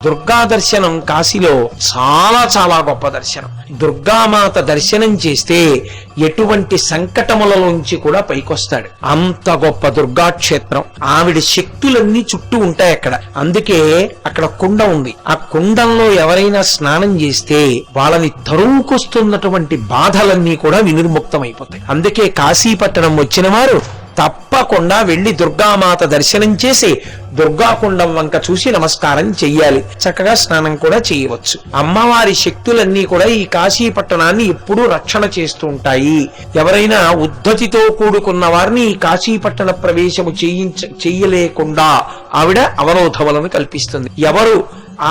దుర్గా దర్శనం కాశీలో చాలా చాలా గొప్ప దర్శనం. దుర్గామాత దర్శనం చేస్తే ఎటువంటి సంకటములలోంచి కూడా పైకొస్తాడు. అంత గొప్ప దుర్గా క్షేత్రం. ఆవిడ శక్తులన్నీ చుట్టూ ఉంటాయి అక్కడ. అందుకే అక్కడ కుండ ఉంది. ఆ కుండంలో ఎవరైనా స్నానం చేస్తే వాళ్ళని తరువుకొస్తున్నటువంటి బాధలన్నీ కూడా వినిర్ముక్తమైపోతాయి. అందుకే కాశీపట్టణం వచ్చిన వారు తప్పకుండా వెళ్లి దుర్గామాత దర్శనం చేసి దుర్గాకుండం వంక చూసి నమస్కారం చెయ్యాలి. చక్కగా స్నానం కూడా చేయవచ్చు. అమ్మవారి శక్తులన్నీ కూడా ఈ కాశీపట్టణాన్ని ఎప్పుడూ రక్షణ చేస్తూ ఉంటాయి. ఎవరైనా ఉద్ధతితో కూడుకున్న వారిని ఈ కాశీపట్టణ ప్రవేశము చెయ్యలేకుండా ఆవిడ అవరోధములను కల్పిస్తుంది. ఎవరు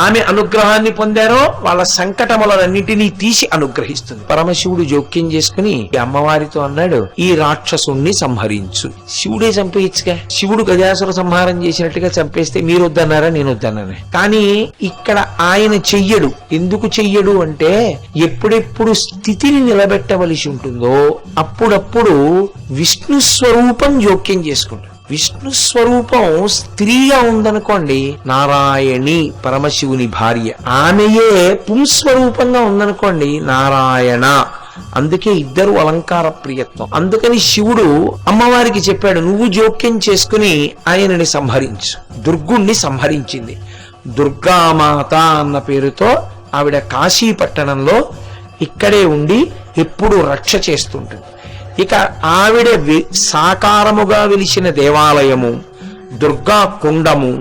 ఆమె అనుగ్రహాన్ని పొందారో వాళ్ళ సంకటములన్నిటినీ తీసి అనుగ్రహిస్తుంది. పరమశివుడు జోక్యం చేసుకుని అమ్మవారితో అన్నాడు, ఈ రాక్షసుణ్ణి సంహరించు. శివుడే చంపేయచ్చుగా. శివుడు గజాసుర సంహారం చేసినట్టుగా చంపేస్తే మీరు వద్దన్నారా, నేను వద్దన్నానే. కానీ ఇక్కడ ఆయన చెయ్యడు. ఎందుకు చెయ్యడు అంటే ఎప్పుడెప్పుడు స్థితిని నిలబెట్టవలసి ఉంటుందో అప్పుడప్పుడు విష్ణు స్వరూపం జోక్యం చేసుకుంటాడు. విష్ణు స్వరూపం స్త్రీగా ఉందనుకోండి, నారాయణి పరమశివుని భార్య. ఆమెయే పుంస్వరూపంగా ఉందనుకోండి, నారాయణ. అందుకే ఇద్దరు అలంకార ప్రియత్వం. అందుకని శివుడు అమ్మవారికి చెప్పాడు, నువ్వు జోక్యం చేసుకుని ఆయనని సంహరించు. దుర్గుణ్ణి సంహరించింది. దుర్గామాత అన్న పేరుతో ఆవిడ కాశీపట్టణంలో ఇక్కడే ఉండి ఎప్పుడు రక్ష చేస్తుంటుంది. ఇక ఆవిడ సాకారముగా వెలిసిన దేవాలయము, దుర్గా కుండము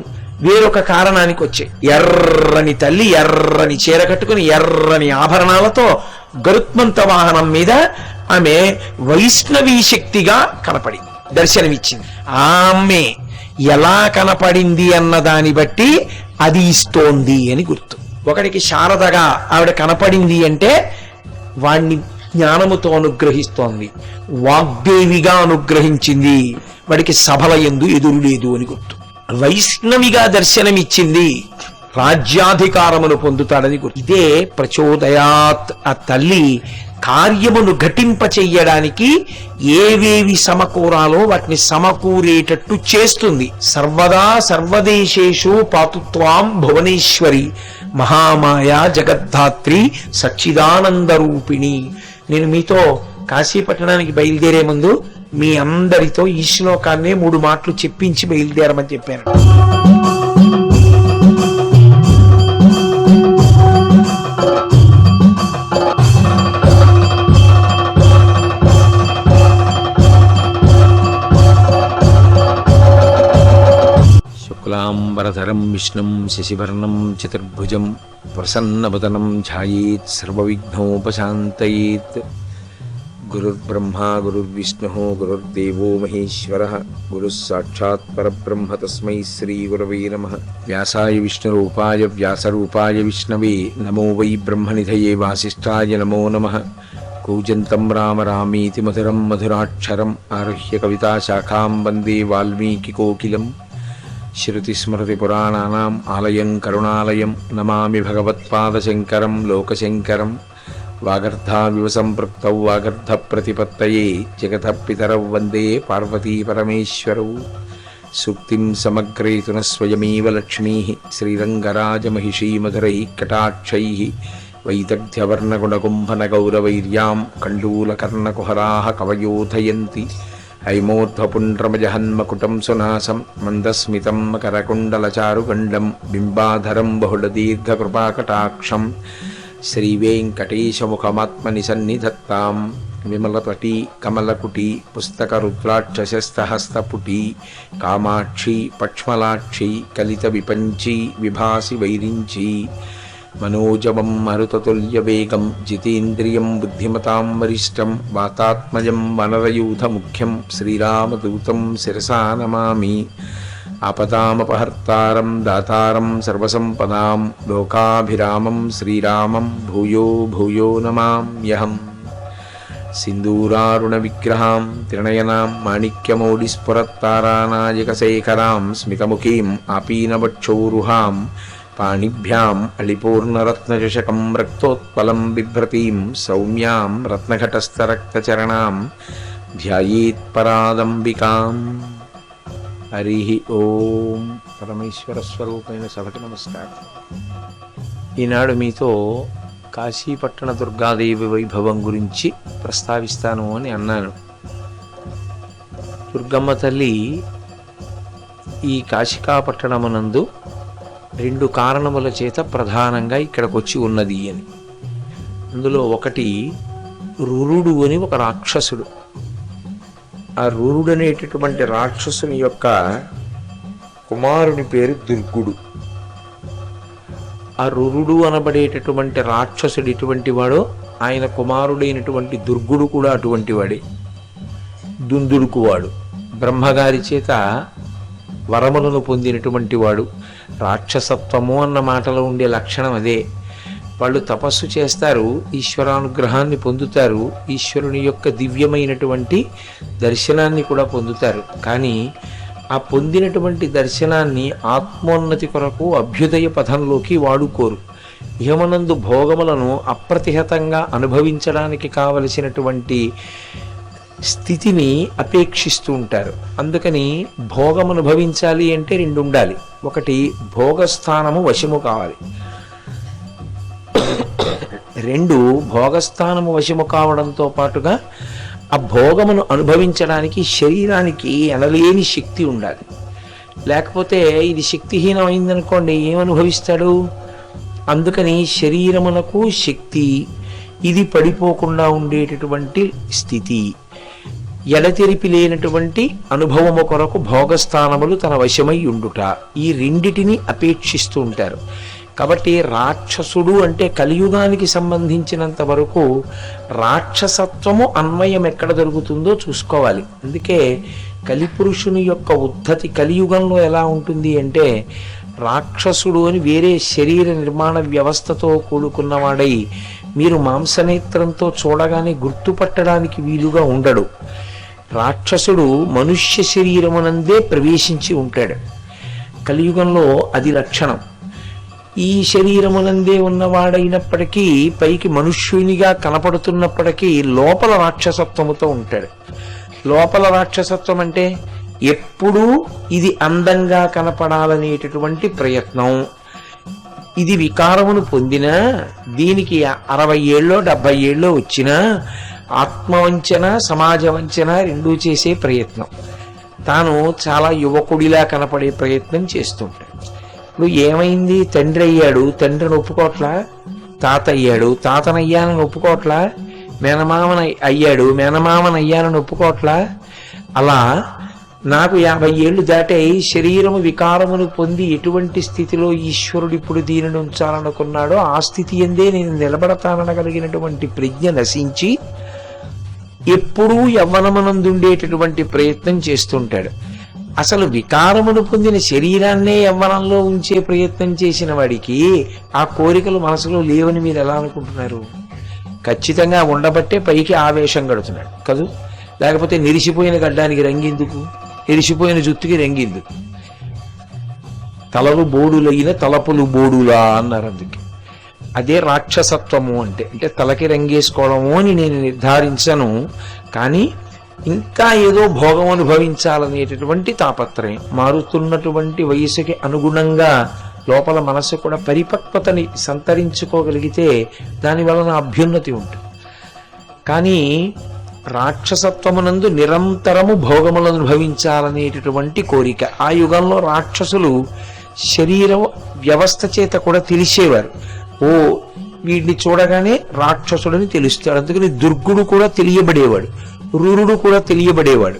వేరొక కారణానికి వచ్చాయి. ఎర్రని తల్లి ఎర్రని చీర కట్టుకుని ఎర్రని ఆభరణాలతో గరుత్మంత వాహనం మీద ఆమె వైష్ణవీ శక్తిగా కనపడింది, దర్శనమిచ్చింది. ఆమె ఎలా కనపడింది అన్న దాన్ని బట్టి అది ఇస్తోంది అని గుర్తు. ఒకడికి శారదగా ఆవిడ కనపడింది అంటే వాణ్ణి జ్ఞానముతో అనుగ్రహిస్తోంది, వాగ్దేవిగా అనుగ్రహించింది, వాడికి సభల యందు ఎదురు లేదు అని గుర్తు. వైష్ణవిగా దర్శనమిచ్చింది, రాజ్యాధికారమును పొందుతాడని గుర్తు. ఇదే ప్రచోదయాత్. ఆ తల్లి కార్యమును ఘటింప చెయ్యడానికి ఏవేవి సమకూరాలో వాటిని సమకూరేటట్టు చేస్తుంది. సర్వదా సర్వదేశేషు పాతుత్వాం భువనేశ్వరి మహామాయా జగద్ధాత్రి సచ్చిదానంద రూపిణి. నేను మీతో కాశీపట్టణానికి బయలుదేరే ముందు మీ అందరితో ఈ శ్లోకాన్నే 3 మాటలు చెప్పించి బయలుదేరమని చెప్పాను. శుక్లాంబరధరం విష్ణుం శశివర్ణం చతుర్భుజం ప్రసన్నవదనం ధ్యాయేత్ సర్వవిఘ్నోపశాంతయేత్. గురుర్బ్రహ్మా గురుర్విష్ణుః గురుర్దేవో మహేశ్వరః గురుః సాక్షాత్ పరబ్రహ్మ తస్మై శ్రీ గురవే నమః. వ్యాసాయ విష్ణురూపాయ వ్యాసరూపాయ విష్ణవే నమో వై బ్రహ్మనిధయే వాసిష్ఠాయ నమో నమః. కూజంతం రామ రామీతి మధురం మధురాక్షరం ఆరుహ్య కవితాశాఖాం వందే వాల్మీకికోకిలం. శృతిస్మృతిపురాణానాం ఆలయం కరుణాలయం నమామి భగవత్పాదశంకరం లోకశంకరం. వాగర్ధావివ సంపృక్తౌ వాగర్ధ ప్రతిపత్తయే జగతః పితరౌ వందే పార్వతీ పరమేశ్వరౌ. సూక్తిం సమగ్రేతున స్వయమేవ లక్ష్మీః శ్రీరంగరాజమహిషీ మధురైః కటాక్షైః. వైదగ్ధ్యవర్ణగుణగుంభనగౌరవైర్యాం కండూలకర్ణకుహరాः కవయోధయంతి. హైమోర్ధ్వపుండ్రమజహన్మకుటం సునాసం మందస్మితం మకరకుండలచారుగండం బింబాధరం బహుళదీర్ఘకృపాకటాక్షం. శ్రీవేంకటేశముఖమాత్మని సన్నిధత్తాం. విమలపటి కమలకుటి పుస్తకరుద్రాక్షసస్తహస్తపుటి కామాక్షి పక్ష్మలాక్షి కలిత విపంచి విభాసి వైరించి. మనోజవం మరుతతుల్యవేగం జితేంద్రియం బుద్ధిమతాం వరిష్టం వాతాత్మజం వనరయూథముఖ్యం శ్రీరామదూతం శిరసా నమామి. ఆపదామపహర్తారం దాతారం సర్వసంపదాం లోకాభిరామం శ్రీరామం భూయో భూయో నమామ్యహం. సింధూరారుణ విగ్రహాం త్రినయనాం మాణిక్యమౌళిస్ఫురత్తారానాయకశేఖరాం స్మితముఖీం ఆపీనవక్షోరుహాం పాణిభ్యాం అళిపూర్ణరత్నచషకం రక్తోత్పలం బిభ్రతీం సౌమ్యాం రత్నఘటస్థరక్తచరణాం ధ్యాయేత్పరాదంబికాం. హరి ఓం. పరమేశ్వర స్వరూపైన సభకి నమస్కారం. ఈనాడు మీతో కాశీపట్టణ దుర్గాదేవి వైభవం గురించి ప్రస్తావిస్తాను అని అన్నాను. దుర్గమ్మ తల్లి ఈ కాశికాపట్టణమునందు 2 కారణముల చేత ప్రధానంగా ఇక్కడికి వచ్చి ఉన్నది అని. అందులో ఒకటి రురుడు అని ఒక రాక్షసుడు. ఆ రురుడు అనేటటువంటి రాక్షసుని యొక్క కుమారుని పేరు దుర్గుడు. ఆ రురుడు అనబడేటటువంటి రాక్షసుడు ఎటువంటి వాడో ఆయన కుమారుడైనటువంటి దుర్గుడు కూడా అటువంటి వాడే. దుందుడుకువాడు, బ్రహ్మగారి చేత వరములను పొందినటువంటి వాడు. రాక్షసత్వము అన్న మాటలో ఉండే లక్షణం అదే. వాళ్ళు తపస్సు చేస్తారు, ఈశ్వరానుగ్రహాన్ని పొందుతారు, ఈశ్వరుని యొక్క దివ్యమైనటువంటి దర్శనాన్ని కూడా పొందుతారు. కానీ ఆ పొందినటువంటి దర్శనాన్ని ఆత్మోన్నతి కొరకు అభ్యుదయ పథంలోకి వాడుకోరు. ఇహమనందు భోగములను అప్రతిహతంగా అనుభవించడానికి కావలసినటువంటి స్థితిని అపేక్షిస్తూ ఉంటారు. అందుకని భోగం అనుభవించాలి అంటే 2 ఉండాలి. ఒకటి భోగస్థానము వశము కావాలి. 2 భోగస్థానము వశము కావడంతో పాటుగా ఆ భోగమును అనుభవించడానికి శరీరానికి ఎనలేని శక్తి ఉండాలి. లేకపోతే ఇది శక్తిహీనమైందనుకోండి, ఏమనుభవిస్తాడు? అందుకని శరీరమునకు శక్తి, ఇది పడిపోకుండా ఉండేటటువంటి స్థితి, ఎడతెరిపి లేనటువంటి అనుభవము కొరకు భోగస్థానములు తన వశమై ఉండుట, ఈ 2టిని అపేక్షిస్తూ ఉంటారు. కాబట్టి రాక్షసుడు అంటే కలియుగానికి సంబంధించినంత వరకు రాక్షసత్వము అన్వయం ఎక్కడ దొరుకుతుందో చూసుకోవాలి. అందుకే కలిపురుషుని యొక్క ఉద్ధతి కలియుగంలో ఎలా ఉంటుంది అంటే, రాక్షసుడు అని వేరే శరీర నిర్మాణ వ్యవస్థతో కూడుకున్నవాడై మీరు మాంసనేత్రంతో చూడగానే గుర్తుపట్టడానికి వీలుగా ఉండడు. రాక్షసుడు మనుష్య శరీరమునందే ప్రవేశించి ఉంటాడు. కలియుగంలో అది లక్షణం. ఈ శరీరమునందే ఉన్నవాడైనప్పటికీ పైకి మనుష్యునిగా కనపడుతున్నప్పటికీ లోపల రాక్షసత్వముతో ఉంటాడు. లోపల రాక్షసత్వం అంటే ఎప్పుడూ ఇది అందంగా కనపడాలనేటటువంటి ప్రయత్నం. ఇది వికారమును పొందినా, దీనికి 60 ఏళ్ళో 70 ఏళ్ళో వచ్చినా ఆత్మవంచన సమాజ వంచన 2 చేసే ప్రయత్నం. తాను చాలా యువకుడిలా కనపడే ప్రయత్నం చేస్తుంటాడు. ఇప్పుడు ఏమైంది? తండ్రి అయ్యాడు, తండ్రిని ఒప్పుకోట్లా. తాత అయ్యాడు, తాతనయ్యానని ఒప్పుకోట్లా. మేనమామన అయ్యాడు, మేనమామన అయ్యానని ఒప్పుకోట్లా. అలా నాకు 50 ఏళ్ళు దాటాయి, శరీరము వికారమును పొంది ఎటువంటి స్థితిలో ఈశ్వరుడు ఇప్పుడు దీనిని ఉంచాలనుకున్నాడో ఆ స్థితి ఎందే నేను నిలబడతాననగలిగినటువంటి ప్రజ్ఞ నశించి ఎప్పుడూ యవ్వనమునందుండేటటువంటి ప్రయత్నం చేస్తుంటాడు. అసలు వికారమును పొందిన శరీరాన్నే యవ్వనంలో ఉంచే ప్రయత్నం చేసిన వాడికి ఆ కోరికలు మనసులో లేవని మీరు ఎలా అనుకుంటున్నారు? ఖచ్చితంగా ఉండబట్టే పైకి ఆవేశం గడుతున్నాడు కదూ. లేకపోతే నిరిసిపోయిన గడ్డానికి రంగెందుకు? నిరిసిపోయిన జుత్తుకి రంగెందుకు? తలలు బోడులైన తలపులు బోడులా అన్నారు. అందుకే అదే రాక్షసత్వము అంటే. అంటే తలకి రంగేసుకోవడము అని నేను నిర్ధారించను, కానీ ఇంకా ఏదో భోగం అనుభవించాలనేటటువంటి తాపత్రయం. మారుతున్నటువంటి వయసుకి అనుగుణంగా లోపల మనసు కూడా పరిపక్వతని సంతరించుకోగలిగితే దాని వలన అభ్యున్నతి ఉంటుంది. కానీ రాక్షసత్వమునందు నిరంతరము భోగములను అనుభవించాలనేటటువంటి కోరిక. ఆ యుగంలో రాక్షసులు శరీర వ్యవస్థ చేత కూడా తెలిసేవారు. ఓ వీడిని చూడగానే రాక్షసుడని తెలుస్తాడు. అందుకని దుర్గుడు కూడా తెలియబడేవాడు, రురుడు కూడా తెలియబడేవాడు.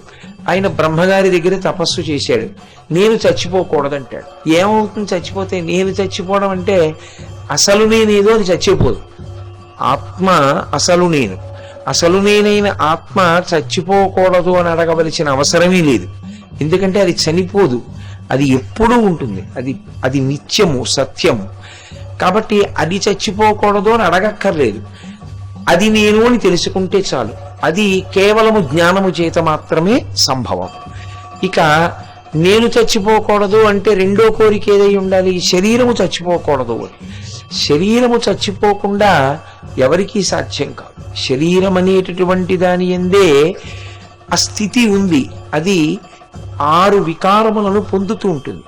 ఆయన బ్రహ్మగారి దగ్గర తపస్సు చేశాడు. నేను చచ్చిపోకూడదంటాడు. ఏమవుతుంది చచ్చిపోతే? నేను చచ్చిపోవడం అంటే అసలు నేనేదో అది చచ్చిపోదు. ఆత్మ అసలు నేను. అసలు నేనైన ఆత్మ చచ్చిపోకూడదు అని అడగవలసిన అవసరమే లేదు. ఎందుకంటే అది చనిపోదు, అది ఎప్పుడూ ఉంటుంది. అది నిత్యము, సత్యము. కాబట్టి అది చచ్చిపోకూడదు అని అడగక్కర్లేదు. అది నేను అని తెలుసుకుంటే చాలు. అది కేవలము జ్ఞానము చేత మాత్రమే సంభవం. ఇక నేను చచ్చిపోకూడదు అంటే 2వ కోరిక ఏదై ఉండాలి? శరీరము చచ్చిపోకూడదు అని. శరీరము చచ్చిపోకుండా ఎవరికీ సాధ్యం కాదు. శరీరం అనేటటువంటి దాని యందే ఆ స్థితి ఉంది. అది 6 వికారములను పొందుతూ ఉంటుంది.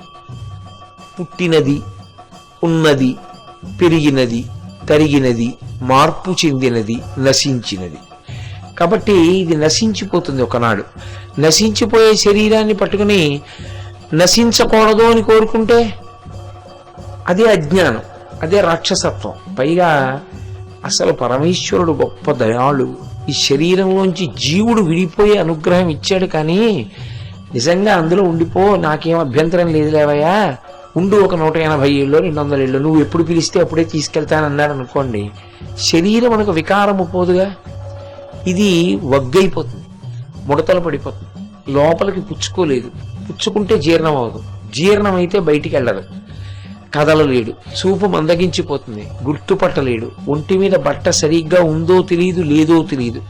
పుట్టినది, ఉన్నది, పెరిగినది, తరిగినది, మార్పు చెందినది, నశించినది. కాబట్టి ఇది నశించిపోతుంది ఒకనాడు. నశించిపోయే శరీరాన్ని పట్టుకుని నశించకూడదు అని కోరుకుంటే అదే అజ్ఞానం, అదే రాక్షసత్వం. పైగా అసలు పరమేశ్వరుడు గొప్ప దయాళు. ఈ శరీరంలోంచి జీవుడు విడిపోయే అనుగ్రహం ఇచ్చాడు, కానీ నిజంగా అందులో ఉండిపో, నాకేం అభ్యంతరం లేదు లేవయ్యా, ఉండు ఒక 180 ఏళ్ళు 200 ఏళ్ళు, నువ్వు ఎప్పుడు పిలిస్తే అప్పుడే తీసుకెళ్తానన్నాడు అనుకోండి, శరీరం మనకు వికారము పోదుగా. ఇది వగ్గైపోతుంది, ముడతలు పడిపోతుంది, లోపలికి పుచ్చుకోలేదు, పుచ్చుకుంటే జీర్ణం అవ్వదు, జీర్ణం అయితే బయటికి వెళ్ళదు, కదలలేడు, చూపు మందగించిపోతుంది, గుర్తుపట్టలేడు, ఒంటి మీద బట్ట సరిగ్గా ఉందో తెలియదు, లేదో తెలియదు,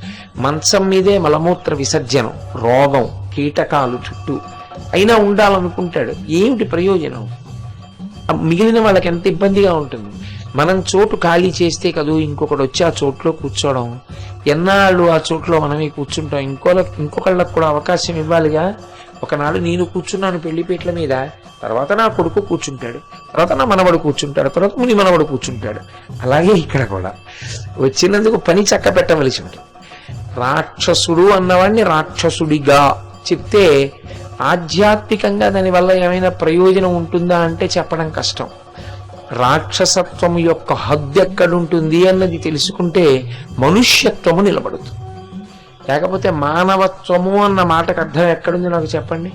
మంచం మీదే మలమూత్ర విసర్జనం, రోగం, కీటకాలు చుట్టూ, అయినా ఉండాలనుకుంటాడు. ఏమిటి ప్రయోజనం? మిగిలిన వాళ్ళకి ఎంత ఇబ్బందిగా ఉంటుంది. మనం చోటు ఖాళీ చేస్తే కదూ ఇంకొకటి వచ్చి ఆ చోట్లో కూర్చోవడం, ఎన్నాళ్ళు ఆ చోట్లో మనమే కూర్చుంటాం, ఇంకొకళ్ళకు కూడా అవకాశం ఇవ్వాలిగా. ఒకనాడు నేను కూర్చున్నాను పెళ్లిపీటల మీద, తర్వాత నా కొడుకు కూర్చుంటాడు, తర్వాత నా మనవడు కూర్చుంటాడు, తర్వాత ముని మనవడు కూర్చుంటాడు. అలాగే ఇక్కడ కూడా వచ్చినందుకు పని చక్క పెట్టవలసి ఉంటుంది. రాక్షసుడు అన్నవాడిని రాక్షసుడిగా చెప్తే ఆధ్యాత్మికంగా దానివల్ల ఏమైనా ప్రయోజనం ఉంటుందా అంటే చెప్పడం కష్టం. రాక్షసత్వం యొక్క హద్దు ఎక్కడుంటుంది అన్నది తెలుసుకుంటే మనుష్యత్వము నిలబడుతుంది. లేకపోతే మానవత్వము అన్న మాటకు అర్థం ఎక్కడుంది నాకు చెప్పండి.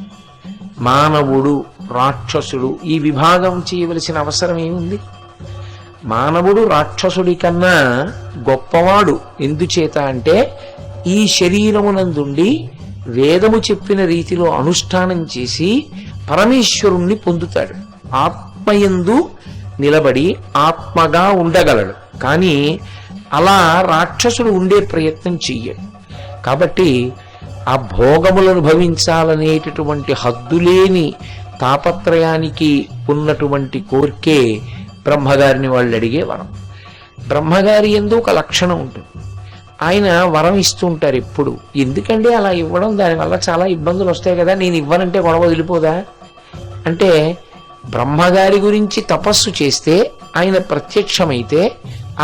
మానవుడు, రాక్షసుడు ఈ విభాగం చేయవలసిన అవసరం ఏముంది? మానవుడు రాక్షసుడి కన్నా గొప్పవాడు ఎందుచేత అంటే ఈ శరీరమునందుండి వేదము చెప్పిన రీతిలో అనుష్ఠానం చేసి పరమేశ్వరుణ్ణి పొందుతాడు. ఆత్మయందు నిలబడి ఆత్మగా ఉండగలడు. కానీ అలా రాక్షసుడు ఉండే ప్రయత్నం చెయ్యడు. కాబట్టి ఆ భోగములను భవించాలనేటటువంటి హద్దులేని తాపత్రయానికి ఉన్నటువంటి కోరికే బ్రహ్మగారిని వాళ్ళు అడిగే వరం. బ్రహ్మగారి యందు ఒక లక్షణం ఉంటుంది. ఆయన వరం ఇస్తూ ఉంటారు ఎప్పుడు. ఎందుకంటే అలా ఇవ్వడం, దానివల్ల చాలా ఇబ్బందులు వస్తాయి కదా, నేను ఇవ్వనంటే గొడవ వదిలిపోదా అంటే, బ్రహ్మగారి గురించి తపస్సు చేస్తే ఆయన ప్రత్యక్షమైతే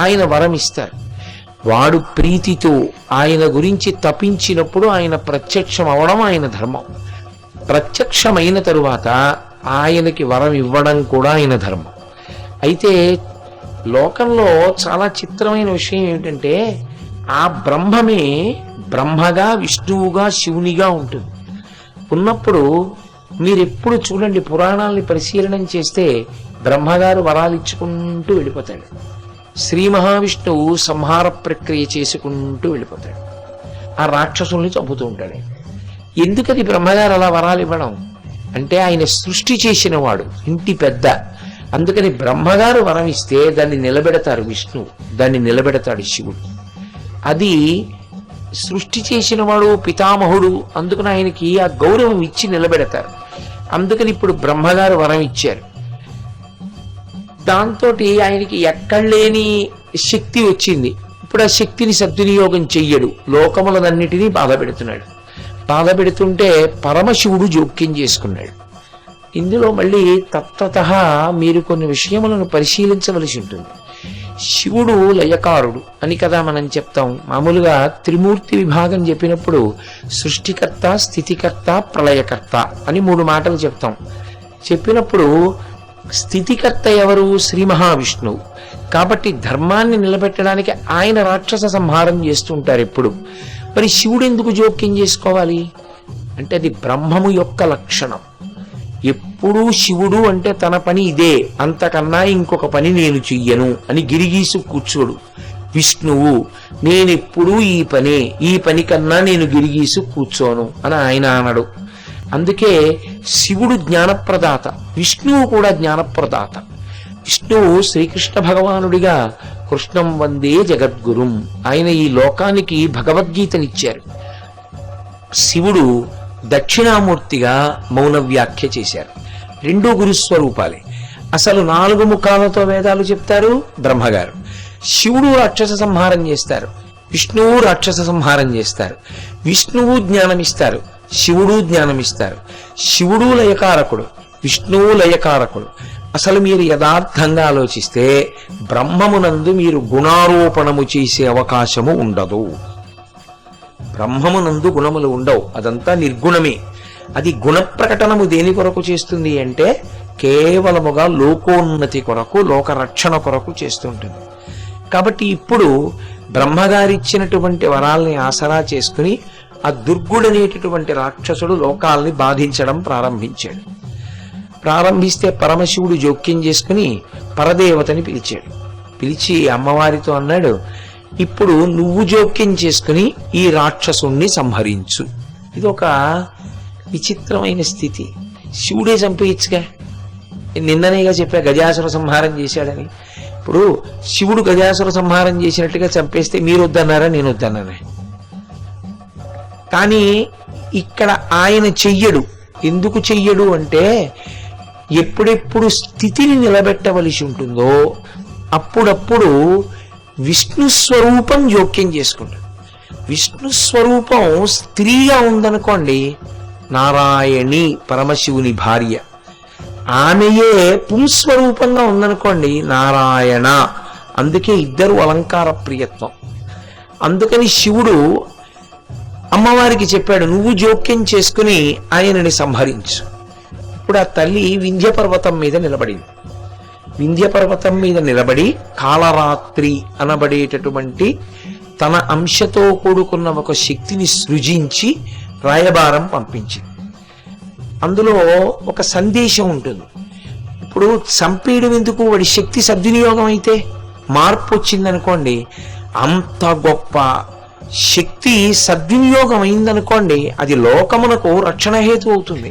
ఆయన వరం ఇస్తారు. వాడు ప్రీతితో ఆయన గురించి తపించినప్పుడు ఆయన ప్రత్యక్షం అవడం ఆయన ధర్మం. ప్రత్యక్షమైన తరువాత ఆయనకి వరం ఇవ్వడం కూడా ఆయన ధర్మం. అయితే లోకంలో చాలా చిత్రమైన విషయం ఏమిటంటే, ఆ బ్రహ్మమే బ్రహ్మగా, విష్ణువుగా, శివునిగా ఉంటుంది. ఉన్నప్పుడు మీరెప్పుడు చూడండి, పురాణాలని పరిశీలనం చేస్తే బ్రహ్మగారు వరాలు ఇచ్చుకుంటూ వెళ్ళిపోతాడు, శ్రీ మహావిష్ణువు సంహార ప్రక్రియ చేసుకుంటూ వెళ్ళిపోతాడు, ఆ రాక్షసుల్ని చంపుతూ ఉంటాడు. ఎందుకది బ్రహ్మగారు అలా వరాలు ఇవ్వడం అంటే, ఆయన సృష్టి చేసిన వాడు, ఇంటి పెద్ద. అందుకని బ్రహ్మగారు వరం ఇస్తే దాన్ని నిలబెడతారు విష్ణువు, దాన్ని నిలబెడతాడు శివుడు. అది సృష్టి చేసిన వాడు, పితామహుడు, అందుకని ఆయనకి ఆ గౌరవం ఇచ్చి నిలబెడతారు. అందుకని ఇప్పుడు బ్రహ్మగారు వరం ఇచ్చారు. దాంతో ఆయనకి ఎక్కడలేని శక్తి వచ్చింది. ఇప్పుడు ఆ శక్తిని సద్వినియోగం చెయ్యడు, లోకములనన్నిటినీ బాధ పెడుతున్నాడు. బాధ పెడుతుంటే పరమశివుడు జోక్యం చేసుకున్నాడు. ఇందులో మళ్ళీ తత్వత మీరు కొన్ని విషయములను పరిశీలించవలసి ఉంటుంది. శివుడు లయకారుడు అని కదా మనం చెప్తాం. మామూలుగా త్రిమూర్తి విభాగం చెప్పినప్పుడు సృష్టికర్త, స్థితికర్త, ప్రళయకర్త అని 3 మాటలు చెప్తాం. చెప్పినప్పుడు స్థితికర్త ఎవరు? శ్రీ మహావిష్ణువు. కాబట్టి ధర్మాన్ని నిలబెట్టడానికి ఆయన రాక్షస సంహారం చేస్తుంటారు ఎప్పుడు. మరి శివుడు ఎందుకు జోక్యం చేసుకోవాలి అంటే, అది బ్రహ్మము యొక్క లక్షణం. ఎప్పుడూ శివుడు అంటే తన పని ఇదే, అంతకన్నా ఇంకొక పని నేను చెయ్యను అని గిరిగీసు కూర్చోడు. విష్ణువు నేనెప్పుడూ ఈ పని కన్నా నేను గిరిగీసు కూర్చోను అని ఆయన అనడు. అందుకే శివుడు జ్ఞానప్రదాత, విష్ణువు కూడా జ్ఞానప్రదాత. విష్ణువు శ్రీకృష్ణ భగవానుడిగా కృష్ణం వందే జగద్గురుం, ఆయన ఈ లోకానికి భగవద్గీతనిచ్చారు. శివుడు దక్షిణామూర్తిగా మౌన వ్యాఖ్య చేశారు. 2 గురుస్వరూపాలే. అసలు 4 ముఖాలతో వేదాలు చెప్తారు బ్రహ్మగారు. శివుడు రాక్షస సంహారం చేస్తారు, విష్ణువు రాక్షస సంహారం చేస్తారు. విష్ణువు జ్ఞానమిస్తారు, శివుడు జ్ఞానమిస్తారు. శివుడు లయకారకుడు, విష్ణువు లయకారకుడు. అసలు మీరు యథార్థంగా ఆలోచిస్తే బ్రహ్మమునందు మీరు గుణారోపణము చేసే అవకాశము ఉండదు. బ్రహ్మమునందు గుణములు ఉండవు, అదంతా నిర్గుణమే. అది గుణ ప్రకటనము దేని కొరకు చేస్తుంది అంటే కేవలముగా లోకోన్నతి కొరకు, లోకరక్షణ కొరకు చేస్తుంటుంది. కాబట్టి ఇప్పుడు బ్రహ్మగారిచ్చినటువంటి వరాల్ని ఆసరా చేసుకుని ఆ దుర్గుడనేటటువంటి రాక్షసుడు లోకాల్ని బాధించడం ప్రారంభించాడు. ప్రారంభిస్తే పరమశివుడు జోక్యం చేసుకుని పరదేవతని పిలిచాడు. పిలిచి అమ్మవారితో అన్నాడు, ఇప్పుడు నువ్వు జోక్యం చేసుకుని ఈ రాక్షసుణ్ణి సంహరించు. ఇది ఒక విచిత్రమైన స్థితి. శివుడే చంపేయచ్చుగా, నిన్ననేగా చెప్పా గజాసుర సంహారం చేశాడని. ఇప్పుడు శివుడు గజాసుర సంహారం చేసినట్టుగా చంపేస్తే మీరు వద్దన్నారా, నేను వద్దన్నారా? కానీ ఇక్కడ ఆయన చెయ్యడు. ఎందుకు చెయ్యడు అంటే ఎప్పుడెప్పుడు స్థితిని నిలబెట్టవలసి ఉంటుందో అప్పుడప్పుడు విష్ణు స్వరూపం జోక్యం చేసుకుంటాడు. విష్ణు స్వరూపం స్త్రీగా ఉందనుకోండి, నారాయణి పరమశివుని భార్య, ఆమెయే పుంస్వరూపంగా ఉందనుకోండి నారాయణ. అందుకే ఇద్దరు అలంకార ప్రియత్వం. అందుకని శివుడు అమ్మవారికి చెప్పాడు, నువ్వు జోక్యం చేసుకుని ఆయనని సంహరించు. ఇప్పుడు ఆ తల్లి వింధ్య పర్వతం మీద నిలబడింది. వింధ్య పర్వతం మీద నిలబడి కాళరాత్రి అనబడేటటువంటి తన అంశతో కూడుకున్న ఒక శక్తిని సృజించి రాయబారం పంపించింది. అందులో ఒక సందేశం ఉంటుంది. ఇప్పుడు చంపేయడం ఎందుకు? వాడి శక్తి సద్వినియోగం అయితే మార్పు వచ్చిందనుకోండి, అంత గొప్ప శక్తి సద్వినియోగం అయిందనుకోండి, అది లోకమునకు రక్షణ హేతు అవుతుంది.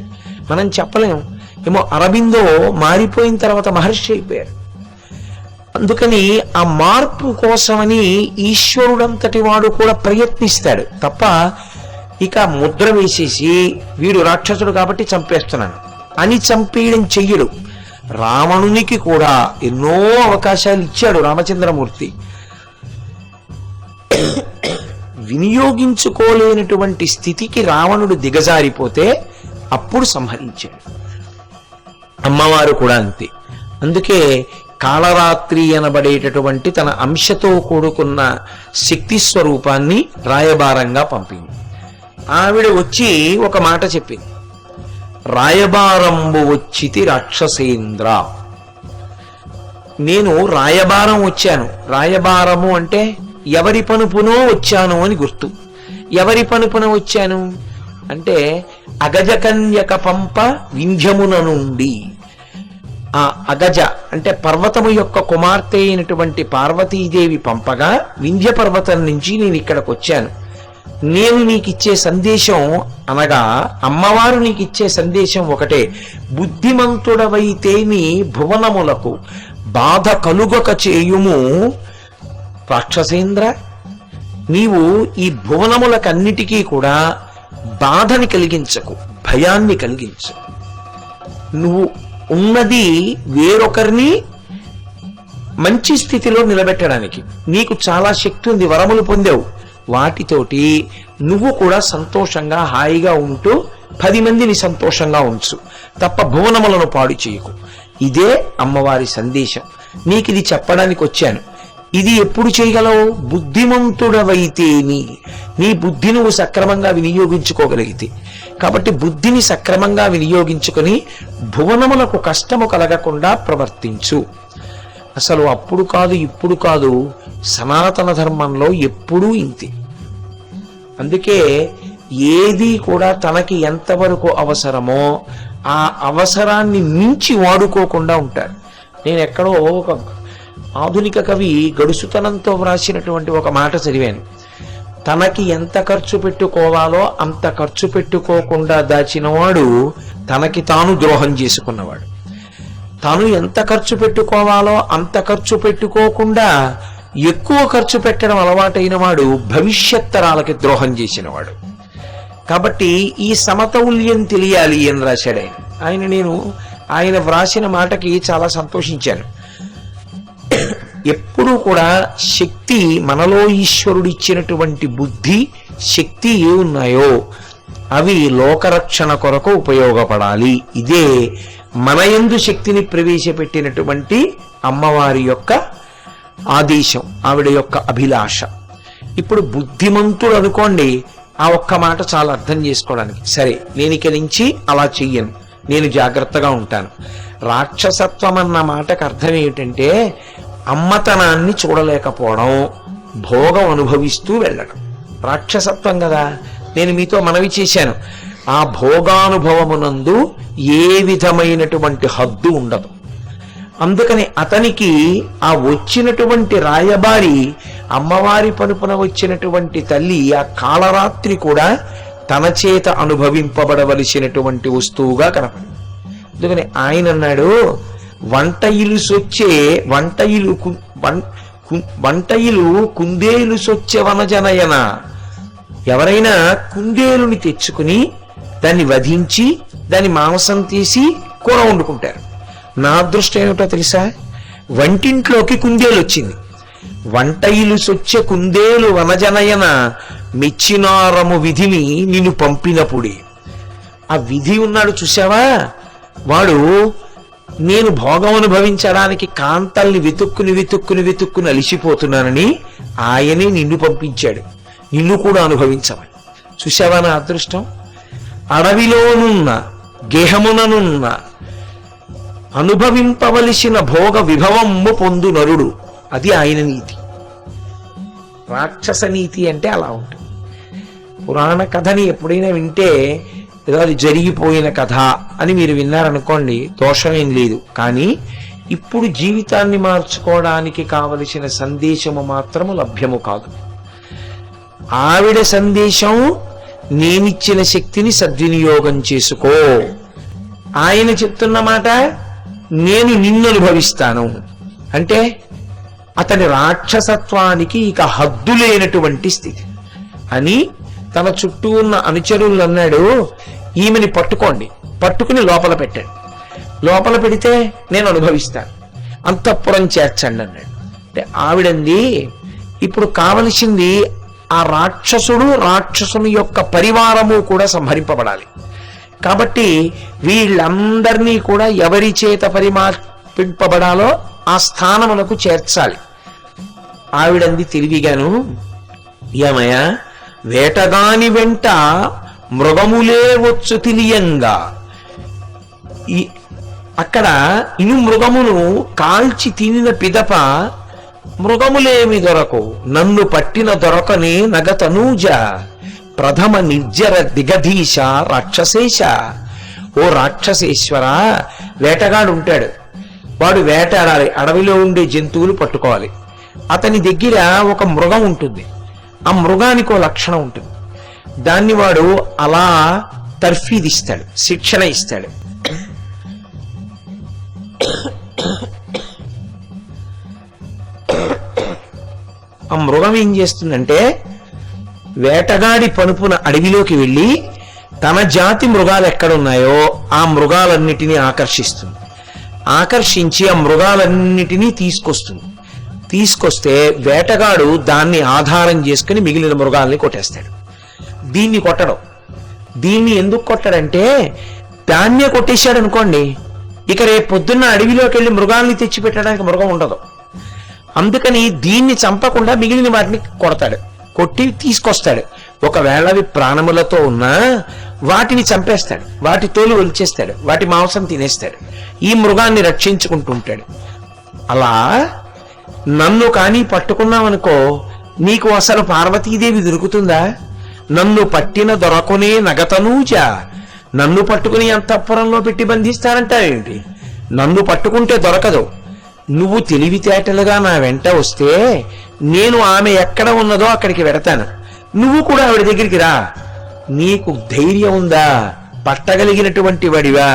మనం చెప్పలేం. ఏమో అరబిందో మారిపోయిన తర్వాత మహర్షి అయిపోయారు. అందుకని ఆ మార్పు కోసమని ఈశ్వరుడంతటి వాడు కూడా ప్రయత్నిస్తాడు తప్ప ఇక ముద్ర వేసేసి వీడు రాక్షసుడు కాబట్టి చంపేస్తున్నాను అని చంపేయడం చెయ్యడు. రావణునికి కూడా ఎన్నో అవకాశాలు ఇచ్చాడు రామచంద్రమూర్తి. వినియోగించుకోలేనటువంటి స్థితికి రావణుడు దిగజారిపోతే అప్పుడు సంహరించాడు. అమ్మవారు కూడా అంతే. అందుకే కాళరాత్రి అనబడేటటువంటి తన అంశతో కూడుకున్న శక్తి స్వరూపాన్ని రాయబారంగా పంపింది. ఆవిడ వచ్చి ఒక మాట చెప్పింది, రాయబారంబు వచ్చితి రాక్షసేంద్ర. నేను రాయబారం వచ్చాను. రాయబారము అంటే ఎవరి పనుపునో వచ్చాను అని గుర్తు. ఎవరి పనుపున వచ్చాను అంటే అగజకన్యక పంప వింధ్యమున నుండి. ఆ అగజ అంటే పర్వతము యొక్క కుమార్తె అయినటువంటి పార్వతీదేవి పంపగా వింధ్య పర్వతం నుంచి నేను ఇక్కడికి వచ్చాను. నేను నీకు ఇచ్చే సందేశం అనగా అమ్మవారు నీకు ఇచ్చే సందేశం ఒకటే, బుద్ధిమంతుడవైతే నీ భువనములకు బాధ కలుగక చేయుము రాక్షసేంద్ర. నీవు ఈ భువనములకన్నిటికీ కూడా బాధని కలిగించకు, భయాన్ని కలిగించు. నువ్వు ఉన్నది వేరొకరిని మంచి స్థితిలో నిలబెట్టడానికి. నీకు చాలా శక్తి ఉంది, వరములు పొందావు. వాటితోటి నువ్వు కూడా సంతోషంగా హాయిగా ఉంటూ 10 మందిని సంతోషంగా ఉంచు, తప్ప భువనములను పాడు చేయకు. ఇదే అమ్మవారి సందేశం. నీకు ఇది చెప్పడానికి వచ్చాను. ఇది ఎప్పుడు చేయగలవు? బుద్ధిమంతుడవైతే నీ బుద్ధి నువ్వు సక్రమంగా వినియోగించుకోగలిగితే. కాబట్టి బుద్ధిని సక్రమంగా వినియోగించుకొని భువనములకు కష్టము కలగకుండా ప్రవర్తించు. అసలు అప్పుడు కాదు ఇప్పుడు కాదు, సనాతన ధర్మంలో ఎప్పుడూ ఇంతే. అందుకే ఏది కూడా తనకి ఎంతవరకు అవసరమో ఆ అవసరాన్ని మించి వాడుకోకుండా ఉంటారు. నేను ఎక్కడో ఒక ఆధునిక కవి గడుసుతనంతో వ్రాసినటువంటి ఒక మాట చదివాను. తనకి ఎంత ఖర్చు పెట్టుకోవాలో అంత ఖర్చు పెట్టుకోకుండా దాచినవాడు తనకి తాను ద్రోహం చేసుకున్నవాడు. తాను ఎంత ఖర్చు పెట్టుకోవాలో అంత ఖర్చు పెట్టుకోకుండా ఎక్కువ ఖర్చు పెట్టడం అలవాటైన వాడు భవిష్యత్ తరాలకి ద్రోహం చేసినవాడు. కాబట్టి ఈ సమతౌల్యం తెలియాలి అని రాశాడు ఆయన. నేను ఆయన వ్రాసిన మాటకి చాలా సంతోషించాను. ఎప్పుడూ కూడా శక్తి, మనలో ఈశ్వరుడు ఇచ్చినటువంటి బుద్ధి శక్తి ఏ ఉన్నాయో అవి లోకరక్షణ కొరకు ఉపయోగపడాలి. ఇదే మనయందు శక్తిని ప్రవేశపెట్టినటువంటి అమ్మవారి యొక్క ఆదేశం, ఆవిడ యొక్క అభిలాష. ఇప్పుడు బుద్ధిమంతుడు అనుకోండి, ఆ ఒక్క మాట చాలా అర్థం చేసుకోవడానికి, సరే నేను ఇక నుంచి అలా చెయ్యను, నేను జాగ్రత్తగా ఉంటాను. రాక్షసత్వం అన్న మాటకు అర్థం ఏమిటంటే అమ్మతనాన్ని చూడలేకపోవడం, భోగం అనుభవిస్తూ వెళ్ళడం రాక్షసత్వం కదా. నేను మీతో మనవి చేశాను, ఆ భోగానుభవమునందు ఏ విధమైనటువంటి హద్దు ఉండదు. అందుకని అతనికి ఆ వచ్చినటువంటి రాయబారి, అమ్మవారి పనుపున వచ్చినటువంటి తల్లి, ఆ కాళరాత్రి కూడా తన చేత అనుభవింపబడవలసినటువంటి వస్తువుగా కనపడింది. అందుకని ఆయన అన్నాడు, వంటయిలు కుందేలు సొచ్చే వనజనయన. ఎవరైనా కుందేలుని తెచ్చుకుని దాన్ని వధించి దాని మాంసం తీసి కూర వండుకుంటారు. నా అదృష్టం ఏమిటో తెలుసా, వంటింట్లోకి కుందేలు వచ్చింది. వంటయిలు సొచ్చే కుందేలు వనజనయన మెచ్చినారము విధిని నిన్ను పంపినప్పుడే. ఆ విధి ఉన్నాడు చూసావా, వాడు నేను భోగం అనుభవించడానికి కాంతల్ని వెతుక్కుని అలిసిపోతున్నానని ఆయనే నిన్ను పంపించాడు, నిన్ను కూడా అనుభవించమని. చూసావా నా అదృష్టం. అడవిలోనున్న గేహముననున్న అనుభవింపవలసిన భోగ విభవము పొందు నరుడు, అది ఆయన నీతి. రాక్షస నీతి అంటే అలా ఉంటుంది. పురాణ కథని ఎప్పుడైనా వింటే ఏదో అది జరిగిపోయిన కథ అని మీరు విన్నారనుకోండి, దోషమేం లేదు. కానీ ఇప్పుడు జీవితాన్ని మార్చుకోవడానికి కావలసిన సందేశము మాత్రము లభ్యము కాదు. ఆవిడ సందేశం, నేనిచ్చిన శక్తిని సద్వినియోగం చేసుకో. ఆయన చెప్తున్న మాట, నేను నిన్ను అనుభవిస్తాను అంటే అతని రాక్షసత్వానికి ఇక హద్దు లేనటువంటి స్థితి అని తన చుట్టూ ఉన్న అనుచరులు అన్నాడు, ఈమెని పట్టుకోండి, పట్టుకుని లోపల పెట్టండి, లోపల పెడితే నేను అనుభవిస్తాను, అంతఃపురం చేర్చండి అన్నాడు. అంటే ఆవిడంది, ఇప్పుడు కావలసింది ఆ రాక్షసుని యొక్క పరివారము కూడా సంహరింపబడాలి. కాబట్టి వీళ్ళందరినీ కూడా ఎవరి చేత పరిమార్పింపబడాలో ఆ స్థానమునకు చేర్చాలి. ఆవిడంది తెలివిగాను, ఏమయ్యా, వేటగాని వెంట మృగములే వచ్చు తెలియంగా. అక్కడ ఇను మృగమును కాల్చి తినిన పిదప మృగములేమి దొరకు, నన్ను పట్టిన దొరకనే నగతనూజ ప్రథమ నిర్జర దిగధీశ రాక్షసేశ. ఓ రాక్షసేశ్వర, వేటగాడు ఉంటాడు, వాడు వేటాడాలి, అడవిలో ఉండే జంతువులు పట్టుకోవాలి. అతని దగ్గర ఒక మృగం ఉంటుంది, ఆ మృగానికి ఒక లక్షణం ఉంటుంది, దాన్ని వాడు అలా తర్ఫీదిస్తాడు, శిక్షణ ఇస్తాడు. ఆ మృగం ఏం చేస్తుందంటే, వేటగాడి పనుపున అడవిలోకి వెళ్ళి తన జాతి మృగాలు ఎక్కడున్నాయో ఆ మృగాలన్నిటినీ ఆకర్షిస్తుంది, ఆకర్షించి ఆ మృగాలన్నిటినీ తీసుకొస్తే వేటగాడు దాన్ని ఆధారం చేసుకుని మిగిలిన మృగాల్ని కొట్టేస్తాడు. దీన్ని కొట్టడం, దీన్ని ఎందుకు కొట్టడంటే, దాన్నే కొట్టేశాడు అనుకోండి, ఇక రేపు పొద్దున్న అడవిలోకి వెళ్ళి మృగాల్ని తెచ్చిపెట్టడానికి మృగం ఉండదు. అందుకని దీన్ని చంపకుండా మిగిలిన వాటిని కొడతాడు, కొట్టి తీసుకొస్తాడు. ఒకవేళ అవి ప్రాణములతో ఉన్నా వాటిని చంపేస్తాడు, వాటి తోలు ఒలిచేస్తాడు, వాటి మాంసం తినేస్తాడు, ఈ మృగాన్ని రక్షించుకుంటుంటాడు. అలా నన్ను కానీ పట్టుకున్నావనుకో, నీకు అసలు పార్వతీదేవి దొరుకుతుందా? నన్ను పట్టిన దొరకునే నగతనూజ. నన్ను పట్టుకుని అంతఃపురంలో పెట్టి బంధిస్తారంటావేంటి? నన్ను పట్టుకుంటే దొరకదు. నువ్వు తెలివితేటలుగా నా వెంట వస్తే నేను ఆమె ఎక్కడ ఉన్నదో అక్కడికి వెడతాను, నువ్వు కూడా ఆవిడ దగ్గరికి రా. నీకు ధైర్యం ఉందా? పట్టగలిగినటువంటి వాడివా,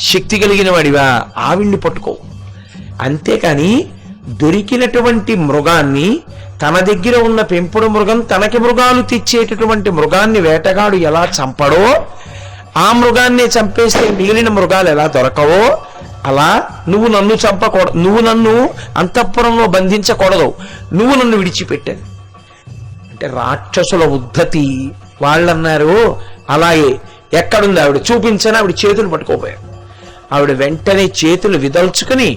శక్తి కలిగిన వాడివా, ఆవిడ్ని పట్టుకో. అంతేకాని దొరికినటువంటి మృగాన్ని, తన దగ్గర ఉన్న పెంపుడు మృగం, తనకి మృగాలు తెచ్చేటటువంటి మృగాన్ని వేటగాడు ఎలా చంపడో, ఆ మృగాన్ని చంపేస్తే మిగిలిన మృగాలు ఎలా దొరకవో, అలా నువ్వు నన్ను చంపకూడదు, నువ్వు నన్ను అంతఃపురంలో బంధించకూడదు, నువ్వు నన్ను విడిచిపెట్టాను అంటే రాక్షసుల ఉద్ధతి. వాళ్ళన్నారు, అలాగే ఎక్కడుంది ఆవిడ చూపించని, ఆవిడ చేతులు పట్టుకోపోయారు. ఆవిడ వెంటనే చేతులు విదల్చుకుని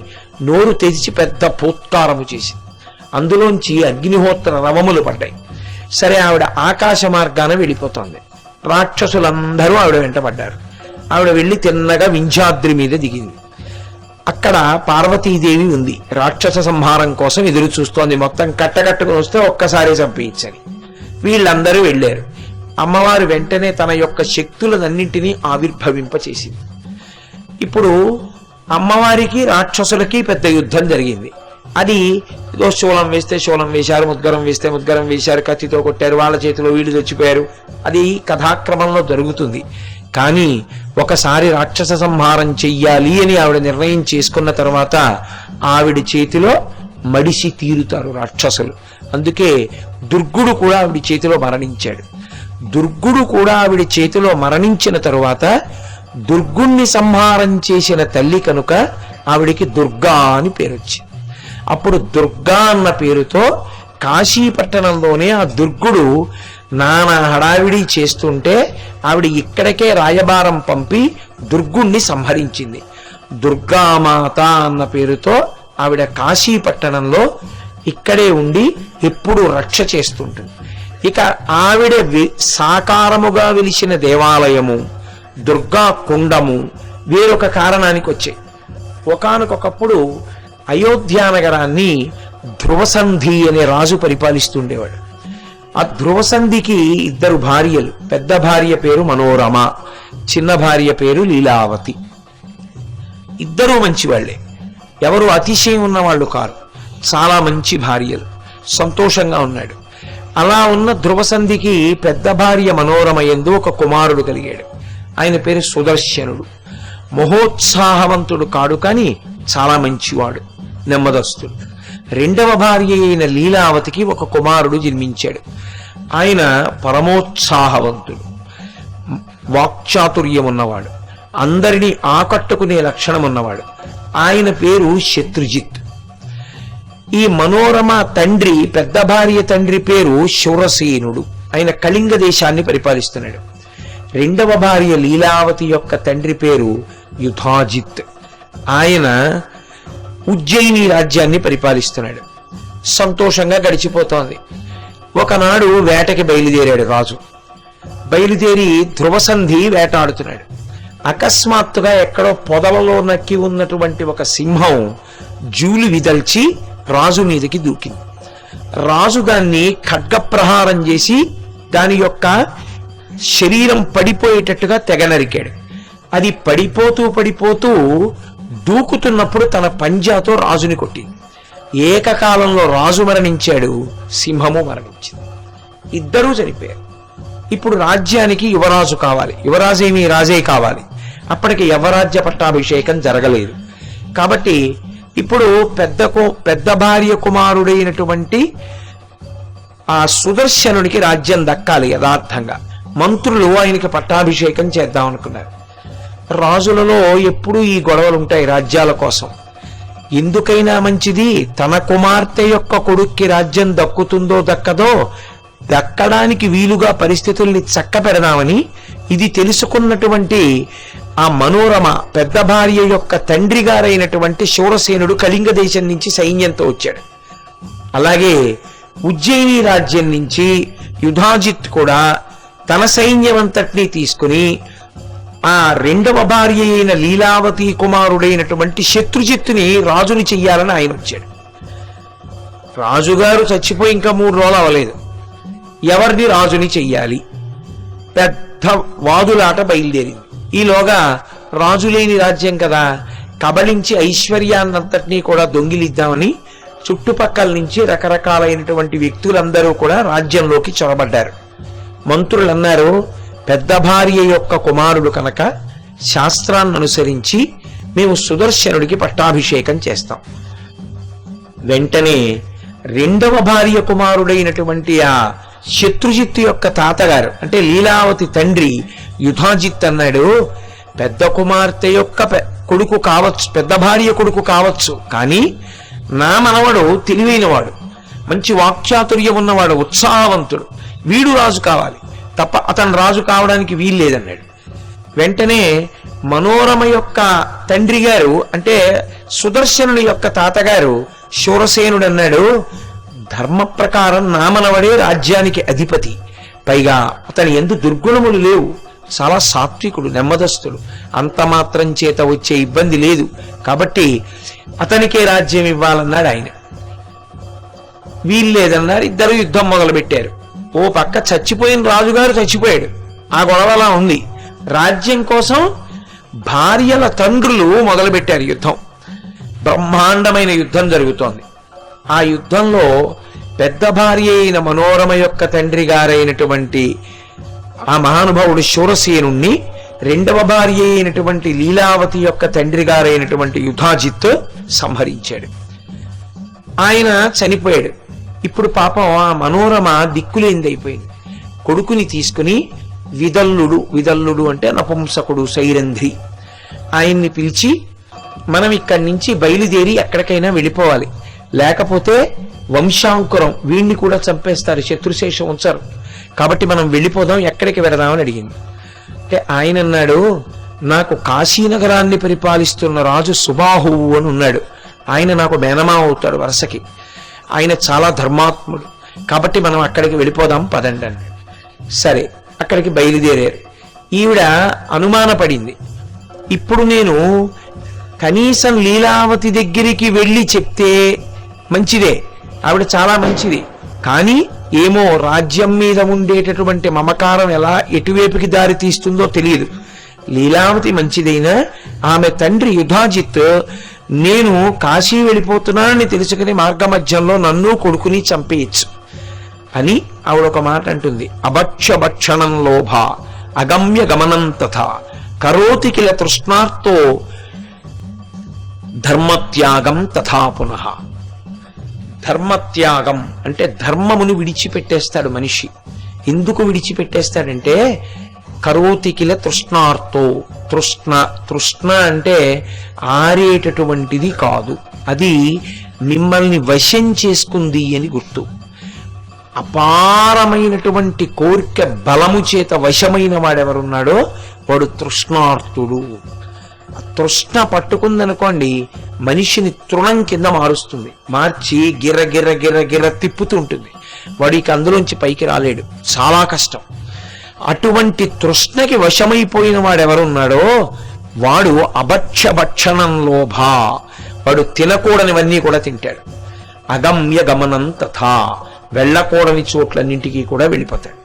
నోరు తెరిచి పెద్ద పూత్కారము చేసింది. అందులోంచి అగ్నిహోత్ర రవములు పడ్డాయి. సరే, ఆవిడ ఆకాశ మార్గాన వెళ్ళిపోతోంది. రాక్షసులందరూ ఆవిడ వెంటబడ్డారు. ఆవిడ వెళ్ళి తిన్నగా వింధ్యాద్రి మీద దిగింది. అక్కడ పార్వతీదేవి ఉంది. రాక్షస సంహారం కోసం ఎదురు చూస్తోంది. మొత్తం కట్టకట్టుకుని వస్తే ఒక్కసారి చంపించని. వీళ్ళందరూ వెళ్ళారు. అమ్మవారు వెంటనే తన యొక్క శక్తులన్నింటినీ ఆవిర్భవింపచేసింది. ఇప్పుడు అమ్మవారికి రాక్షసులకి పెద్ద యుద్ధం జరిగింది. అది ఏదో శూలం వేస్తే శూలం వేశారు, ముద్గరం వేస్తే ముద్గరం వేశారు, కత్తితో కొట్టారు, వాళ్ళ చేతిలో వీళ్ళు చచ్చిపోయారు. అది కథాక్రమంలో జరుగుతుంది. కానీ ఒకసారి రాక్షస సంహారం చెయ్యాలి అని ఆవిడ నిర్ణయం చేసుకున్న తర్వాత ఆవిడ చేతిలో మడిసి తీరుతారు రాక్షసులు. అందుకే దుర్గుడు కూడా ఆవిడ చేతిలో మరణించాడు. దుర్గుడు కూడా ఆవిడ చేతిలో మరణించిన తరువాత దుర్గుణ్ణి సంహారం చేసిన తల్లి కనుక ఆవిడికి దుర్గా అని పేరు వచ్చింది. అప్పుడు దుర్గా అన్న పేరుతో కాశీపట్టణంలోనే ఆ దుర్గుడు నానా హడావిడి చేస్తుంటే ఆవిడ ఇక్కడికే రాయబారం పంపి దుర్గుణ్ణి సంహరించింది. దుర్గామాత అన్న పేరుతో ఆవిడ కాశీపట్టణంలో ఇక్కడే ఉండి ఎప్పుడు రక్ష చేస్తుంటుంది. ఇక ఆవిడ సాకారముగా వెలిసిన దేవాలయము, దుర్గా కుండము వేరొక కారణానికి వచ్చాయి. ఒకానొకప్పుడు అయోధ్యానగరాన్ని ధ్రువసంధి అనే రాజు పరిపాలిస్తుండేవాడు. ఆ ధ్రువసంధికి 2 భార్యలు. పెద్ద భార్య పేరు మనోరమ, చిన్న భార్య పేరు లీలావతి. ఇద్దరూ మంచివాళ్లే, ఎవరు అతిశయం ఉన్నవాళ్ళు కారు. చాలా మంచి భార్యలు, సంతోషంగా ఉన్నాడు. అలా ఉన్న ధ్రువసంధికి పెద్ద భార్య మనోరమ యందు ఒక కుమారుడు కలిగాడు. ఆయన పేరు సుదర్శనుడు. మహోత్సాహవంతుడు కాడు, కానీ చాలా మంచివాడు, నెమ్మదస్తుడు. రెండవ భార్య అయిన లీలావతికి ఒక కుమారుడు జన్మించాడు. ఆయన పరమోత్సాహవంతుడు, వాక్చాతుర్యం ఉన్నవాడు, అందరినీ ఆకట్టుకునే లక్షణం ఉన్నవాడు. ఆయన పేరు శత్రుజిత్. ఈ మనోరమ తండ్రి, పెద్ద భార్య తండ్రి పేరు శూరసేనుడు. ఆయన కళింగ దేశాన్ని పరిపాలిస్తున్నాడు. రెండవ భార్య లీలావతి యొక్క తండ్రి పేరు యుధాజిత్. ఆయన ఉజ్జయిని రాజ్యాన్ని పరిపాలిస్తున్నాడు. సంతోషంగా గడిచిపోతోంది. ఒకనాడు వేటకి బయలుదేరాడు రాజు. బయలుదేరి ధ్రువసంధి వేటాడుతున్నాడు. అకస్మాత్తుగా ఎక్కడో పొదలలో నక్కి ఉన్నటువంటి ఒక సింహం జూలు విదల్చి రాజు మీదకి దూకింది. రాజు దాన్ని ఖడ్గప్రహారం చేసి దాని యొక్క శరీరం పడిపోయేటట్టుగా తెగ నరికాడు. అది పడిపోతూ దూకుతున్నప్పుడు తన పంజాతో రాజుని కొట్టింది. ఏకకాలంలో రాజు మరణించాడు, సింహము మరణించింది. ఇద్దరూ చనిపోయారు. ఇప్పుడు రాజ్యానికి యువరాజు కావాలి. యువరాజేమి రాజే కావాలి. అప్పటికి యవరాజ్య పట్టాభిషేకం జరగలేదు. కాబట్టి ఇప్పుడు పెద్ద భార్య కుమారుడైనటువంటి ఆ సుదర్శనుడికి రాజ్యం దక్కాలి. యథార్థంగా మంత్రులు ఆయనకి పట్టాభిషేకం చేద్దాం అనుకున్నారు. రాజులలో ఎప్పుడూ ఈ గొడవలు ఉంటాయి రాజ్యాల కోసం. ఎందుకైనా మంచిది తన కుమార్తె యొక్క కొడుక్కి రాజ్యం దక్కుతుందో దక్కదో దక్కడానికి వీలుగా పరిస్థితుల్ని చక్క పెడదామని ఇది తెలుసుకున్నటువంటి ఆ మనోరమ పెద్ద భార్య యొక్క తండ్రి గారైనటువంటి శూరసేనుడు కళింగ దేశం నుంచి సైన్యంతో వచ్చాడు. అలాగే ఉజ్జయిని రాజ్యం నుంచి యుధాజిత్ కూడా తన సైన్యమంతటినీ తీసుకుని ఆ రెండవ భార్య అయిన లీలావతి కుమారుడైనటువంటి శత్రుజిత్తుని రాజుని చెయ్యాలని ఆయన వచ్చాడు. రాజుగారు చచ్చిపోయి ఇంకా 3 రోజులు అవ్వలేదు. ఎవరిని రాజుని చెయ్యాలి? పెద్ద వాదులాట బయలుదేరింది. ఈలోగా రాజు లేని రాజ్యం కదా, కబళించి ఐశ్వర్యాన్నంతటినీ కూడా దొంగిలిద్దామని చుట్టుపక్కల నుంచి రకరకాలైనటువంటి వ్యక్తులందరూ కూడా రాజ్యంలోకి చొరబడ్డారు. మంత్రులు అన్నారు, పెద్ద భార్య యొక్క కుమారుడు కనుక శాస్త్రాన్ని అనుసరించి మేము సుదర్శనుడికి పట్టాభిషేకం చేస్తాం. వెంటనే రెండవ భార్య కుమారుడైనటువంటి ఆ శత్రుజిత్తు యొక్క తాతగారు అంటే లీలావతి తండ్రి యుధాజిత్ అన్నాడు, పెద్ద కుమార్తె యొక్క కొడుకు కావచ్చు, పెద్ద భార్య కొడుకు కావచ్చు, కానీ నా మనవడు తెలివైనవాడు, మంచి వాక్చాతుర్యం ఉన్నవాడు, ఉత్సాహవంతుడు, వీడు రాజు కావాలి తప్ప అతను రాజు కావడానికి వీల్లేదన్నాడు. వెంటనే మనోరమ యొక్క తండ్రి గారు అంటే సుదర్శనుడి యొక్క తాతగారు శూరసేనుడు అన్నాడు, ధర్మ ప్రకారం నామనవడే రాజ్యానికి అధిపతి, పైగా అతని యందు దుర్గుణములు లేవు, చాలా సాత్వికుడు, నెమ్మదస్తుడు, అంత మాత్రం చేత వచ్చే ఇబ్బంది లేదు, కాబట్టి అతనికే రాజ్యం ఇవ్వాలన్నాడు ఆయన. వీల్లేదన్నారు. ఇద్దరు యుద్ధం మొదలు పెట్టారు. ఓ పక్క చచ్చిపోయిన రాజుగారు చచ్చిపోయాడు, ఆ గొడవలా ఉంది. రాజ్యం కోసం భార్యల తండ్రులు మొదలుపెట్టారు యుద్ధం. బ్రహ్మాండమైన యుద్ధం జరుగుతోంది. ఆ యుద్ధంలో పెద్ద భార్య అయిన మనోరమ యొక్క తండ్రి గారైనటువంటి ఆ మహానుభావుడు శూరసేనుణ్ణి, రెండవ భార్య అయినటువంటి లీలావతి యొక్క తండ్రి గారైనటువంటి యుధాజిత్ సంహరించాడు. ఆయన చనిపోయాడు. ఇప్పుడు పాపం ఆ మనోరమ దిక్కులేందైపోయింది. కొడుకుని తీసుకుని విదల్లుడు అంటే నపుంసకుడు, సైరంధ్రి, ఆయన్ని పిలిచి, మనం ఇక్కడి నుంచి బయలుదేరి ఎక్కడికైనా వెళ్ళిపోవాలి, లేకపోతే వంశాంకురం వీణ్ణి కూడా చంపేస్తారు, శత్రుశేషం ఉంచారు, కాబట్టి మనం వెళ్ళిపోదాం, ఎక్కడికి వెడదామని అడిగింది. అంటే ఆయన అన్నాడు, నాకు కాశీనగరాన్ని పరిపాలిస్తున్న రాజు సుబాహువు అని ఉన్నాడు, ఆయన నాకు మేనమా అవుతాడు వరుసకి, ఆయన చాలా ధర్మాత్ముడు, కాబట్టి మనం అక్కడికి వెళ్ళిపోదాం పదండి అన్నాడు. సరే, అక్కడికి బయలుదేరారు. ఈవిడ అనుమానపడింది, ఇప్పుడు నేను కనీసం లీలావతి దగ్గరికి వెళ్ళి చెప్తే మంచిదే, ఆవిడ చాలా మంచిది, కానీ ఏమో రాజ్యం మీద ఉండేటటువంటి మమకారం ఎలా ఎటువైపుకి దారి తీస్తుందో తెలియదు. లీలావతి మంచిదైనా ఆమె తండ్రి యుధాజిత్ నేను కాశీ వెళ్ళిపోతున్నానని తెలుసుకుని మార్గమధ్యంలో నన్ను కొడుకుని చంపేయచ్చు అని ఆవిడ ఒక మాట అంటుంది. అభక్షభక్షణం లోభ అగమ్య గమనం తథా కరోతి కిల తృష్ణార్తో ధర్మత్యాగం తథా పునః. ధర్మత్యాగం అంటే ధర్మమును విడిచిపెట్టేస్తాడు మనిషి. ఎందుకు విడిచిపెట్టేస్తాడంటే కరోతి కిల తృష్ణార్తో, తృష్ణ అంటే ఆరేటటువంటిది కాదు, అది మిమ్మల్ని వశం చేసుకుంది అని గుర్తు. అపారమైనటువంటి కోరిక బలము చేత వశమైన వాడెవరున్నాడో వాడు తృష్ణార్తుడు. తృష్ణ పట్టుకుందనుకోండి, మనిషిని తృణం కింద మారుస్తుంది, మార్చి గిర్ర గిర్ర గిర్ర గిర్ర తిప్పుతూ ఉంటుంది, వాడికి అందులోంచి పైకి రాలేడు, చాలా కష్టం. అటువంటి తృష్ణకి వశమైపోయిన వాడెవరున్నాడో వాడు అభక్షభక్షణం లోభ, వాడు తినకూడనివన్నీ కూడా తింటాడు. అగమ్య గమనం తథా, వెళ్ళకూడని చోట్లన్నింటికీ కూడా వెళ్ళిపోతాడు.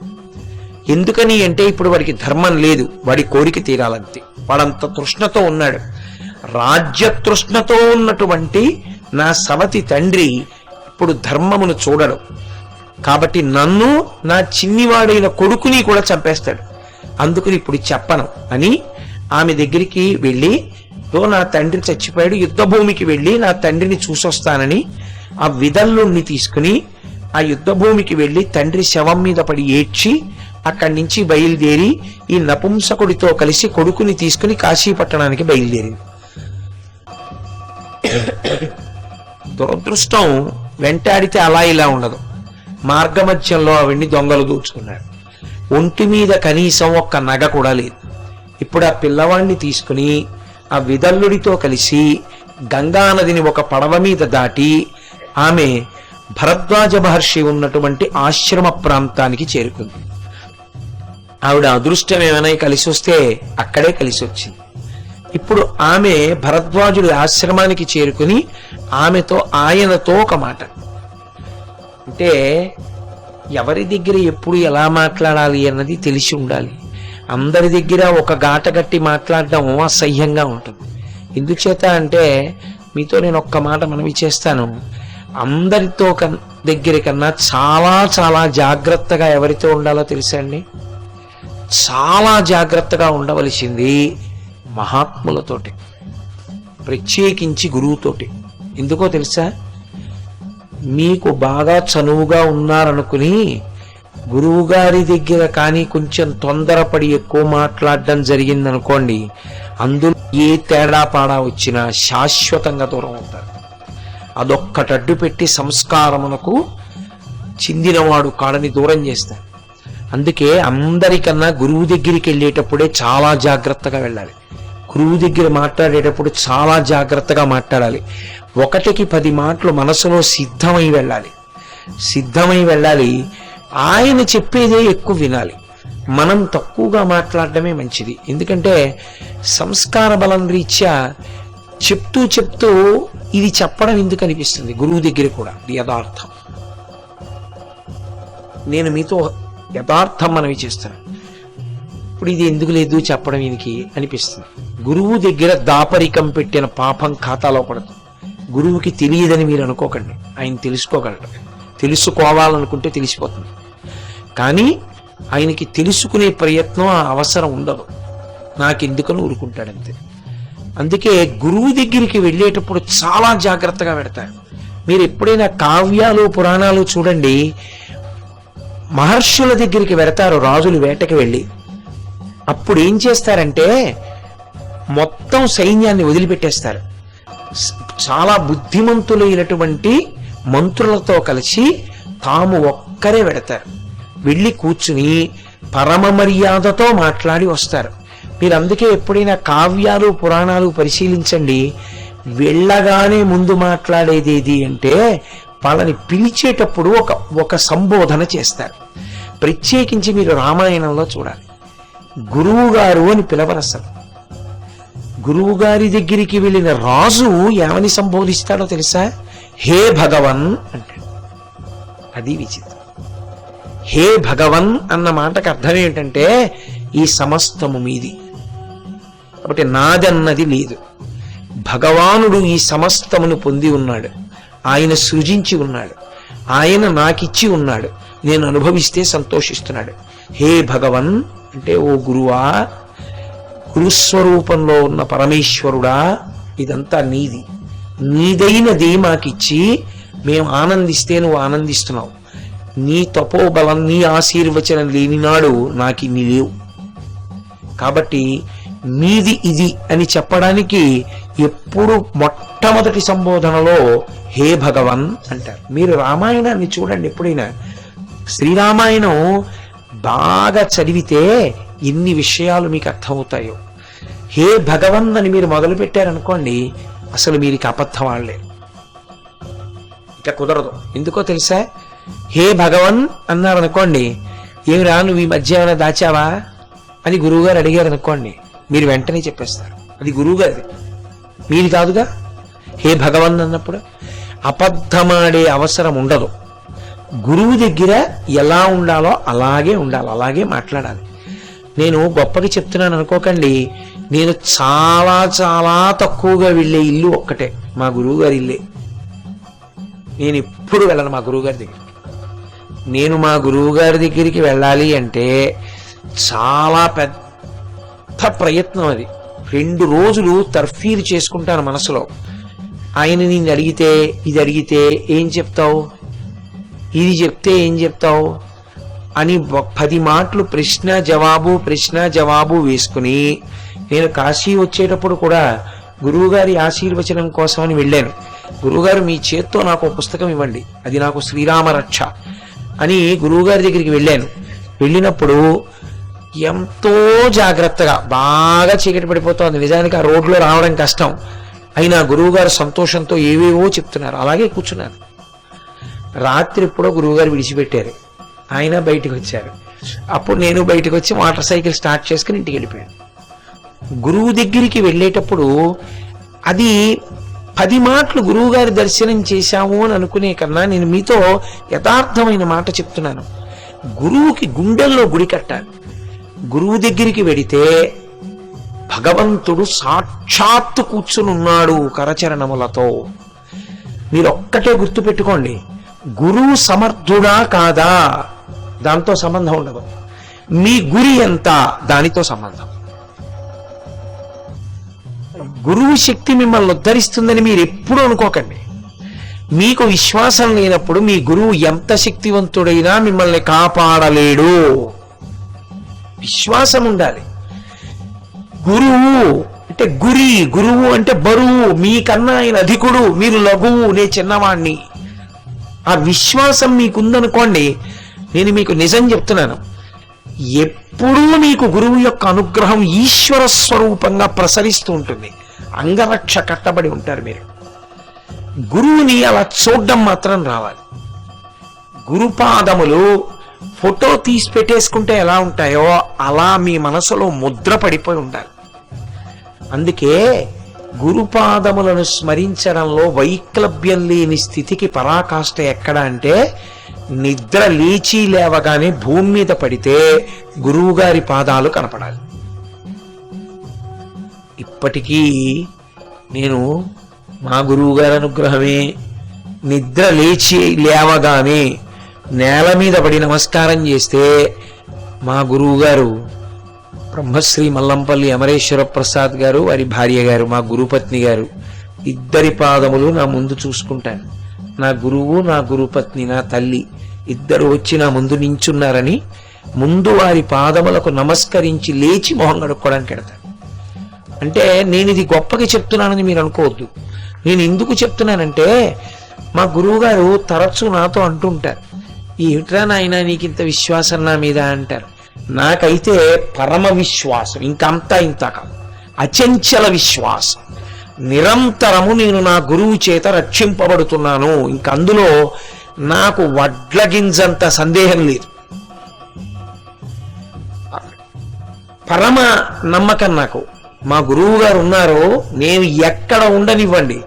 ఎందుకని అంటే ఇప్పుడు వాడికి ధర్మం లేదు, వాడి కోరిక తీరాలంతే, వాడంత తృష్ణతో ఉన్నాడు. రాజ్యతృష్ణతో ఉన్నటువంటి నా సవతి తండ్రి ఇప్పుడు ధర్మమును చూడడు, కాబట్టి నన్ను నా చిన్నివాడైన కొడుకుని కూడా చంపేస్తాడు, అందుకని ఇప్పుడు చెప్పను అని ఆమె దగ్గరికి వెళ్ళి, నా తండ్రి చచ్చిపోయాడు, యుద్ధ భూమికి వెళ్ళి నా తండ్రిని చూసొస్తానని ఆ విదల్లుణ్ణి తీసుకుని ఆ యుద్ధ భూమికి వెళ్ళి తండ్రి శవం మీద పడి ఏడ్చి అక్కడి నుంచి బయలుదేరి ఈ నపుంసకుడితో కలిసి కొడుకుని తీసుకుని కాశీపట్టణానికి బయలుదేరింది. దురదృష్టం వెంటాడితే అలా ఇలా ఉండదు. మార్గమధ్యంలో అవన్నీ దొంగలు దోచుకున్నాడు. ఒంటి మీద కనీసం ఒక్క నగ కూడా లేదు. ఇప్పుడు ఆ పిల్లవాడిని తీసుకుని ఆ విదల్లుడితో కలిసి గంగానదిని ఒక పడవ మీద దాటి ఆమె భరద్వాజ మహర్షి ఉన్నటువంటి ఆశ్రమ ప్రాంతానికి చేరుకుంది. ఆవిడ అదృష్టం ఏమైనా కలిసి వస్తే అక్కడే కలిసి వచ్చింది. ఇప్పుడు ఆమె భరద్వాజుడి ఆశ్రమానికి చేరుకుని ఆయనతో ఒక మాట, అంటే ఎవరి దగ్గర ఎప్పుడు ఎలా మాట్లాడాలి అన్నది తెలిసి ఉండాలి. అందరి దగ్గర ఒక గాట కట్టి మాట్లాడడం అసహ్యంగా ఉంటుంది. ఎందుచేత అంటే మీతో నేను ఒక్క మాట మనవి చేస్తాను, అందరితో దగ్గర కన్నా చాలా చాలా జాగ్రత్తగా ఎవరితో ఉండాలో తెలుసా అండి? చాలా జాగ్రత్తగా ఉండవలసింది మహాత్ములతోటి, ప్రత్యేకించి గురువుతోటి. ఎందుకో తెలుసా? మీకు బాగా చనువుగా ఉన్నారనుకుని గురువు గారి దగ్గర కానీ కొంచెం తొందరపడి ఎక్కువ మాట్లాడడం జరిగిందనుకోండి, అందులో ఏ తేడా పాడా వచ్చినా శాశ్వతంగా దూరం అవుతారు. అదొక్కటడ్డు పెట్టి సంస్కారమునకు చెందినవాడు కాడని దూరం చేస్తారు. అందుకే అందరికన్నా గురువు దగ్గరికి వెళ్ళేటప్పుడే చాలా జాగ్రత్తగా వెళ్ళాలి. గురువు దగ్గర మాట్లాడేటప్పుడు చాలా జాగ్రత్తగా మాట్లాడాలి. 1కి 10 మాటలు మనసులో సిద్ధమై వెళ్ళాలి. ఆయన చెప్పేదే ఎక్కువ వినాలి. మనం తక్కువగా మాట్లాడటమే మంచిది. ఎందుకంటే సంస్కార బలం రీత్యా చెప్తూ ఇది చెప్పడం ఎందుకు అనిపిస్తుంది గురువు దగ్గర కూడా. యథార్థం, నేను మీతో యథార్థం మనవి చేస్తాను, ఇప్పుడు ఇది ఎందుకు లేదు చెప్పడం ఈయనకి అనిపిస్తుంది. గురువు దగ్గర దాపరికం పెట్టిన పాపం ఖాతాలో పడుతుంది. గురువుకి తెలియదని మీరు అనుకోకండి, ఆయన తెలుసుకోగలడు. తెలుసుకోవాలనుకుంటే తెలిసిపోతుంది. కానీ ఆయనకి తెలుసుకునే ప్రయత్నం ఆ అవసరం ఉండదు. నాకెందుకని ఊరుకుంటాడంతే. అందుకే గురువు దగ్గరికి వెళ్ళేటప్పుడు చాలా జాగ్రత్తగా పెడతారు. మీరు ఎప్పుడైనా కావ్యాలు పురాణాలు చూడండి, మహర్షుల దగ్గరికి వెడతారు రాజులు వేటకి వెళ్ళి. అప్పుడు ఏం చేస్తారంటే మొత్తం సైన్యాన్ని వదిలిపెట్టేస్తారు. చాలా బుద్ధిమంతులైనటువంటి మంత్రులతో కలిసి తాము ఒక్కరే వెడతారు. వెళ్ళి కూర్చుని పరమ మర్యాదతో మాట్లాడి వస్తారు. మీరు అందుకే ఎప్పుడైనా కావ్యాలు పురాణాలు పరిశీలించండి, వెళ్ళగానే ముందు మాట్లాడేది ఏది అంటే వాళ్ళని పిలిచేటప్పుడు ఒక సంబోధన చేస్తారు. ప్రత్యేకించి మీరు రామాయణంలో చూడాలి, గురువు గారు అని పిలవరు అసలు. గురువు గారి దగ్గరికి వెళ్ళిన రాజు ఏమని సంబోధిస్తాడో తెలుసా? హే భగవన్ అంటాడు. అది విచిత్రం. హే భగవన్ అన్న మాటకు అర్థం ఏంటంటే ఈ సమస్తము మీది, కాబట్టి నాదన్నది లేదు. భగవానుడు ఈ సమస్తమును పొంది ఉన్నాడు, ఆయన సృజించి ఉన్నాడు, ఆయన నాకిచ్చి ఉన్నాడు, నేను అనుభవిస్తే సంతోషిస్తున్నాడు. హే భగవన్ అంటే ఓ గురువా, గురుస్వరూపంలో ఉన్న పరమేశ్వరుడా, ఇదంతా నీది, నీదైనది మాకిచ్చి మేము ఆనందిస్తే నువ్వు ఆనందిస్తున్నావు. నీ తపోబలం నీ ఆశీర్వచనం లేని నాడు నాకు ఇన్ని లేవు. కాబట్టి నీది ఇది అని చెప్పడానికి ఎప్పుడు మొట్టమొదటి సంబోధనలో హే భగవన్ అంటారు. మీరు రామాయణాన్ని చూడండి, ఎప్పుడైనా శ్రీరామాయణం బాగా చదివితే ఎన్ని విషయాలు మీకు అర్థమవుతాయో. హే భగవన్ అని మీరు మొదలు పెట్టారనుకోండి, అసలు మీరు అబద్ధం ఆడలేరు, ఇక కుదరదు. ఎందుకో తెలుసా? హే భగవన్ అన్నారనుకోండి, ఏమిరా నువ్వు ఈ మధ్య ఏమైనా దాచావా అని గురువుగారు అడిగారు అనుకోండి, మీరు వెంటనే చెప్పేస్తారు అది గురువుగారిది, మీది కాదుగా. హే భగవన్ అన్నప్పుడు అబద్ధమాడే అవసరం ఉండదు. గురువు దగ్గర ఎలా ఉండాలో అలాగే ఉండాలి, అలాగే మాట్లాడాలి. నేను గొప్పగా చెప్తున్నాను అనుకోకండి, నేను చాలా చాలా తక్కువగా వెళ్ళే ఇల్లు ఒక్కటే, మా గురువుగారి ఇల్లే. నేను ఎప్పుడు వెళ్ళను మా గురువుగారి దగ్గరికి. నేను మా గురువుగారి దగ్గరికి వెళ్ళాలి అంటే చాలా పెద్ద ప్రయత్నం అది. 2 రోజులు తర్ఫీరు చేసుకుంటాను మనసులో. ఆయన నిన్ను అడిగితే ఇది అడిగితే ఏం చెప్తావు, ఇది చెప్తే ఏం చెప్తావు అని 10 మాటలు ప్రశ్న జవాబు వేసుకుని, నేను కాశీ వచ్చేటప్పుడు కూడా గురువుగారి ఆశీర్వచనం కోసమని వెళ్ళాను. గురువుగారు మీ చేత్తో నాకు ఒక పుస్తకం ఇవ్వండి, అది నాకు శ్రీరామ రక్ష అని గురువుగారి దగ్గరికి వెళ్ళాను. వెళ్ళినప్పుడు ఎంతో జాగ్రత్తగా, బాగా చీకటి పడిపోతుంది, నిజానికి ఆ రోడ్లో రావడం కష్టం, అయినా గురువుగారు సంతోషంతో ఏవేవో చెప్తున్నారు, అలాగే కూర్చున్నారు. రాత్రి ఎప్పుడో గురువుగారు విడిచిపెట్టారు, ఆయన బయటకు వచ్చారు. అప్పుడు నేను బయటకు వచ్చి మోటార్ సైకిల్ స్టార్ట్ చేసుకుని ఇంటికి వెళ్ళిపోయాను. గురువు దగ్గరికి వెళ్ళేటప్పుడు అది 10 మాటలు గురువుగారి దర్శనం చేశాము అని అనుకునే కన్నా నేను మీతో యథార్థమైన మాట చెప్తున్నాను. గురువుకి గుండెల్లో గుడి కట్టాలి. గురువు దగ్గరికి వెడితే భగవంతుడు సాక్షాత్తు కూర్చునున్నాడు కరచరణములతో. మీరు ఒక్కటే గుర్తుపెట్టుకోండి, గురువు సమర్థుడా కాదా దాంతో సంబంధం ఉండదు, మీ గురి ఎంత దానితో సంబంధం. గురువు శక్తి మిమ్మల్ని ఉద్ధరిస్తుందని మీరు ఎప్పుడూ అనుకోకండి. మీకు విశ్వాసం లేనప్పుడు మీ గురువు ఎంత శక్తివంతుడైనా మిమ్మల్ని కాపాడలేడు. విశ్వాసం ఉండాలి. గురువు అంటే గురువు అంటే బరువు, మీకన్నా ఆయన అధికుడు, మీరు లఘువు, నే చిన్నవాణ్ణి. ఆ విశ్వాసం మీకుందనుకోండి, నేను మీకు నిజం చెప్తున్నాను, ఎప్పుడూ మీకు గురువు యొక్క అనుగ్రహం ఈశ్వర స్వరూపంగా ప్రసరిస్తూ ఉంటుంది. అంగరక్ష కట్టబడి ఉంటారు మీరు. గురువుని అలా చూడడం మాత్రం రావాలి. గురుపాదములు ఫోటో తీసి పెట్టేసుకుంటే ఎలా ఉంటాయో అలా మీ మనసులో ముద్ర పడిపోయి ఉండాలి. అందుకే గురుపాదములను స్మరించడంలో వైక్లభ్యం లేని స్థితికి పరాకాష్ఠ ఎక్కడ అంటే, నిద్ర లేచి లేవగానే భూమి మీద పడితే గురువుగారి పాదాలు కనపడాలి. ఇప్పటికీ నేను మా గురువుగారి అనుగ్రహమే, నిద్ర లేచి లేవగానే నేల మీద పడి నమస్కారం చేస్తే మా గురువుగారు బ్రహ్మశ్రీ మల్లంపల్లి అమరేశ్వర ప్రసాద్ గారు, వారి భార్య గారు, మా గురుపత్ని గారు, ఇద్దరి పాదములు నా ముందు చూసుకుంటాను. నా గురువు, నా గురుపత్ని, నా తల్లి ఇద్దరు వచ్చి నా ముందు నించున్నారని ముందు వారి పాదములకు నమస్కరించి లేచి మొహం కడుక్కోవడానికి వెడతాను. అంటే నేను ఇది గొప్పగా చెప్తున్నానని మీరు అనుకోవద్దు. నేను ఎందుకు చెప్తున్నానంటే, మా గురువుగారు తరచూ నాతో అంటుంటారు, ఏమిట్రా నాయన నీకు ఇంత విశ్వాసం నా మీద అంటారు. నాకైతే పరమ విశ్వాసం, ఇంకంతా ఇంత కాదు, అచంచల విశ్వాసం. నిరంతరము నేను నా గురువు చేత రక్షింపబడుతున్నాను. ఇంకందులో నాకు వడ్లగింజంత సందేహం లేదు. పరమ నమ్మకం నాకు. మా గురువు గారు ఉన్నారు, నేను ఎక్కడ ఉండనివ్వండి,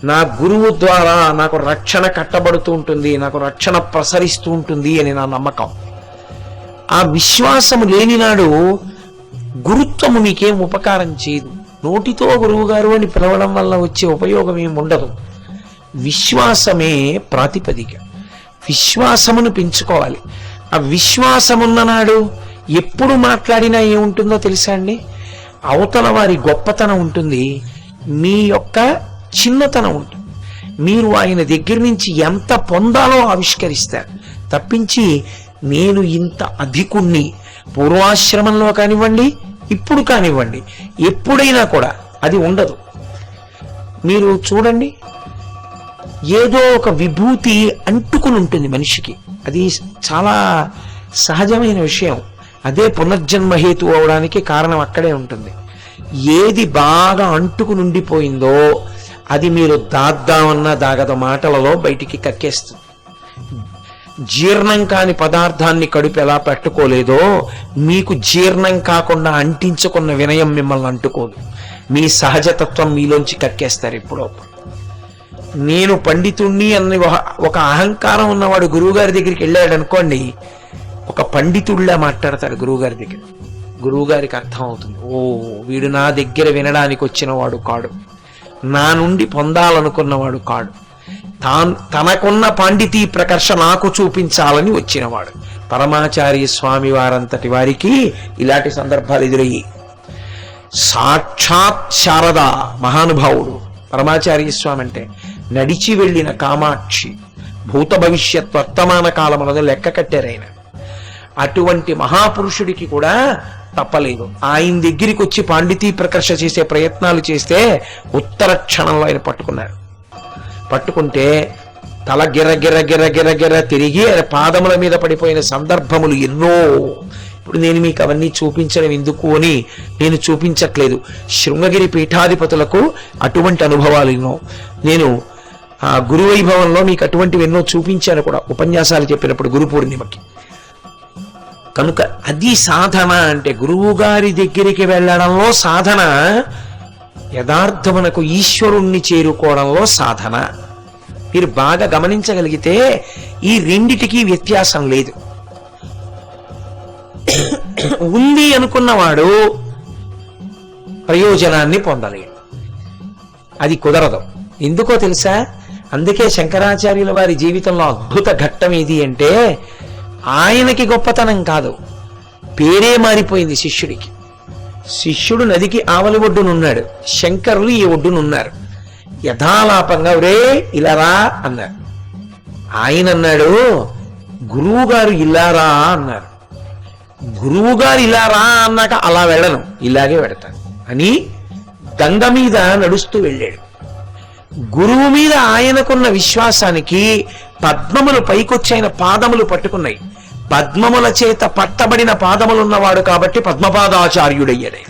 నా గురువు ద్వారా నాకు రక్షణ కట్టబడుతూ ఉంటుంది, నాకు రక్షణ ప్రసరిస్తూ ఉంటుంది అని నా నమ్మకం. ఆ విశ్వాసము లేనినాడు గురుత్వము నీకేం ఉపకారం చేయదు. నోటితో గురువు గారు అని పిలవడం వల్ల వచ్చే ఉపయోగం ఏమి ఉండదు. విశ్వాసమే ప్రాతిపదిక. విశ్వాసమును పెంచుకోవాలి. ఆ విశ్వాసమున్ననాడు ఎప్పుడు మాట్లాడినా ఏముంటుందో తెలుసా అండి? అవతల వారి గొప్పతనం ఉంటుంది, మీ యొక్క చిన్నతనం ఉంటుంది. మీరు ఆయన దగ్గర నుంచి ఎంత పొందాలో ఆవిష్కరిస్తారు తప్పించి నేను ఇంత అధికుణ్ణి, పూర్వాశ్రమంలో కానివ్వండి, ఇప్పుడు కానివ్వండి, ఎప్పుడైనా కూడా అది ఉండదు. మీరు చూడండి, ఏదో ఒక విభూతి అంటుకుని ఉంటుంది మనిషికి. అది చాలా సహజమైన విషయం. అదే పునర్జన్మ హేతు అవడానికి కారణం అక్కడే ఉంటుంది. ఏది బాగా అంటుకుని ఉండిపోయిందో అది మీరు దాద్దామన్నా దాగద, మాటలలో బయటికి కక్కేస్తుంది. జీర్ణం కాని పదార్థాన్ని కడుపు ఎలా పెట్టుకోలేదో మీకు జీర్ణం కాకుండా అంటించుకున్న వినయం మిమ్మల్ని అంటుకోదు. మీ సహజతత్వం మీలోంచి కక్కేస్తారు ఎప్పుడో. నేను పండితుణ్ణి అన్న ఒక అహంకారం ఉన్నవాడు గురువుగారి దగ్గరికి వెళ్ళాడు అనుకోండి, ఒక పండితుడిలా మాట్లాడతాడు గురువుగారి దగ్గర. గురువుగారికి అర్థం అవుతుంది, ఓ వీడు నా దగ్గర వినడానికి వచ్చిన వాడు కాడు, నా నుండి పొందాలనుకున్నవాడు కాడు, తనకున్న పాండితీ ప్రకర్ష నాకు చూపించాలని వచ్చినవాడు. పరమాచార్య స్వామి వారంతటి వారికి ఇలాంటి సందర్భాలు ఎదురయ్యి. సాక్షాత్ శారద మహానుభావుడు పరమాచార్య స్వామి అంటే, నడిచి వెళ్ళిన కామాక్షి, భూత భవిష్యత్ వర్తమాన కాలములను లెక్క కట్టారైన. అటువంటి మహాపురుషుడికి కూడా తప్పలేదు. ఆయన దగ్గరికి వచ్చి పాండితీ ప్రకర్ష చేసే ప్రయత్నాలు చేస్తే ఉత్తర క్షణంలో ఆయన పట్టుకున్నారు. పట్టుకుంటే తల గిర గిర గిర గిర గిర తిరిగి ఆయన పాదముల మీద పడిపోయిన సందర్భములు ఎన్నో. ఇప్పుడు నేను మీకు అవన్నీ చూపించడం ఎందుకు అని నేను చూపించట్లేదు. శృంగగిరి పీఠాధిపతులకు అటువంటి అనుభవాలు ఎన్నో. నేను ఆ గురువైభవంలో మీకు అటువంటివి ఎన్నో చూపించాను కూడా, ఉపన్యాసాలు చెప్పినప్పుడు గురు పూర్ణిమకి. కనుక అది సాధన అంటే, గురువు గారి దగ్గరికి వెళ్ళడంలో సాధన, యథార్థమునకు ఈశ్వరుణ్ణి చేరుకోవడంలో సాధన. మీరు బాగా గమనించగలిగితే ఈ రెండిటికి వ్యత్యాసం లేదు. ఉంది అనుకున్నవాడు ప్రయోజనాన్ని పొందలేడు, అది కుదరదు. ఎందుకో తెలుసా? అందుకే శంకరాచార్యుల వారి జీవితంలో అద్భుత ఘట్టం ఏది అంటే, ఆయనకి గొప్పతనం కాదు, పేరే మారిపోయింది శిష్యుడికి. శిష్యుడు నదికి ఆవలి ఒడ్డునున్నాడు, శంకరులు ఈ ఒడ్డునున్నారు. యథాలాపంగా ఒరే ఇలా రా అన్నారు. ఆయన అన్నాడు, గురువుగారు ఇలా రా అన్నారు. గురువుగారు ఇలా రా అన్నాక అలా వెళ్ళను, ఇలాగే వెడతాను అని గంగ మీద నడుస్తూ వెళ్ళాడు. గురువు మీద ఆయనకున్న విశ్వాసానికి పద్మములు పైకొచ్చి ఆయన పాదములు పట్టుకున్నాయి. పద్మముల చేత పట్టబడిన పాదములున్నవాడు కాబట్టి పద్మపాదాచార్యుడయ్యాడు.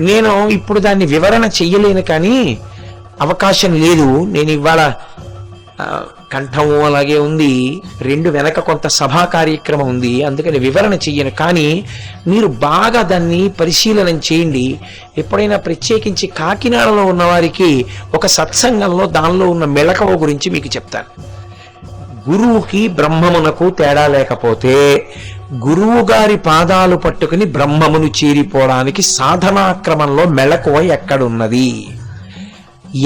నేను ఇప్పుడు దాన్ని వివరణ చెయ్యలేను, కానీ అవకాశం లేదు. నేను ఇవాళ కంఠము అలాగే ఉంది, రెండు వెనక కొంత సభా కార్యక్రమం ఉంది, అందుకని వివరణ చెయ్యను. కానీ మీరు బాగా దాన్ని పరిశీలనం చేయండి. ఎప్పుడైనా ప్రత్యేకించి కాకినాడలో ఉన్నవారికి ఒక సత్సంగంలో దానిలో ఉన్న మెళకువ గురించి మీకు చెప్తాను. గురువుకి బ్రహ్మమునకు తేడా లేకపోతే గురువు గారి పాదాలు పట్టుకుని బ్రహ్మమును చేరిపోవడానికి సాధనాక్రమంలో మెళకువ ఎక్కడున్నది,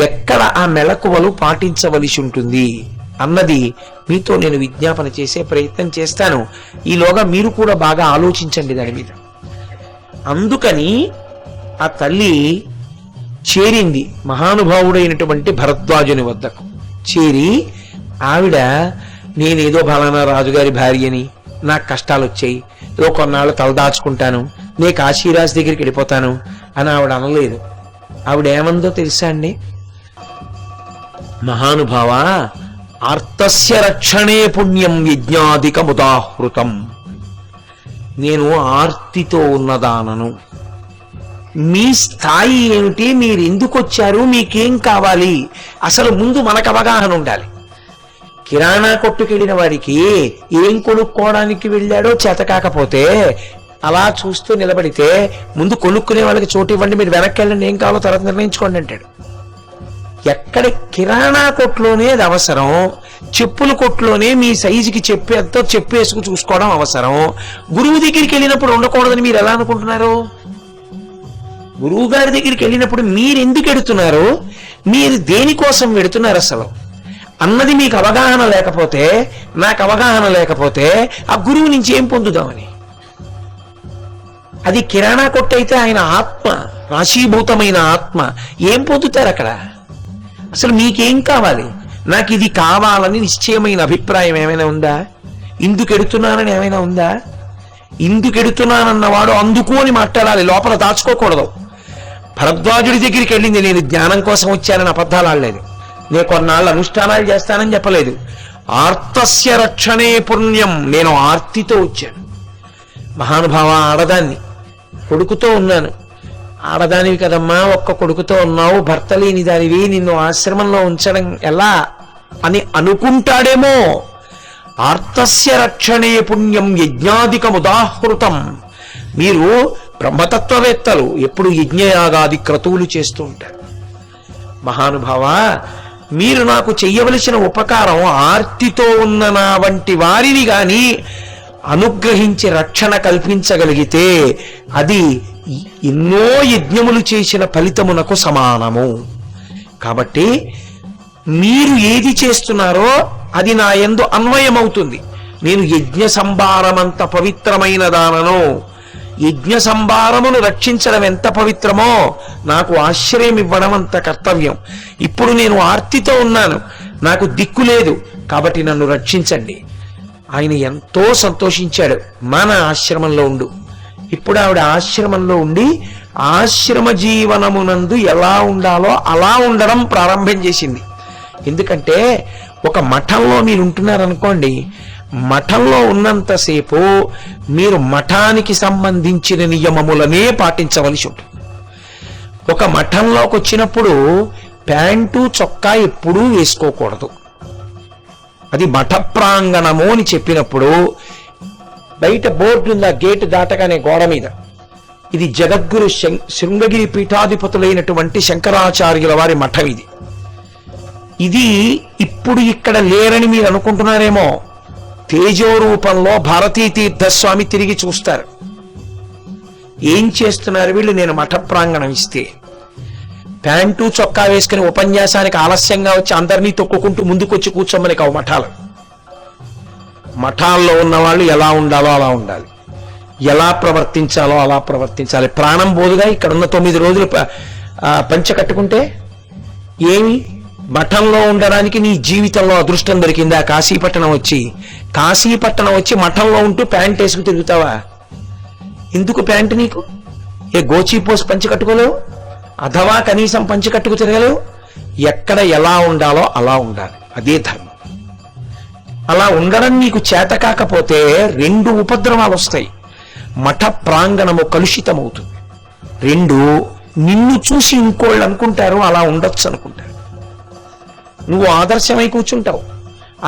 ఎక్కడ ఆ మెళకువలు పాటించవలసి ఉంటుంది అన్నది మీతో నేను విజ్ఞాపన చేసే ప్రయత్నం చేస్తాను. ఈలోగా మీరు కూడా బాగా ఆలోచించండి దాని మీద. అందుకని ఆ తల్లి చేరింది మహానుభావుడైనటువంటి భరద్వాజుని వద్దకు. చేరి ఆవిడ, నేనేదో ఫలానా రాజుగారి భార్యని, నాకు కష్టాలు వచ్చాయి, ఏదో కొన్నాళ్ళు తలదాచుకుంటాను, నే కాశీరాజు దగ్గరికి వెళ్ళిపోతాను అని ఆవిడ అనలేదు. ఆవిడ ఏమందో తెలుసా అండి? మహానుభావ, ఆర్తస్య రక్షణే పుణ్యం యజ్ఞాధికముదాహృతం. నేను ఆర్తితో ఉన్నదానను. మీ స్థాయి ఏమిటి, మీరు ఎందుకు వచ్చారు, మీకేం కావాలి, అసలు ముందు మనకు అవగాహన ఉండాలి. కిరాణా కొట్టుకెళ్ళిన వాడికి ఏం కొనుక్కోవడానికి వెళ్ళాడో చేత కాకపోతే అలా చూస్తూ నిలబడితే ముందు కొనుక్కునే వాళ్ళకి చోటు ఇవ్వండి, మీరు వెనక్కి వెళ్ళండి, ఏం కావాలో తర్వాత నిర్ణయించుకోండి అంటాడు. ఎక్కడ కిరాణా కొట్టులోనే అది అవసరం, చెప్పుల కొట్టులోనే మీ సైజుకి చెప్పేంతో చెప్పు వేసుకు చూసుకోవడం అవసరం. గురువు దగ్గరికి వెళ్ళినప్పుడు ఉండకూడదని మీరు ఎలా అనుకుంటున్నారు? గురువు గారి దగ్గరికి వెళ్ళినప్పుడు మీరు ఎందుకు వెడుతున్నారు, మీరు దేనికోసం వెడుతున్నారు అసలు అన్నది మీకు అవగాహన లేకపోతే, నాకు అవగాహన లేకపోతే ఆ గురువు నుంచి ఏం పొందుదామని. అది కిరాణా కొట్టు అయితే ఆయన ఆత్మ, రాశీభూతమైన ఆత్మ, ఏం పొందుతారు అక్కడ? అసలు మీకేం కావాలి? నాకు ఇది కావాలని నిశ్చయమైన అభిప్రాయం ఏమైనా ఉందా? ఇందుకు ఎడుతున్నానని ఏమైనా ఉందా? ఇందుకు ఎడుతున్నానన్నవాడు అందుకు అని మాట్లాడాలి, లోపల దాచుకోకూడదు. భరద్వాజుడి దగ్గరికి వెళ్ళింది, నేను జ్ఞానం కోసం వచ్చానని అబద్ధాలు ఆడలేదు, నేను కొన్నాళ్ళు అనుష్ఠానాలు చేస్తానని చెప్పలేదు. ఆర్తస్య రక్షణే పుణ్యం, నేను ఆర్తితో వచ్చాను. మహానుభావ, ఆడదాన్ని, కొడుకుతో ఉన్నాను. ఆడదానివి కదమ్మా, ఒక్క కొడుకుతో ఉన్నావు, భర్త లేని దానివి, నిన్ను ఆశ్రమంలో ఉంచడం ఎలా అని అనుకుంటాడేమో. ఆర్తస్య రక్షణే పుణ్యం యజ్ఞాధికముదాహృతం. మీరు బ్రహ్మతత్వవేత్తలు, ఎప్పుడు యజ్ఞయాగాది క్రతువులు చేస్తూ ఉంటారు. మహానుభావ, మీరు నాకు చెయ్యవలసిన ఉపకారం, ఆర్తితో ఉన్న నా వంటి వారిని గాని అనుగ్రహించి రక్షణ కల్పించగలిగితే అది ఎన్నో యజ్ఞములు చేసిన ఫలితమునకు సమానము. కాబట్టి మీరు ఏది చేస్తున్నారో అది నా యందు అన్వయమవుతుంది. నేను యజ్ఞ సంభారమంత పవిత్రమైన దానను, యజ్ఞ సంభారమును రక్షించడం ఎంత పవిత్రమో నాకు ఆశ్రయం ఇవ్వడం అంత కర్తవ్యం. ఇప్పుడు నేను ఆర్తితో ఉన్నాను, నాకు దిక్కు లేదు, కాబట్టి నన్ను రక్షించండి. ఆయన ఎంతో సంతోషించాడు, మన ఆశ్రమంలో ఉండు. ఇప్పుడు ఆవిడ ఆశ్రమంలో ఉండి ఆశ్రమ జీవనమునందు ఎలా ఉండాలో అలా ఉండడం ప్రారంభం చేసింది. ఎందుకంటే ఒక మఠంలో మీరు ఉంటున్నారనుకోండి, మఠంలో ఉన్నంతసేపు మీరు మఠానికి సంబంధించిన నియమములనే పాటించవలసి ఉంటుంది. ఒక మఠంలోకి వచ్చినప్పుడు ప్యాంటు చొక్కా ఎప్పుడూ వేసుకోకూడదు. అది మఠ ప్రాంగణము అని చెప్పినప్పుడు బయట బోర్డు ఉంది, ఆ గేటు దాటగానే గోడ మీద, ఇది జగద్గురు శృంగగిరి పీఠాధిపతులైనటువంటి శంకరాచార్యుల వారి మఠం. ఇది ఇప్పుడు ఇక్కడ లేరని మీరు అనుకుంటున్నారేమో. తేజో రూపంలో భారతీ తీర్థస్వామి తిరిగి చూస్తారు, ఏం చేస్తున్నారు వీళ్ళు, నేను మఠ ప్రాంగణం ఇస్తే ప్యాంటు చొక్కా వేసుకుని ఉపన్యాసానికి ఆలస్యంగా వచ్చి అందరినీ తొక్కుకుంటూ ముందుకొచ్చి కూర్చోమని కావు మఠాలు. మఠాల్లో ఉన్న వాళ్ళు ఎలా ఉండాలో అలా ఉండాలి, ఎలా ప్రవర్తించాలో అలా ప్రవర్తించాలి. ప్రాణం బోధుగా ఇక్కడ ఉన్న 9 రోజులు పంచ కట్టుకుంటే ఏమి, మఠంలో ఉండడానికి నీ జీవితంలో అదృష్టం దొరికిందా? కాశీపట్టణం వచ్చి మఠంలో ఉంటూ ప్యాంట్ వేసుకు తిరుగుతావా? ఎందుకు ప్యాంటు నీకు? ఏ గోచీ పోసి పంచి కట్టుకోలేవు, అథవా కనీసం పంచి కట్టుకు తిరగలేవు. ఎక్కడ ఎలా ఉండాలో అలా ఉండాలి, అదే ధర్మం. అలా ఉండడం నీకు చేత కాకపోతే 2 ఉపద్రవాలు వస్తాయి. మఠ ప్రాంగణము కలుషితమవుతుంది. 2, నిన్ను చూసి ఇంకోళ్ళు అనుకుంటారు అలా ఉండొచ్చు అనుకుంటారు. నువ్వు ఆదర్శమై కూర్చుంటావు.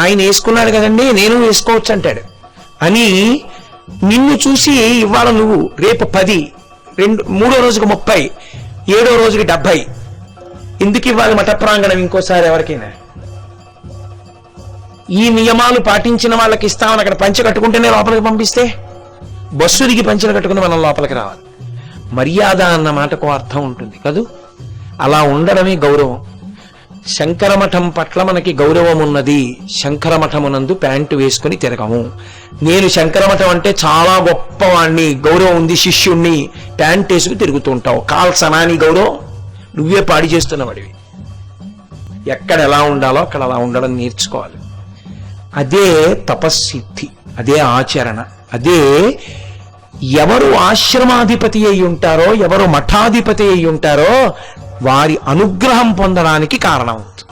ఆయన వేసుకున్నాడు కదండి నేను వేసుకోవచ్చు అంటాడు అని నిన్ను చూసి ఇవాళ నువ్వు రేపు 10, 3వ రోజుకి 30, 7వ రోజుకి 70 ఎందుకు ఇవ్వాలి మఠ ప్రాంగణం ఇంకోసారి ఎవరికైనా? ఈ నియమాలు పాటించిన వాళ్ళకి ఇస్తామని అక్కడ పంచె కట్టుకుంటేనే లోపలికి పంపిస్తే బస్సుడికి పంచెలు కట్టుకుని మనం లోపలికి రావాలి. మర్యాద అన్న మాటకు అర్థం ఉంటుంది కదూ. అలా ఉండడమే గౌరవం. శంకరమఠం పట్ల మనకి గౌరవం ఉన్నది. శంకరమఠమునందు ప్యాంటు వేసుకుని తిరగము. నేను శంకరమఠం అంటే చాలా గొప్పవాణ్ణి, గౌరవం ఉంది, శిష్యుణ్ణి, ప్యాంట్ వేసుకుని తిరుగుతూ ఉంటావు. కాల్సనాని గౌరవం నువ్వే పాడి చేస్తున్నవాడివి. ఎక్కడ ఎలా ఉండాలో అక్కడ అలా ఉండడం నేర్చుకోవాలి. అదే తపస్సిద్ధి, అదే ఆచరణ. అదే ఎవరు ఆశ్రమాధిపతి అయి ఉంటారో, ఎవరు మఠాధిపతి అయి ఉంటారో వారి అనుగ్రహం పొందడానికి కారణం అవుతుంది.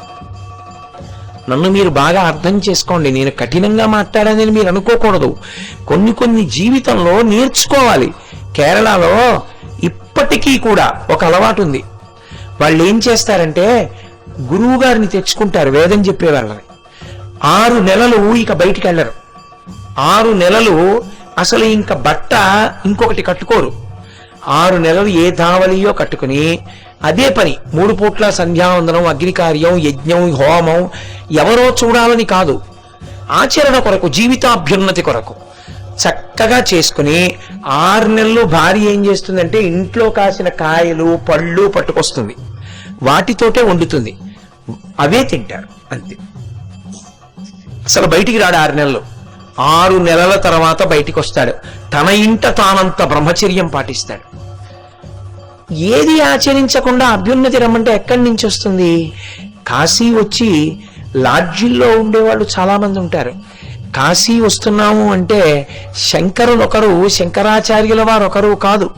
నన్ను మీరు బాగా అర్థం చేసుకోండి. నేను కఠినంగా మాట్లాడానని మీరు అనుకోకూడదు. కొన్ని జీవితంలో నేర్చుకోవాలి. కేరళలో ఇప్పటికీ కూడా ఒక అలవాటు ఉంది. వాళ్ళు ఏం చేస్తారంటే గురువు గారిని తెచ్చుకుంటారు వేదం చెప్పే వాళ్ళని. 6 నెలలు ఇక బయటికి వెళ్ళరు. 6 నెలలు అసలు ఇంక బట్ట ఇంకొకటి కట్టుకోరు. 6 నెలలు ఏ ధావలియో కట్టుకుని అదే పని 3 పూట్ల సంధ్యావందనం, అగ్నికార్యం, యజ్ఞం, హోమం ఎవరో చూడాలని కాదు, ఆచరణ కొరకు, జీవితాభ్యున్నతి కొరకు చక్కగా చేసుకుని 6 నెలలు భార్య ఏం చేస్తుందంటే ఇంట్లో కాసిన కాయలు పళ్ళు పట్టుకొస్తుంది, వాటితోటే వండుతుంది, అవే తింటారు అంతే. అసలు బయటికి రాడు 6 నెలలు. 6 నెలల తర్వాత బయటికి వస్తాడు. తన ఇంట తానంత బ్రహ్మచర్యం పాటిస్తాడు. ఏది ఆచరించకుండా అభ్యున్నతి రమ్మంటే ఎక్కడి నుంచి వస్తుంది? కాశీ వచ్చి లాడ్జిల్లో ఉండేవాళ్ళు చాలా మంది ఉంటారు. కాశీ వస్తున్నాము అంటే శంకరులు ఒకరు, శంకరాచార్యుల వారు ఒకరు కాదు,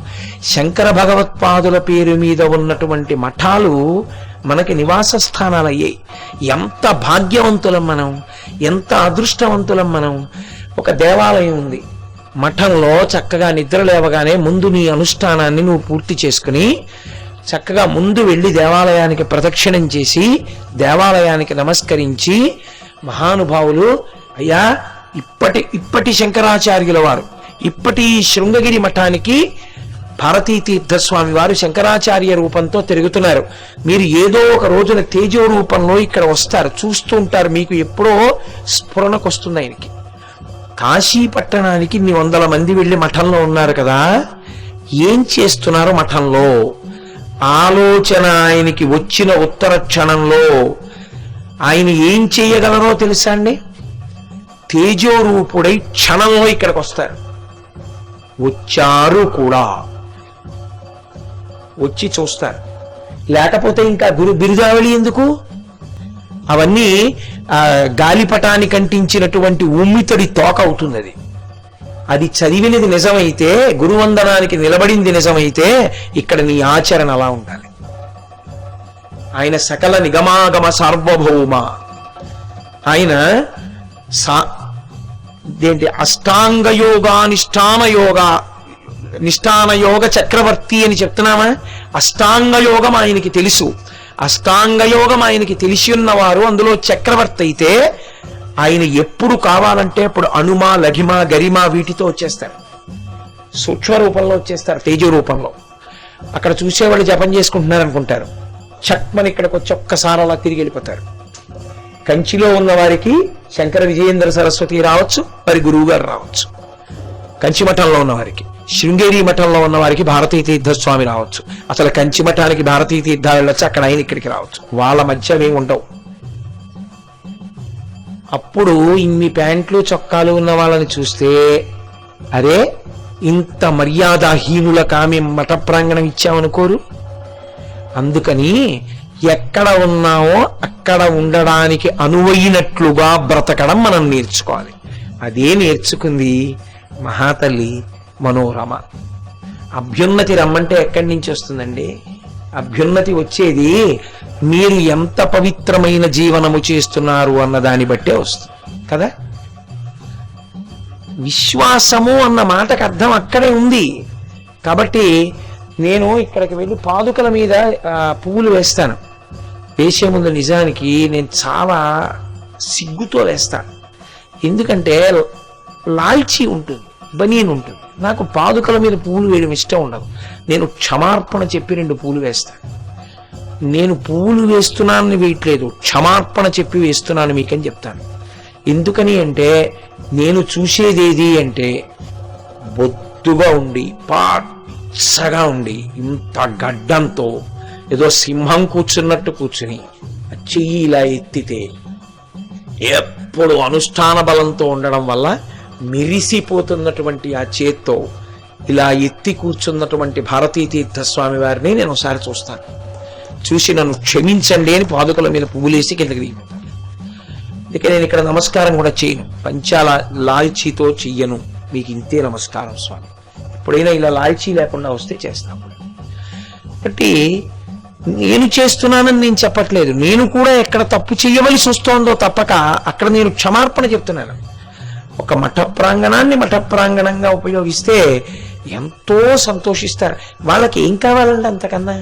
శంకర భగవత్పాదుల పేరు మీద ఉన్నటువంటి మఠాలు మనకి నివాస స్థానాలు అయ్యాయి. ఎంత భాగ్యవంతులం మనం, ఎంత అదృష్టవంతులం మనం. ఒక దేవాలయం ఉంది, మఠంలో చక్కగా నిద్ర లేవగానే ముందు నీ అనుష్ఠానాన్ని నువ్వు పూర్తి చేసుకుని చక్కగా ముందు వెళ్ళి దేవాలయానికి ప్రదక్షిణం చేసి దేవాలయానికి నమస్కరించి మహానుభావులు అయ్యా ఇప్పటి శంకరాచార్యుల వారు, ఇప్పటి శృంగగిరి మఠానికి భారతీ తీర్థస్వామి వారు శంకరాచార్య రూపంతో తిరుగుతున్నారు. మీరు ఏదో ఒక రోజున తేజో రూపంలో ఇక్కడ వస్తారు, చూస్తూ ఉంటారు. మీకు ఎప్పుడో స్ఫురణకు వస్తుంది ఆయనకి. కాశీ పట్టణానికి ఇన్ని 100 మంది వెళ్ళి మఠంలో ఉన్నారు కదా, ఏం చేస్తున్నారు మఠంలో? ఆలోచన ఆయనకి వచ్చిన ఉత్తర క్షణంలో ఆయన ఏం చేయగలరో తెలుసా అండి? తేజోరూపుడై క్షణంలో ఇక్కడికి వస్తారు. వచ్చారు కూడా, వచ్చి చూస్తారు. లేకపోతే ఇంకా గురు బిరుదావళి ఎందుకు? అవన్నీ గాలిపటానికి అంటించినటువంటి ఉమ్మితడి తోక అవుతుంది. అది చదివినది నిజమైతే, గురువందనానికి నిలబడింది నిజమైతే, ఇక్కడ నీ ఆచరణ అలా ఉండాలి. ఆయన సకల నిగమాగమ సార్వభౌమ. ఆయన అష్టాంగ యోగా నిష్ఠాన యోగ చక్రవర్తి అని చెప్తున్నామా? అష్టాంగ యోగం ఆయనకి తెలుసు. అష్టాంగ యోగం ఆయనకి తెలిసి ఉన్నవారు అందులో చక్రవర్తి అయితే ఆయన ఎప్పుడు కావాలంటే అప్పుడు అనుమ, లఘిమ, గరిమ వీటితో వచ్చేస్తారు. సూక్ష్మ రూపంలో వచ్చేస్తారు, తేజో రూపంలో. అక్కడ చూసేవాళ్ళు జపం చేసుకుంటున్నారు అనుకుంటారు, చక్మని ఇక్కడికి వచ్చి ఒక్కసారి అలా తిరిగి వెళ్ళిపోతారు. కంచిలో ఉన్న వారికి శంకర విజయేంద్ర సరస్వతి రావచ్చు, వారి గురువు గారు రావచ్చు. కంచి మఠంలో ఉన్న వారికి, శృంగేరి మఠంలో ఉన్న వారికి భారతీ తీర్థస్వామి రావచ్చు. అసలు కంచి మఠానికి భారతీ తీర్థాలు వెళ్ళొచ్చు, అక్కడ ఆయన ఇక్కడికి రావచ్చు. వాళ్ళ మధ్య ఏమి ఉండవు. అప్పుడు ఇన్ని ప్యాంట్లు చొక్కాలు ఉన్న వాళ్ళని చూస్తే అరే ఇంత మర్యాదాహీనులకు ఆమె మఠ ప్రాంగణం ఇచ్చామనుకోరు. అందుకని ఎక్కడ ఉన్నామో అక్కడ ఉండడానికి అనువైనట్లుగా బ్రతకడం మనం నేర్చుకోవాలి. అదే నేర్చుకుంది మహాతల్లి మనోరమ. అభ్యున్నతి రమ్మంటే ఎక్కడి నుంచి వస్తుందండి? అభ్యున్నతి వచ్చేది మీరు ఎంత పవిత్రమైన జీవనము చేస్తున్నారు అన్న దాన్ని బట్టే వస్తుంది కదా. విశ్వాసము అన్న మాటకు అర్థం అక్కడే ఉంది. కాబట్టి నేను ఇక్కడికి వెళ్ళి పాదుకల మీద పువ్వులు వేస్తాను. వేసే ముందు నిజానికి నేను చాలా సిగ్గుతో వేస్తాను. ఎందుకంటే లాల్చీ ఉంటుంది, బనీన్ ఉంటుంది. నాకు పాదుకల మీద పువ్వులు వేయడం ఇష్టం ఉండదు. నేను క్షమార్పణ చెప్పి 2 పువ్వులు వేస్తాను. నేను పువ్వులు వేస్తున్నానని వేయట్లేదు, క్షమార్పణ చెప్పి వేస్తున్నాను మీకని చెప్తాను. ఎందుకని అంటే నేను చూసేదేది అంటే బొద్దుగా ఉండి పచ్చగా ఉండి ఇంత గడ్డంతో ఏదో సింహం కూర్చున్నట్టు కూర్చుని చెయ్యి ఇలా ఎత్తితే ఎప్పుడు అనుష్ఠాన బలంతో ఉండడం వల్ల మిరిసిపోతున్నటువంటి ఆ చేత్తో ఇలా ఎత్తి కూర్చున్నటువంటి భారతీ తీర్థస్వామి వారిని నేను ఒకసారి చూస్తాను. చూసి నన్ను క్షమించండి అని పాదుకల మీద పువ్వులేసి కిందకి దిగిపోతాను. అందుకే నేను ఇక్కడ నమస్కారం కూడా చేయను, పంచాల లాల్చీతో చెయ్యను. మీకు ఇంతే నమస్కారం స్వామి. ఎప్పుడైనా ఇలా లాల్చీ లేకుండా వస్తే చేస్తాను. కాబట్టి నేను చేస్తున్నానని నేను చెప్పట్లేదు, నేను కూడా ఎక్కడ తప్పు చేయవలసి వస్తోందో తప్పక అక్కడ నేను క్షమార్పణ చెప్తున్నాను. ఒక మఠ ప్రాంగణాన్ని మఠ ప్రాంగణంగా ఉపయోగిస్తే ఎంతో సంతోషిస్తారు. వాళ్ళకి ఏం కావాలండి అంతకన్నా?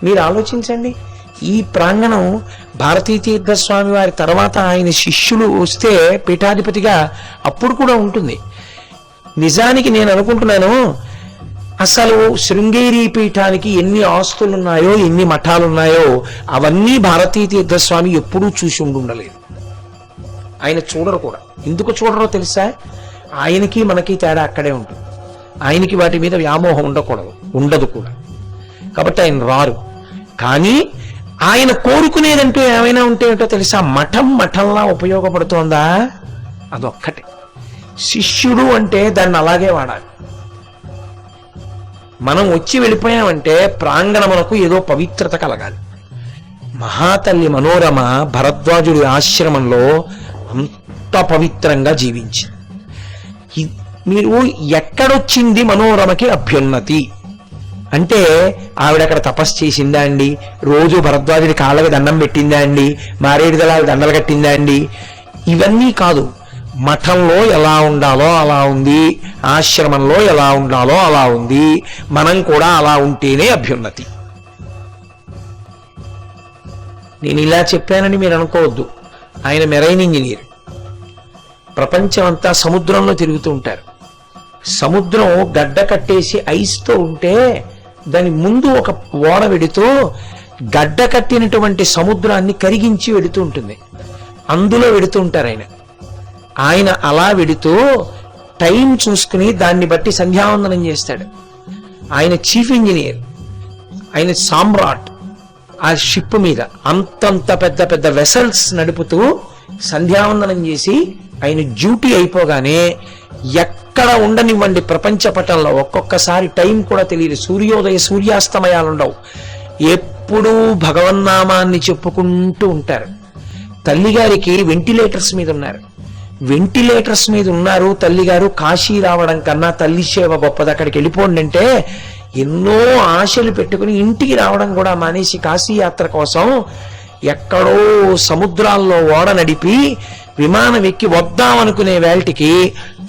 మీరు ఆలోచించండి. ఈ ప్రాంగణం భారతీ తీర్థస్వామి వారి తర్వాత ఆయన శిష్యులు వస్తే పీఠాధిపతిగా అప్పుడు కూడా ఉంటుంది. నిజానికి నేను అనుకుంటున్నాను, అసలు శృంగేరి పీఠానికి ఎన్ని ఆస్తులున్నాయో, ఎన్ని మఠాలున్నాయో అవన్నీ భారతీ తీర్థస్వామి ఎప్పుడూ చూసి ఉండలేదు. ఆయన చూడరు కూడా. ఎందుకు చూడరో తెలుసా? ఆయనకి మనకి తేడా అక్కడే ఉంటుంది. ఆయనకి వాటి మీద వ్యామోహం ఉండదు కూడా. కాబట్టి ఆయన రారు. కానీ ఆయన కోరుకునేదంటూ ఏమైనా ఉంటే ఏంటో తెలుసా? మఠంలా ఉపయోగపడుతోందా? అదొక్కటే. శిష్యుడు అంటే దాన్ని అలాగే వాడాలి. మనం వచ్చి వెళ్ళిపోయామంటే ప్రాంగణమునకు ఏదో పవిత్రత కలగాలి. మహాతల్లి మనోరమ భరద్వాజుడి ఆశ్రమంలో అంత పవిత్రంగా జీవించింది. మీరు ఎక్కడొచ్చింది మనోరమకి అభ్యున్నతి అంటే? ఆవిడ అక్కడ తపస్సు చేసిందా అండి? రోజు భరద్వాజుడి కాళ్ళకి దండం పెట్టిందా అండి? మారేడు దళాలు దండలు కట్టిందా అండి? ఇవన్నీ కాదు. మఠంలో ఎలా ఉండాలో అలా ఉంది, ఆశ్రమంలో ఎలా ఉండాలో అలా ఉంది. మనం కూడా అలా ఉంటేనే అభ్యున్నతి. నేను ఇలా చెప్పానని మీరు అనుకోవద్దు. ఆయన మెరైన్ ఇంజనీర్. ప్రపంచం అంతా సముద్రంలో తిరుగుతూ ఉంటారు. సముద్రం గడ్డ కట్టేసి ఐస్తో ఉంటే దాని ముందు ఒక ఓడ వెడుతూ గడ్డ కట్టినటువంటి సముద్రాన్ని కరిగించి వెడుతూ ఉంటుంది. అందులో వెడుతూ ఉంటారు ఆయన అలా వెడుతూ టైం చూసుకుని దాన్ని బట్టి సంధ్యావందనం చేస్తాడు. ఆయన చీఫ్ ఇంజనీర్, ఆయన సామ్రాట్. ఆ షిప్ మీద అంతంత పెద్ద పెద్ద వెసల్స్ నడుపుతూ సంధ్యావందనం చేసి ఆయన డ్యూటీ అయిపోగానే ఎక్కడ ఉండనివ్వండి ప్రపంచ పటంలో ఒక్కొక్కసారి టైం కూడా తెలియదు. సూర్యోదయ సూర్యాస్తమయాలుండవు. ఎప్పుడూ భగవన్నామాన్ని చెప్పుకుంటూ ఉంటారు. తల్లిగారికి వెంటిలేటర్స్ మీద ఉన్నారు. వెంటిలేటర్స్ మీద ఉన్నారు తల్లిగారు. కాశీ రావడం కన్నా తల్లి సేవ గొప్పది, అక్కడికి వెళ్ళిపోండి అంటే ఎన్నో ఆశలు పెట్టుకుని ఇంటికి రావడం కూడా మానేసి కాశీ యాత్ర కోసం ఎక్కడో సముద్రాల్లో ఓడ నడిపి విమానం ఎక్కి వద్దామనుకునే వేళటికి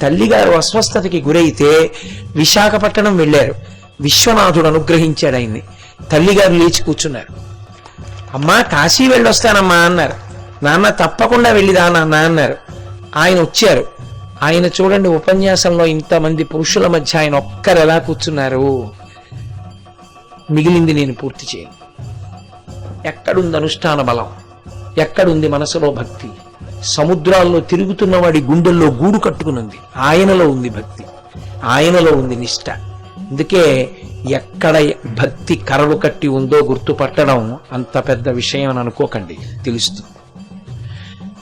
తల్లిగారు అస్వస్థతకి గురైతే విశాఖపట్నం వెళ్ళారు. విశ్వనాథుడు అనుగ్రహించాడు ఆయన్ని. తల్లిగారు లేచి కూర్చున్నారు. అమ్మా కాశీ వెళ్ళొస్తానమ్మా అన్నారు. నాన్న తప్పకుండా వెళ్ళిదా నాన్న అన్నారు. ఆయన వచ్చారు. ఆయన చూడండి, ఉపన్యాసంలో ఇంతమంది పురుషుల మధ్య ఆయన ఒక్కరు ఎలా కూర్చున్నారు. మిగిలింది నేను పూర్తి చేయను. ఎక్కడుంది అనుష్ఠాన బలం? ఎక్కడుంది మనసులో భక్తి? సముద్రాల్లో తిరుగుతున్న వాడి గుండెల్లో గూడు కట్టుకునుంది. ఆయనలో ఉంది భక్తి, ఆయనలో ఉంది నిష్ఠ. అందుకే ఎక్కడ భక్తి కరలు కట్టి ఉందో గుర్తుపట్టడం అంత పెద్ద విషయం అని అనుకోకండి, తెలుస్తుంది.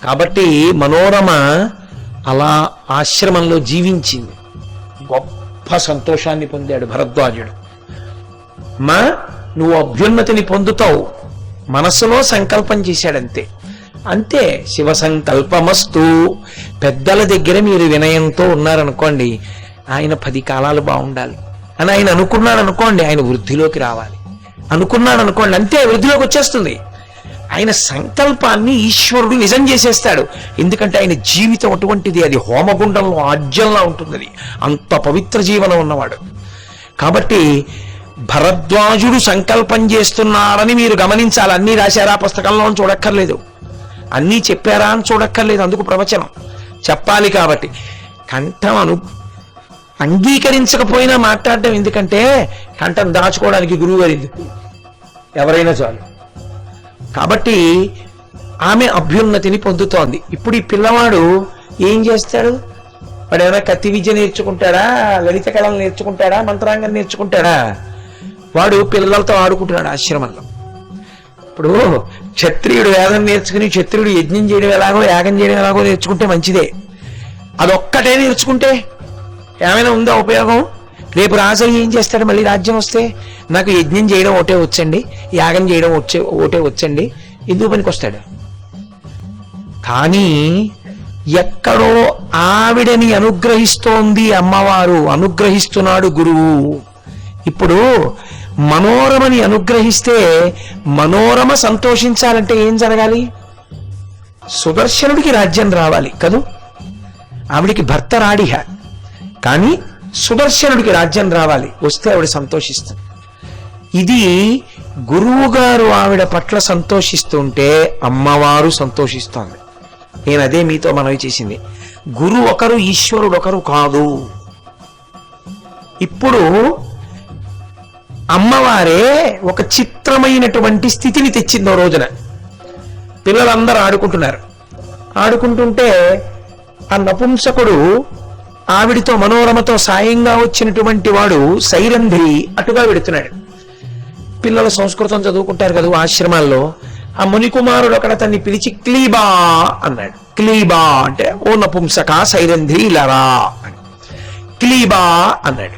కాబట్టి మనోరమ అలా ఆశ్రమంలో జీవించింది. గొప్ప సంతోషాన్ని పొందాడు భరద్వాజుడు. మా నువ్వు అభ్యున్నతిని పొందుతావు, మనసులో సంకల్పం చేశాడంతే. అంతే, శివ సంకల్పమస్తు. పెద్దల దగ్గర మీరు వినయంతో ఉన్నారనుకోండి, ఆయన 10 కాలాలు బాగుండాలి అని ఆయన అనుకున్నాడు అనుకోండి, ఆయన వృద్ధిలోకి రావాలి అనుకున్నాడు అనుకోండి, అంతే వృద్ధిలోకి వచ్చేస్తుంది. ఆయన సంకల్పాన్ని ఈశ్వరుడు నిజం చేసేస్తాడు. ఎందుకంటే ఆయన జీవితం అటువంటిది, అది హోమగుండంలో ఆజ్యంలా ఉంటుంది, అది అంత పవిత్ర జీవనం ఉన్నవాడు. కాబట్టి భరద్వాజుడు సంకల్పం చేస్తున్నారని మీరు గమనించాలి. అన్నీ రాశారా పుస్తకంలో అని చూడక్కర్లేదు, అన్నీ చెప్పారా అని చూడక్కర్లేదు. అందుకు ప్రవచనం చెప్పాలి. కాబట్టి కంఠం అంగీకరించకపోయినా మాట్లాడడం ఎందుకంటే కంఠం దాచుకోవడానికి గురువు గారు ఎవరైనా చాలు. కాబట్టి ఆమె అభ్యున్నతిని పొందుతోంది. ఇప్పుడు ఈ పిల్లవాడు ఏం చేస్తాడు? వాడు ఏమైనా కత్తి విద్య నేర్చుకుంటాడా, లలిత కళలు నేర్చుకుంటాడా, మంత్రాంగం నేర్చుకుంటాడా? వాడు పిల్లలతో ఆడుకుంటున్నాడు ఆశ్రమంలో. ఇప్పుడు క్షత్రియుడు వేదం నేర్చుకుని క్షత్రియుడు యజ్ఞం చేయడం ఎలాగో యాగం చేయడం ఎలాగో నేర్చుకుంటే మంచిదే. అదొక్కటే నేర్చుకుంటే ఏమైనా ఉందా ఉపయోగం? రేపు రాజు ఏం చేస్తాడు? మళ్ళీ రాజ్యం వస్తే నాకు యజ్ఞం చేయడం ఒకటే వచ్చండి, యాగం చేయడం ఒకటే వచ్చండి, ఎందుకు పనికి వస్తాడు? కానీ ఎక్కడో ఆవిడని అనుగ్రహిస్తోంది అమ్మవారు, అనుగ్రహిస్తున్నాడు గురువు. ఇప్పుడు మనోరమని అనుగ్రహిస్తే మనోరమ సంతోషించాలంటే ఏం జరగాలి? సుదర్శనుడికి రాజ్యం రావాలి కదూ. ఆవిడికి భర్త రాడిహ, కానీ సుదర్శనుడికి రాజ్యం రావాలి. వస్తే ఆవిడ సంతోషిస్తుంది. ఇది గురువు గారు ఆవిడ పట్ల సంతోషిస్తుంటే అమ్మవారు సంతోషిస్తోంది. నేను అదే మీతో మనవి చేసింది. గురువు ఒకరు, ఈశ్వరుడు ఒకరు కాదు. ఇప్పుడు అమ్మవారే ఒక చిత్రమైనటువంటి స్థితిని తెచ్చిందో రోజున. పిల్లలందరూ ఆడుకుంటున్నారు. ఆడుకుంటుంటే ఆ నపుంసకుడు ఆవిడితో మనోరమతో సాయంగా వచ్చినటువంటి వాడు సైరంధ్రి అటుగా వెడుతున్నాడు. పిల్లలు సంస్కృతం చదువుకుంటారు కదా ఆశ్రమాల్లో. ఆ మునికుమారుడు అక్కడ తన్ని పిలిచి క్లీబా అన్నాడు. క్లీబా అంటే ఓ నపుంసక సైరంధ్రి లరా అని క్లీబా అన్నాడు.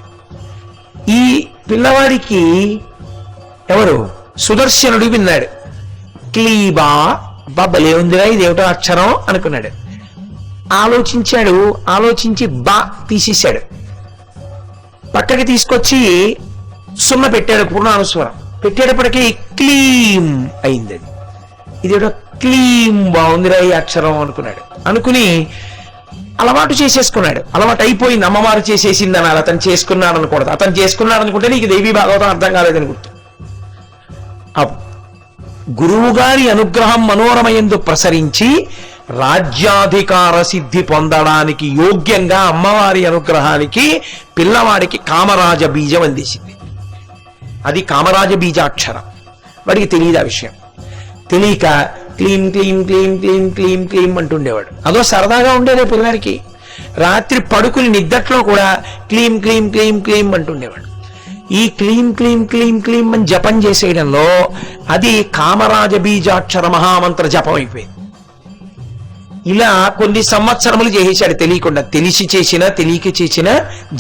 ఈ పిల్లవాడికి ఎవరు? సుదర్శనుడు విన్నాడు. క్లీబా, బాబలే ఉందిరా ఇదేమిటో అక్షరం అనుకున్నాడు. ఆలోచించాడు, ఆలోచించి బా తీసేశాడు. పక్కకి తీసుకొచ్చి సున్న పెట్టాడు, పూర్ణానుస్వరం పెట్టేటప్పటికీ క్లీం అయింది. అది ఇదేటో క్లీం, బాగుందిరా ఈ అక్షరం అనుకున్నాడు. అనుకుని అలవాటు చేసేసుకున్నాడు. అలవాటు అయిపోయింది. అమ్మవారు చేసేసింది అనాలి, అతను చేసుకున్నాడు అనకూడదు. అతను చేసుకున్నాడు అనుకుంటే నీకు దేవీ భాగవతం అర్థం కాలేదని గుర్తు. గురువు గారి అనుగ్రహం మనోరమయందు ప్రసరించి రాజ్యాధికార సిద్ధి పొందడానికి యోగ్యంగా అమ్మవారి అనుగ్రహానికి పిల్లవాడికి కామరాజ బీజం అందించింది. అది కామరాజ బీజాక్షరం. వాడికి తెలియదు ఆ విషయం. తెలియక క్లీం క్లీం క్లీం క్లీం క్లీం క్లీం అంటుండేవాడు. అదో సరదాగా ఉండేదే పిల్లడికి. రాత్రి పడుకుని నిద్దట్లో కూడా క్లీం క్లీం క్లీం క్లీం అంటుండేవాడు. ఈ క్లీం క్లీం క్లీం క్లీం అని జపం చేసేయడంలో అది కామరాజ బీజాక్షర మహామంత్ర జపం అయిపోయింది. ఇలా కొన్ని సంవత్సరములు చేసేశాడు తెలియకుండా. తెలిసి చేసిన తెలియక చేసిన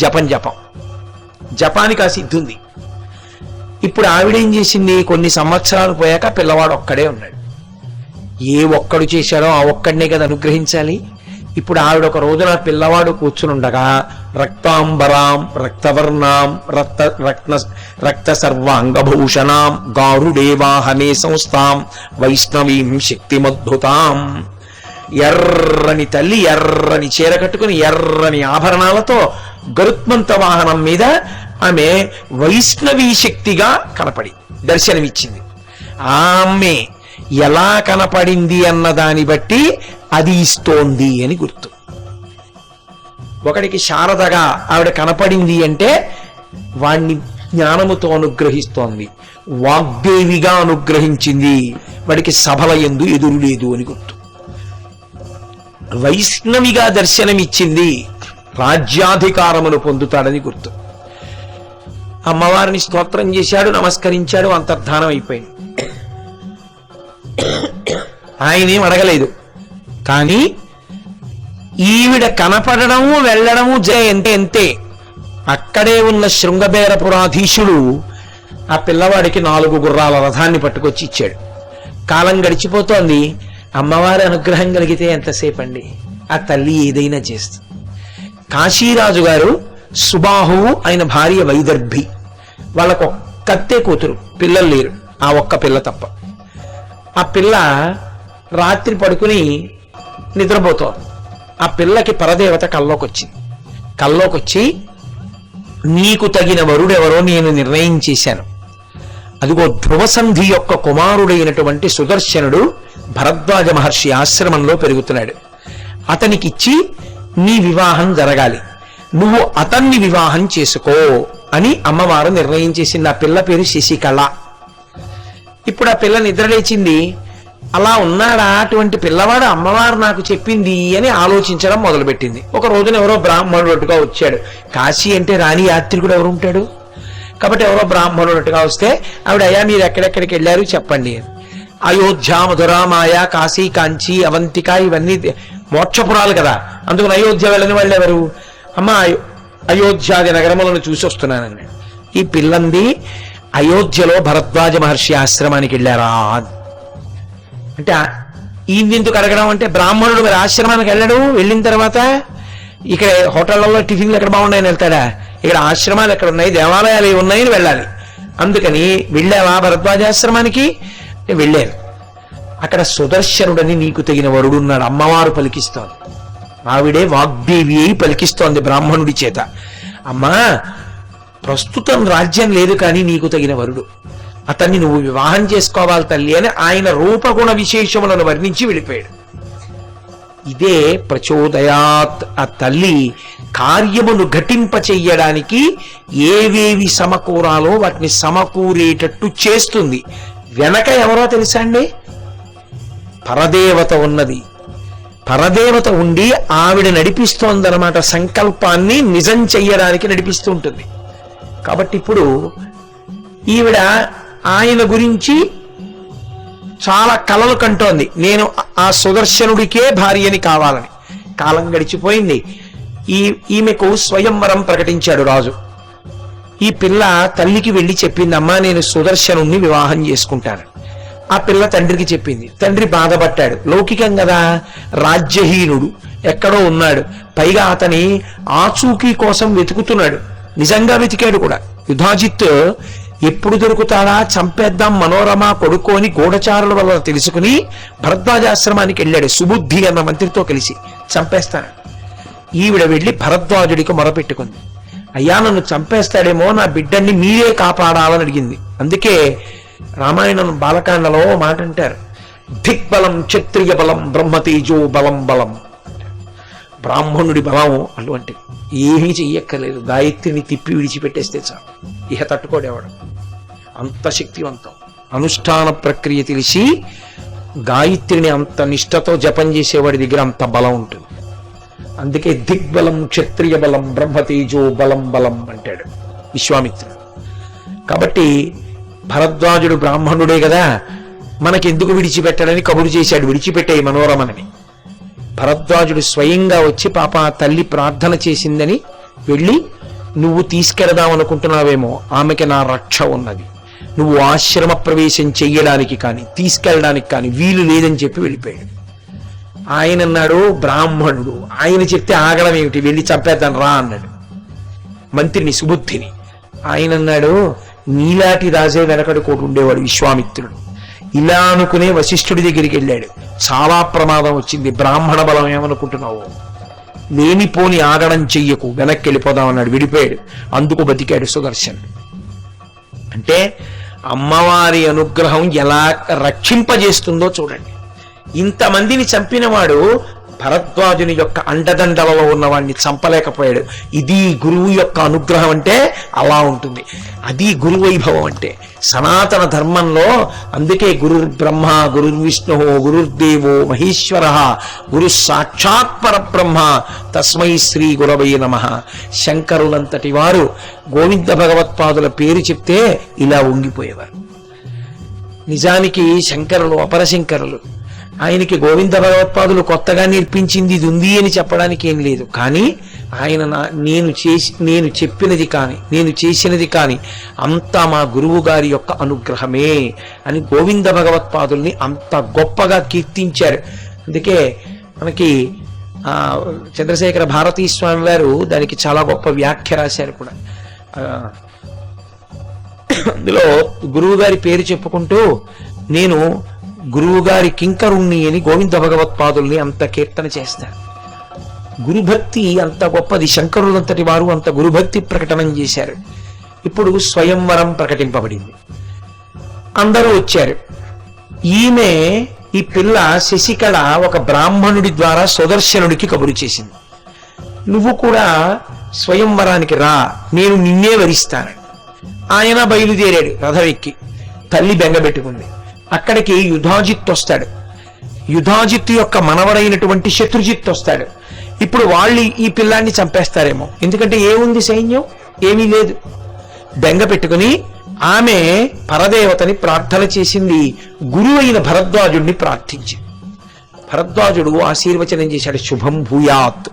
జపం జపానికి ఆ సిద్ధి ఉంది. ఇప్పుడు ఆవిడేం చేసింది? కొన్ని సంవత్సరాలు పోయాక పిల్లవాడు ఒక్కడే ఉన్నాడు. ఏ ఒక్కడు చేశాడో ఆ ఒక్కడినే కదా అనుగ్రహించాలి. ఇప్పుడు ఆవిడ ఒక రోజున పిల్లవాడు కూర్చునుండగా రక్తాంబరాం రక్తవర్ణాం రక్త సర్వాంగభూషణాం గారుడేవాహనే సంస్థాం వైష్ణవీం శక్తిమద్భుతాం, ఎర్రని తల్లి ఎర్రని చీర కట్టుకుని ఎర్రని ఆభరణాలతో గరుత్మంత వాహనం మీద ఆమె వైష్ణవీ శక్తిగా కనపడి దర్శనమిచ్చింది. ఆమె ఎలా కనపడింది అన్న దాన్ని బట్టి అది ఇస్తోంది అని గుర్తు. ఒకడికి శారదగా ఆవిడ కనపడింది అంటే వాణ్ణి జ్ఞానముతో అనుగ్రహిస్తోంది, వాగ్దేవిగా అనుగ్రహించింది, వాడికి సభల యందు ఎదురు లేదు అని గుర్తు. వైష్ణవిగా దర్శనమిచ్చింది, రాజ్యాధికారమును పొందుతాడని గుర్తు. అమ్మవారిని స్తోత్రం చేశాడు, నమస్కరించాడు, అంతర్ధానం అయిపోయింది. ఆయనేం అడగలేదు. కానీ ఈవిడ కనపడము వెళ్ళడము ఎంతే. అక్కడే ఉన్న శృంగబేరపురాధీశుడు ఆ పిల్లవాడికి 4 గుర్రాల రథాన్ని పట్టుకొచ్చి ఇచ్చాడు. కాలం గడిచిపోతోంది. అమ్మవారి అనుగ్రహం కలిగితే ఎంతసేపు అండి, ఆ తల్లి ఏదైనా చేస్తుంది. కాశీరాజు గారు సుబాహువు, ఆయన భార్య వైదర్భి, వాళ్ళకు ఒక్కతే కూతురు, పిల్లలు లేరు, ఆ ఒక్క పిల్ల తప్ప. ఆ పిల్ల రాత్రి పడుకుని నిద్రపోతోంది. ఆ పిల్లకి పరదేవత కల్లోకి వచ్చి నీకు తగిన వరుడెవరో నేను నిర్ణయం చేశాను. అదిగో ధ్రువసంధి యొక్క కుమారుడైనటువంటి సుదర్శనుడు భరద్వాజ మహర్షి ఆశ్రమంలో పెరుగుతున్నాడు. అతనికిచ్చి నీ వివాహం జరగాలి, నువ్వు అతన్ని వివాహం చేసుకో అని అమ్మవారు నిర్ణయం చేసింది. ఆ పిల్ల పేరు శశికళ. ఇప్పుడు ఆ పిల్ల నిద్రలేచింది. అలా ఉన్నాడా అటువంటి పిల్లవాడు, అమ్మవారు నాకు చెప్పింది అని ఆలోచించడం మొదలుపెట్టింది. ఒక రోజున ఎవరో బ్రాహ్మణుడుగా వచ్చాడు. కాశీ అంటే రాణి యాత్రికుడు ఎవరు ఉంటాడు కాబట్టి ఎవరో బ్రాహ్మణుడుగా వస్తే ఆవిడ, అయ్యా మీరు ఎక్కడెక్కడికి వెళ్ళారు చెప్పండి. అయోధ్య, మధురామాయ, కాశీ, కాంచి, అవంతిక ఇవన్నీ మోక్షపురాలు కదా, అందుకని అయోధ్య వెళ్ళని వాళ్ళు ఎవరు? అమ్మ అయోధ్యాది నగరములను చూసి వస్తున్నానండి. ఈ పిల్లంది అయోధ్యలో భరద్వాజ మహర్షి ఆశ్రమానికి వెళ్ళారా అంటే, ఈయనెందుకు అడగడం అంటే, బ్రాహ్మణుడు మరి ఆశ్రమానికి వెళ్ళడు, వెళ్ళిన తర్వాత ఇక్కడ హోటళ్లలో టిఫిన్లు ఎక్కడ బాగున్నాయని వెళ్తాడా? ఇక్కడ ఆశ్రమాలు ఎక్కడ ఉన్నాయి, దేవాలయాలు ఏమి ఉన్నాయని వెళ్ళాలి. అందుకని వెళ్ళావా భరద్వాజాశ్రమానికి? వెళ్ళాను. అక్కడ సుదర్శనుడని నీకు తగిన వరుడున్నాడు. అమ్మవారు పలికిస్తోంది. ఆవిడే వాగ్దేవి అయి పలికిస్తోంది బ్రాహ్మణుడి చేత. అమ్మా, ప్రస్తుతం రాజ్యం లేదు కానీ నీకు తగిన వరుడు, అతన్ని నువ్వు వివాహం చేసుకోవాలి తల్లి అని ఆయన రూపగుణ విశేషములను వర్ణించి వెళ్ళిపోయాడు. ఇదే ప్రచోదయాత్. ఆ తల్లి కార్యమును ఘటింప చెయ్యడానికి ఏవేవి సమకూరాలో వాటిని సమకూరేటట్టు చేస్తుంది. వెనక ఎవరో తెలుసా అండి? పరదేవత ఉన్నది. పరదేవత ఉండి ఆవిడ నడిపిస్తోందన్నమాట. సంకల్పాన్ని నిజం చెయ్యడానికి నడిపిస్తూ ఉంటుంది. కాబట్టి ఇప్పుడు ఈవిడ ఆయన గురించి చాలా కలలు కంటోంది. నేను ఆ సుదర్శనుడికే భార్యని కావాలని. కాలం గడిచిపోయింది. ఈమెకు స్వయంవరం ప్రకటించాడు రాజు. ఈ పిల్ల తల్లికి వెళ్ళి చెప్పింది, అమ్మా నేను సుదర్శనుణ్ణి వివాహం చేసుకుంటాను. ఆ పిల్ల తండ్రికి చెప్పింది. తండ్రి బాధపడ్డాడు. లౌకికం కదా, రాజ్యహీనుడు ఎక్కడో ఉన్నాడు, పైగా అతని ఆచూకీ కోసం వెతుకుతున్నాడు. నిజంగా వెతికాడు కూడా. యుధాజిత్ ఎప్పుడు దొరుకుతాడా, చంపేద్దాం మనోరమ కొడుకు అని గూఢచారుల వల్ల తెలుసుకుని భరద్వాజాశ్రమానికి వెళ్ళాడు. సుబుద్ధి అన్న మంత్రితో కలిసి చంపేస్తాను. ఈవిడ వెళ్ళి భరద్వాజుడికి మొరపెట్టుకుంది. అయ్యా నన్ను చంపేస్తాడేమో, నా బిడ్డన్ని మీరే కాపాడాలని అడిగింది. అందుకే రామాయణం బాలకాండలో మాట అంటారు, దిగ్బలం క్షత్రియ బలం బ్రహ్మతేజో బలం బలం. బ్రాహ్మణుడి బలం అటువంటి ఏమీ చెయ్యక్కర్లేదు, గాయత్రిని తిప్పి విడిచిపెట్టేస్తే చాలు, ఇహ తట్టుకోడేవాడు. అంత శక్తివంతం. అనుష్ఠాన ప్రక్రియ తెలిసి గాయత్రిని అంత నిష్ఠతో జపం చేసేవాడి దగ్గర అంత బలం ఉంటుంది. అందుకే దిగ్బలం క్షత్రియ బలం బ్రహ్మతేజో బలం బలం అంటాడు విశ్వామిత్రుడు. కాబట్టి భరద్వాజుడు బ్రాహ్మణుడే కదా, మనకెందుకు విడిచిపెట్టాడని కబురు చేశాడు, విడిచిపెట్టే మనోరమని. భరద్వాజుడు స్వయంగా వచ్చి పాప తల్లి ప్రార్థన చేసిందని వెళ్ళి, నువ్వు తీసుకెళదాం అనుకుంటున్నావేమో, ఆమెకి నా రక్ష ఉన్నది, నువ్వు ఆశ్రమ ప్రవేశం చెయ్యడానికి కానీ తీసుకెళ్ళడానికి కానీ వీలు లేదని చెప్పి వెళ్ళిపోయాడు. ఆయన అన్నాడు బ్రాహ్మణుడు, ఆయన చెప్తే ఆగడం ఏమిటి, వెళ్ళి చంపేద్దాను రా అన్నాడు మంత్రిని సుబుద్ధిని. ఆయన అన్నాడు, నీలాటి రాజే వెనకడు కోటి ఉండేవాడు విశ్వామిత్రుడు. ఇలా అనుకునే వశిష్ఠుడి దగ్గరికి వెళ్ళాడు. చాలా ప్రమాదం వచ్చింది, బ్రాహ్మణ బలం ఏమనుకుంటున్నావు, లేనిపోని ఆగడం చెయ్యకు, వెనక్కి వెళ్ళిపోదాం అన్నాడు. విడిపోయాడు. అందుకు బతికాడు సుదర్శనుడు. అంటే అమ్మవారి అనుగ్రహం ఎలా రక్షింపజేస్తుందో చూడండి. ఇంతమందిని చంపినవాడు భరద్వాజుని యొక్క అండదండలలో ఉన్నవాడిని చంపలేకపోయాడు. ఇది గురువు యొక్క అనుగ్రహం అంటే అలా ఉంటుంది. అది గురు వైభవం అంటే సనాతన ధర్మంలో. అందుకే గురుర్ బ్రహ్మ గురుర్విష్ణు గురుర్దేవో మహేశ్వర గురు సాక్షాత్ పరబ్రహ్మ తస్మై శ్రీ గురవై నమః. శంకరులంతటి వారు గోవింద భగవత్పాదుల పేరు చెప్తే ఇలా ఉంగిపోయేవారు. నిజానికి శంకరులు అపరశంకరులు. ఆయనకి గోవింద భగవత్పాదులు కొత్తగా నేర్పించింది ఇది ఉంది అని చెప్పడానికి ఏం లేదు. కానీ ఆయన నేను చెప్పినది కానీ నేను చేసినది కానీ అంతా మా గురువు గారి యొక్క అనుగ్రహమే అని గోవింద భగవత్పాదుల్ని అంత గొప్పగా కీర్తించారు. అందుకే మనకి చంద్రశేఖర భారతీ స్వామి వారు దానికి చాలా గొప్ప వ్యాఖ్య రాశారు కూడా. అందులో గురువు గారి పేరు చెప్పుకుంటూ, నేను గురువుగారి కింకరుణ్ణి అని గోవింద భగవత్పాదుల్ని అంత కీర్తన చేస్తారు. గురుభక్తి అంత గొప్పది. శంకరులంతటి వారు అంత గురుభక్తి ప్రకటనం చేశారు. ఇప్పుడు స్వయంవరం ప్రకటింపబడింది. అందరూ వచ్చారు. ఈమె ఈ పిల్ల శశికళ ఒక బ్రాహ్మణుడి ద్వారా సుదర్శనుడికి కబురు చేసింది, నువ్వు కూడా స్వయంవరానికి రా, నేను నిన్నే వరిస్తాను. ఆయన బయలుదేరాడు రథం ఎక్కి. తల్లి బెంగబెట్టుకుంది. అక్కడికి యుధాజిత్ వస్తాడు. యుధాజిత్ యొక్క మనవడైనటువంటి శత్రుజిత్ వస్తాడు. ఇప్పుడు వాళ్ళు ఈ పిల్లాన్ని చంపేస్తారేమో, ఎందుకంటే ఏముంది సైన్యం, ఏమీ లేదు. బెంగ పెట్టుకుని ఆమె పరదేవతని ప్రార్థన చేసింది. గురువు అయిన భరద్వాజుడిని ప్రార్థించింది. భరద్వాజుడు ఆశీర్వచనం చేశాడు, శుభం భూయాత్,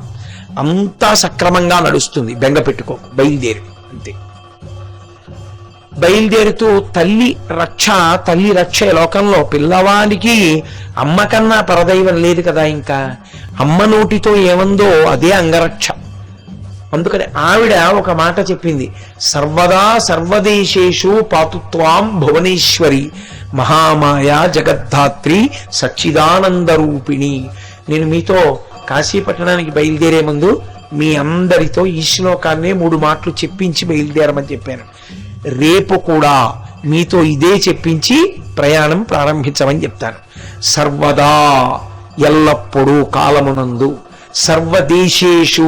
అంతా సక్రమంగా నడుస్తుంది, బెంగ పెట్టుకో, బయలుదేరు అంతే. బయలుదేరుతూ తల్లి రక్ష లోకంలో పిల్లవాడికి అమ్మ కన్నా పరదైవం లేదు కదా. ఇంకా అమ్మ నోటితో ఏమందో అదే అంగరక్ష. అందుకని ఆవిడ ఒక మాట చెప్పింది, సర్వదా సర్వదేశేషు పాతుత్వాం భువనేశ్వరి మహామాయా జగద్ధాత్రి సచ్చిదానంద రూపిణి. నేను మీతో కాశీపట్టణానికి బయలుదేరే ముందు మీ అందరితో ఈ శ్లోకాన్నే 3 మాటలు చెప్పించి బయలుదేరమని చెప్పాను. రేపు కూడా మీతో ఇదే చెప్పించి ప్రయాణం ప్రారంభించమని చెప్తాను. సర్వదా ఎల్లప్పుడూ కాలమునందు, సర్వదేశేషు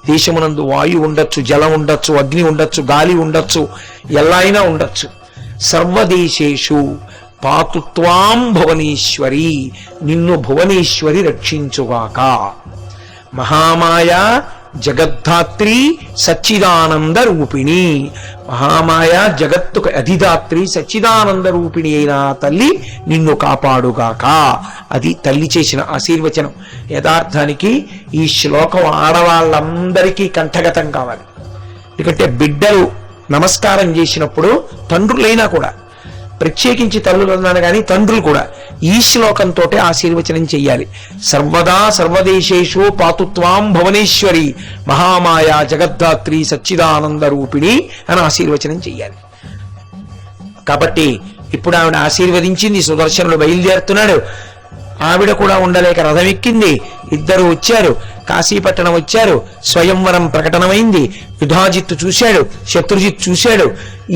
దేశమునందు వాయు ఉండొచ్చు, జలం ఉండొచ్చు, అగ్ని ఉండొచ్చు, గాలి ఉండొచ్చు, ఎలా అయినా ఉండొచ్చు. సర్వదేశేషు పాతుత్వాం భువనేశ్వరి, నిన్ను భువనేశ్వరి రక్షించుగాక. మహామాయా జగద్ధాత్రి సచ్చిదానంద రూపిణి, మహామాయ జగత్తుకు అధిదాత్రి సచ్చిదానంద రూపిణి అయిన తల్లి నిన్ను కాపాడుగాక. అది తల్లి చేసిన ఆశీర్వచనం. యథార్థానికి ఈ శ్లోకం ఆడవాళ్ళందరికీ కంఠగతం కావాలి. ఎందుకంటే బిడ్డలు నమస్కారం చేసినప్పుడు తండ్రులైనా కూడా, ప్రత్యేకించి తల్లులు అన్నాను కానీ తండ్రులు కూడా ఈ శ్లోకంతో ఆశీర్వచనం చెయ్యాలి. సర్వదా సర్వదేశేషు పాతుత్వాం భువనేశ్వరి మహామాయా జగద్ధాత్రి సచ్చిదానంద రూపిణి అని ఆశీర్వచనం చెయ్యాలి. కాబట్టి ఇప్పుడు ఆవిడ ఆశీర్వదించింది. సుదర్శనుడు బయలుదేరుతున్నాడు. ఆవిడ కూడా ఉండలేక రథం ఎక్కింది. ఇద్దరు వచ్చారు, కాశీపట్టణం వచ్చారు. స్వయంవరం ప్రకటనమైంది. యుధాజిత్తు చూశాడు, శత్రుజిత్ చూశాడు.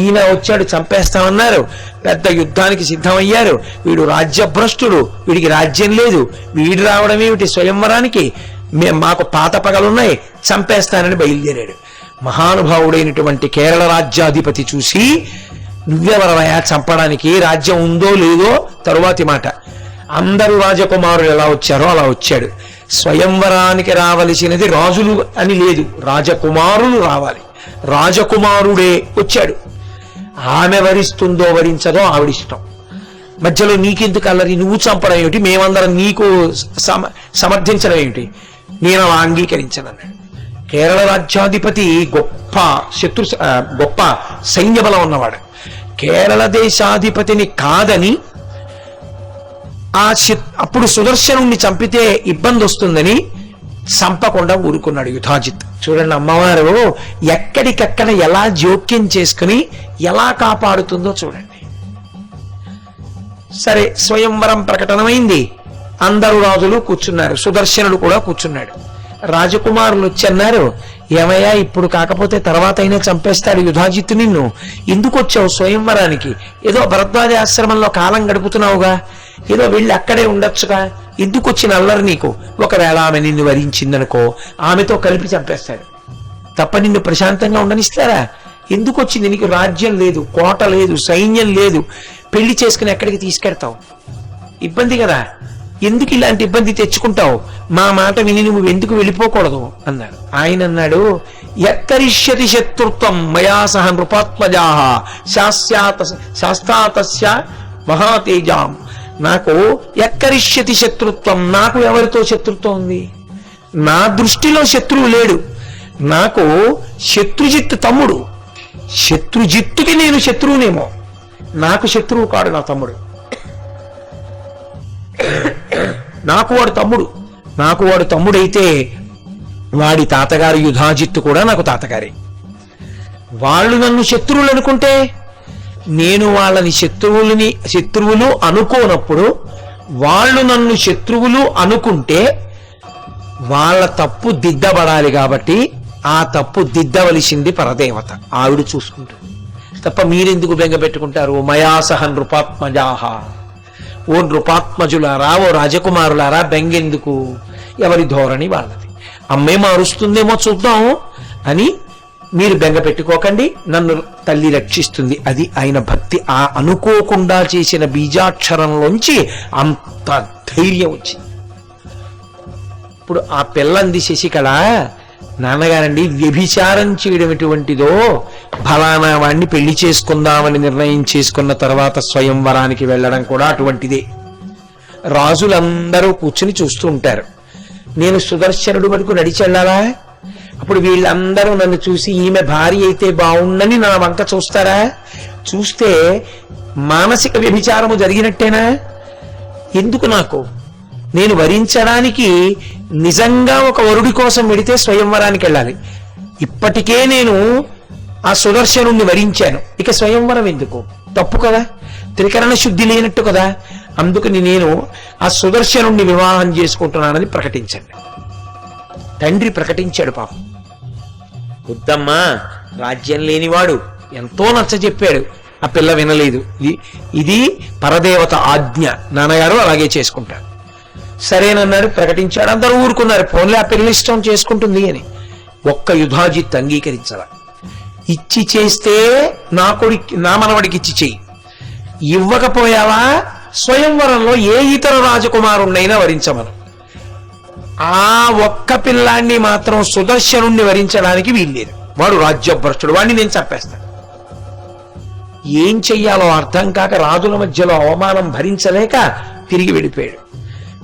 ఈయన వచ్చాడు, చంపేస్తామన్నారు. పెద్ద యుద్ధానికి సిద్ధమయ్యారు. వీడు రాజ్యభ్రష్టుడు, వీడికి రాజ్యం లేదు, వీడు రావడం ఏమిటి స్వయంవరానికి, మాకు పాత పగలున్నాయి, చంపేస్తానని బయలుదేరాడు. మహానుభావుడైనటువంటి కేరళ రాజ్యాధిపతి చూసి, నువ్వెవరవయా చంపడానికి, రాజ్యం ఉందో లేదో తరువాతి మాట, అందరూ రాజకుమారులు ఎలా వచ్చారో అలా వచ్చాడు. స్వయంవరానికి రావలసినది రాజులు అని లేదు, రాజకుమారులు రావాలి. రాజకుమారుడే వచ్చాడు. ఆమె వరిస్తుందో వరించదో ఆవిడిష్టం. మధ్యలో నీకెందుకు అల్లరి, నువ్వు చంపడం ఏమిటి, మేమందరం నీకు సమర్థించడం ఏమిటి, నేను అలా అంగీకరించనన్నాడు. కేరళ రాజ్యాధిపతి గొప్ప సైన్య బలం ఉన్నవాడు. కేరళ దేశాధిపతిని కాదని అప్పుడు సుదర్శనుణ్ణి చంపితే ఇబ్బంది వస్తుందని చంపకుండా ఊరుకున్నాడు యుధాజిత్. చూడండి, అమ్మవారు ఎక్కడికక్కడ ఎలా జోక్యం చేసుకుని ఎలా కాపాడుతుందో చూడండి. సరే, స్వయంవరం ప్రకటనమైంది. అందరూ రాజులు కూర్చున్నారు, సుదర్శనుడు కూడా కూర్చున్నాడు. రాజకుమారులు వచ్చి అన్నారు, ఏమయ్యా ఇప్పుడు కాకపోతే తర్వాత అయినా చంపేస్తాడు యుధాజిత్తు, నిన్ను ఎందుకు వచ్చావు స్వయంవరానికి? ఏదో భరద్వాజ ఆశ్రమంలో కాలం గడుపుతున్నావుగా, ఏదో వెళ్ళి అక్కడే ఉండొచ్చుగా, ఎందుకు వచ్చిన అల్లరి నీకు? ఒకవేళ ఆమె నిన్ను వరించిందనుకో, ఆమెతో కలిపి చంపేస్తాడు తప్ప నిన్ను ప్రశాంతంగా ఉండనిస్తారా? ఎందుకు వచ్చింది? నీకు రాజ్యం లేదు, కోట లేదు, సైన్యం లేదు, పెళ్లి చేసుకుని ఎక్కడికి తీసుకెడతావు? ఇబ్బంది కదా, ఎందుకు ఇలాంటి ఇబ్బంది తెచ్చుకుంటావు? మా మాట విని నువ్వు ఎందుకు వెళ్ళిపోకూడదు అన్నాడు. ఆయన అన్నాడు, యక్కరిష్యతి శత్రుత్వం మయా సహ నృపాత్మజాః శాస్త్రాతస్య మహాతేజాం. నాకు ఎక్కరిష్యతి శత్రుత్వం, నాకు ఎవరితో శత్రుత్వం ఉంది? నా దృష్టిలో శత్రువు లేడు. నాకు శత్రుజిత్తు తమ్ముడు, శత్రుజిత్తుకి నేను శత్రువునేమో, నాకు శత్రువు కాడు నా తమ్ముడు. నాకు వాడు తమ్ముడైతే వాడి తాతగారు యుధాజిత్తు కూడా నాకు తాతగారే. వాళ్ళు నన్ను శత్రువులు అనుకుంటే నేను వాళ్ళని శత్రువులు అనుకోనప్పుడు వాళ్ళు నన్ను శత్రువులు అనుకుంటే వాళ్ళ తప్పు దిద్దబడాలి. కాబట్టి ఆ తప్పు దిద్దవలసింది పరదేవత, ఆవిడ చూసుకుంటుంది తప్ప మీరెందుకు బెంగ పెట్టుకుంటారు? మయాసహ నృపాత్మజాహ, ఓ నృపాత్మజులారా, ఓ రాజకుమారులారా, బెంగెందుకు? ఎవరి ధోరణి వాళ్ళది. అమ్మే మారుస్తుందేమో చూద్దాం అని మీరు బెంగ పెట్టుకోకండి, నన్ను తల్లి రక్షిస్తుంది. అది ఆయన భక్తి. ఆ అనుకోకుండా చేసిన బీజాక్షరంలోంచి అంత ధైర్యం వచ్చింది. ఇప్పుడు ఆ పిల్లంది శశికళ, నాన్నగారండి వ్యభిచారం చేయడం ఎటువంటిదో, ఫలానా వాణ్ణి పెళ్లి చేసుకుందామని నిర్ణయం చేసుకున్న తర్వాత స్వయంవరానికి వెళ్ళడం కూడా అటువంటిదే. రాజులందరూ కూర్చుని చూస్తూ ఉంటారు. నేను సుదర్శనుడు వరకు నడిచి వెళ్ళాలా? అప్పుడు వీళ్ళందరూ నన్ను చూసి ఈమె భార్య అయితే బాగుండని నా వంక చూస్తారా? చూస్తే మానసిక వ్యభిచారము జరిగినట్టేనా? ఎందుకు నాకు? నేను వరించడానికి నిజంగా ఒక వరుడి కోసం వెడితే స్వయంవరానికి వెళ్ళాలి. ఇప్పటికే నేను ఆ సుదర్శనుణ్ణి వరించాను, ఇక స్వయంవరం ఎందుకు? తప్పు కదా, త్రికరణ శుద్ధి లేనట్టు కదా. అందుకని నేను ఆ సుదర్శనుణ్ణి వివాహం చేసుకుంటున్నానని ప్రకటించండి. తండ్రి ప్రకటించాడు. పాపం వద్దమ్మా, రాజ్యం లేనివాడు, ఎంతో నచ్చ చెప్పాడు. ఆ పిల్ల వినలేదు. ఇది పరదేవత ఆజ్ఞ, నాన్నగారు అలాగే చేసుకుంటారు. సరేనన్నాడు, ప్రకటించాడు. అందరూ ఊరుకున్నారు, పోన్లే ఆ పిల్ల ఇష్టం చేసుకుంటుంది అని. ఒక్క యుధాజిత్ అంగీకరించాల. ఇచ్చి చేస్తే నా మనవడికి ఇచ్చి చెయ్యి, ఇవ్వకపోయావా స్వయంవరంలో ఏ ఇతర రాజకుమారుణ్ణైనా వరించమను. ఆ ఒక్క పిల్లాన్ని మాత్రం సుదర్శనుణ్ణి వరించడానికి వీల్లేదు. వాడు రాజ్యభ్రష్టుడు, వాడిని నేను చంపేస్తాను. ఏం చెయ్యాలో అర్థం కాక రాజుల మధ్యలో అవమానం భరించలేక తిరిగి వెళ్ళిపోయాడు.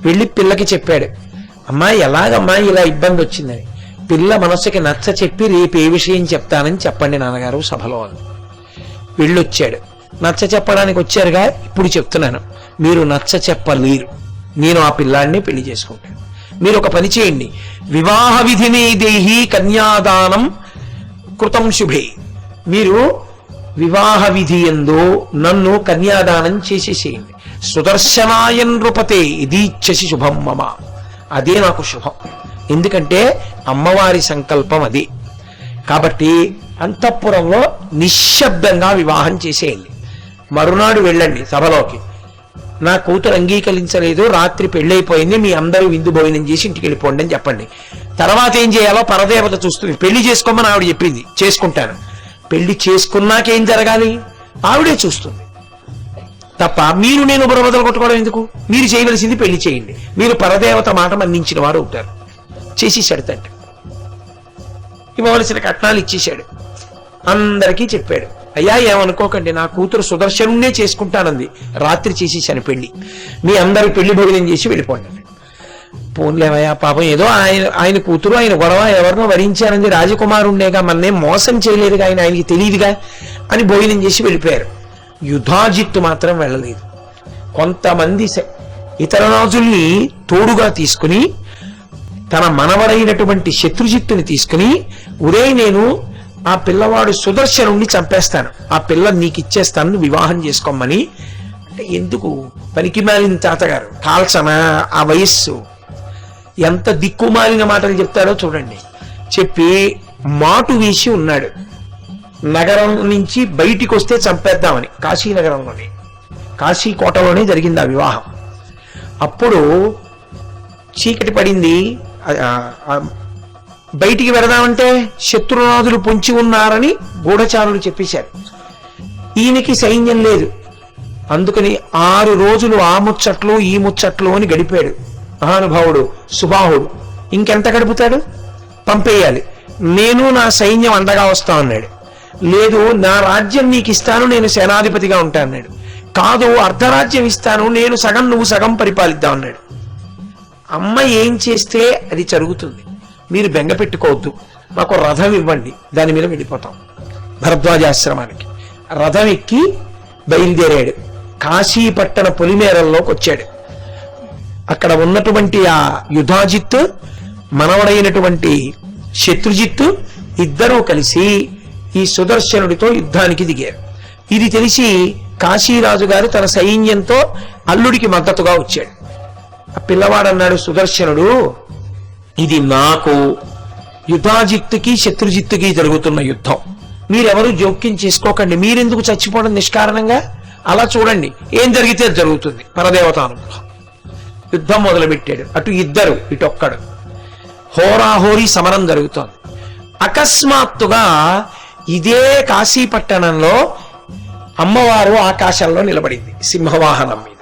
వెళ్ళి పిల్లకి చెప్పాడు, అమ్మా ఎలాగమ్మా ఇలా ఇబ్బంది వచ్చిందని. పిల్ల మనసుకి నచ్చ చెప్పి రేపు ఏ విషయం చెప్తానని చెప్పండి నాన్నగారు సభలో అని. వెళ్ళొచ్చాడు. నచ్చ చెప్పడానికి వచ్చారుగా, ఇప్పుడు చెప్తున్నాను, మీరు నచ్చ చెప్పలేరు. నేను ఆ పిల్లాడిని పెళ్లి చేసుకుంటాను. మీరు ఒక పని చేయండి, వివాహ విధిని దేహి కన్యాదానం కృతం శుభే. మీరు వివాహ విధి ఎందు నన్ను కన్యాదానం చేసేసేయండి. సుదర్శనాయ నృపతే ఇదీచ్ఛసి శుభం మమ, అదే నాకు శుభం. ఎందుకంటే అమ్మవారి సంకల్పం అది. కాబట్టి అంతఃపురంలో నిశ్శబ్దంగా వివాహం చేసేయండి. మరునాడు వెళ్ళండి సభలోకి, నా కూతురు అంగీకరించలేదు, రాత్రి పెళ్ళైపోయింది, మీ అందరూ విందు భోజనం చేసి ఇంటికి వెళ్ళిపోండి అని చెప్పండి. తర్వాత ఏం చేయాలో పరదేవత చూస్తుంది. పెళ్లి చేసుకోమని ఆవిడ చెప్పింది, చేసుకుంటాను. పెళ్లి చేసుకున్నాకేం జరగాలి ఆవిడే చూస్తుంది తప్ప మీరు నేను బుర్రబద్దలు కొట్టుకోవడం ఎందుకు? మీరు చేయవలసింది పెళ్లి చేయండి. మీరు పరదేవత మాట మన్నించిన వారు అవుతారు. చేసేసాడు తండ్రి. ఇవ్వవలసిన కట్నాలు ఇచ్చేశాడు. అందరికీ చెప్పాడు, అయ్యా ఏమనుకోకండి, నా కూతురు సుదర్శనుణ్ణే చేసుకుంటానంది, రాత్రి చేసేసాను పెళ్లి, మీ అందరూ పెళ్లి భోజనం చేసి వెళ్ళిపోండి. పోన్లేవయ్యా, పాపం ఏదో ఆయన కూతురు, ఆయన గొడవ, ఎవరినో వరించానంది, రాజకుమారుండేగా, మన్నేం మోసం చేయలేదుగా, ఆయనకి తెలియదుగా అని భోజనం చేసి వెళ్ళిపోయారు. యుధాజిత్తు మాత్రం వెళ్ళలేదు. కొంతమంది ఇతర రాజుల్ని తోడుగా తీసుకుని తన మనవడైనటువంటి శత్రుజిత్తుని తీసుకుని, ఒరే నేను ఆ పిల్లవాడు సుదర్శనుణ్ణి చంపేస్తాను, ఆ పిల్ల నీకు ఇచ్చేస్తాను, వివాహం చేసుకోమని. అంటే ఎందుకు? పనికిమాలిన తాతగారు, కాల్చనా, ఆ వయస్సు, ఎంత దిక్కుమాలిన మాటలు చెప్తారో చూడండి. చెప్పి మాటు వేసి ఉన్నాడు. నగరం నుంచి బయటికి వస్తే చంపేద్దామని, కాశీనగరంలోనే, కాశీ కోటలోనే జరిగింది ఆ వివాహం. అప్పుడు చీకటి పడింది. బయటికి వెళదామంటే శత్రునాథులు పొంచి ఉన్నారని గూఢచారులు చెప్పేశారు. ఈయనకి సైన్యం లేదు. అందుకని 6 రోజులు ఆ ముచ్చట్లు ఈ ముచ్చట్లు అని గడిపాడు మహానుభావుడు సుబాహుడు. ఇంకెంత గడుపుతాడు? పంపేయాలి. నేను నా సైన్యం అండగా వస్తా అన్నాడు. లేదు, నా రాజ్యం నీకు ఇస్తాను, నేను సేనాధిపతిగా ఉంటా అన్నాడు. కాదు, అర్ధరాజ్యం ఇస్తాను, నేను సగం నువ్వు సగం పరిపాలిద్దాం అన్నాడు. అమ్మ ఏం చేస్తే అది జరుగుతుంది, మీరు బెంగ పెట్టుకోవద్దు, మాకు రథం ఇవ్వండి, దాని మీద వెళ్ళిపోతాం భరద్వాజాశ్రమానికి. రథం ఎక్కి బయలుదేరాడు. కాశీపట్టణ పొలిమేరల్లోకి వచ్చాడు. అక్కడ ఉన్నటువంటి ఆ యుధాజిత్తు, మనవడైనటువంటి శత్రుజిత్తు ఇద్దరూ కలిసి ఈ సుదర్శనుడితో యుద్ధానికి దిగారు. ఇది తెలిసి కాశీరాజు గారు తన సైన్యంతో అల్లుడికి మద్దతుగా వచ్చాడు. ఆ పిల్లవాడు అన్నాడు, సుదర్శనుడు, ఇది నాకు యుధాజిత్తుకి శత్రుజిత్తుకి జరుగుతున్న యుద్ధం, మీరెవరూ జోక్యం చేసుకోకండి, మీరెందుకు చచ్చిపోవడం నిష్కారణంగా, అలా చూడండి, ఏం జరిగితే జరుగుతుంది, పరదేవత అనుగ్రహం. యుద్ధం మొదలుపెట్టాడు. అటు ఇద్దరు, ఇటొక్కడు. హోరాహోరీ సమరం జరుగుతోంది. అకస్మాత్తుగా ఇదే కాశీపట్టణంలో అమ్మవారు ఆకాశంలో నిలబడింది సింహవాహనం మీద.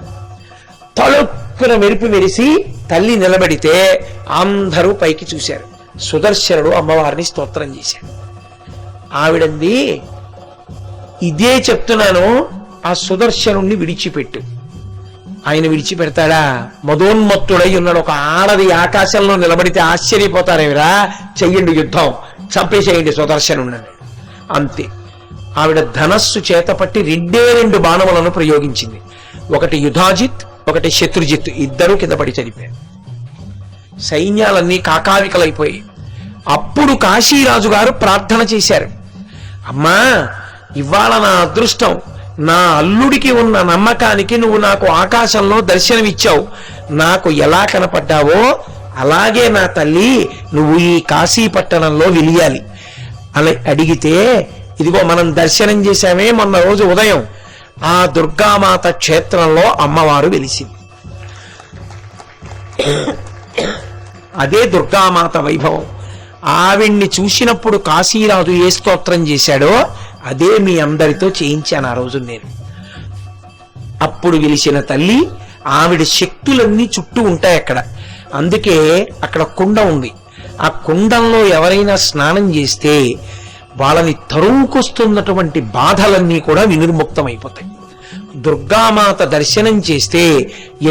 తలుపున మెరుపు మెరిసి తల్లి నిలబడితే అందరూ పైకి చూశారు. సుదర్శనుడు అమ్మవారిని స్తోత్రం చేశాడు. ఆవిడంది, ఇదే చెప్తున్నాను, ఆ సుదర్శనుణ్ణి విడిచిపెట్టు. ఆయన విడిచిపెడతాడా? మదోన్మత్తుడై ఉన్నాడు. ఒక ఆడది ఆకాశంలో నిలబడితే ఆశ్చర్యపోతారేమిరా, చెయ్యండి యుద్ధం, చంపేసేయండి సుదర్శనుణ్ణి. అంతే. ఆవిడ ధనస్సు చేతపట్టి 2 బాణములను ప్రయోగించింది. ఒకటి యుధాజిత్, ఒకటి శత్రుజిత్. ఇద్దరూ కింద పడి చనిపోయారు. సైన్యాలన్నీ కాకావికలైపోయాయి. అప్పుడు కాశీరాజు గారు ప్రార్థన చేశారు, అమ్మా, ఇవాళ నా అదృష్టం, నా అల్లుడికి ఉన్న నమ్మకానికి నువ్వు నాకు ఆకాశంలో దర్శనమిచ్చావు. నాకు ఎలా కనపడ్డావో అలాగే నా తల్లి నువ్వు ఈ కాశీపట్టణంలో వెలియాలి అని అడిగితే, ఇదిగో మనం దర్శనం చేశామే మొన్న రోజు ఉదయం, ఆ దుర్గామాత క్షేత్రంలో అమ్మవారు వెలిసింది. అదే దుర్గామాత వైభవం. ఆవిడ్ని చూసినప్పుడు కాశీరాజు ఏ స్తోత్రం చేశాడో అదే మీ అందరితో చేయించాను ఆ రోజు నేను. అప్పుడు వెలిసిన తల్లి, ఆవిడ శక్తులన్నీ చుట్టూ ఉంటాయి అక్కడ. అందుకే అక్కడ కుండ ఉంది. ఆ కుండంలో ఎవరైనా స్నానం చేస్తే వాళ్ళని తరువుకొస్తున్నటువంటి బాధలన్నీ కూడా వినిర్ముక్తమైపోతాయి. దుర్గామాత దర్శనం చేస్తే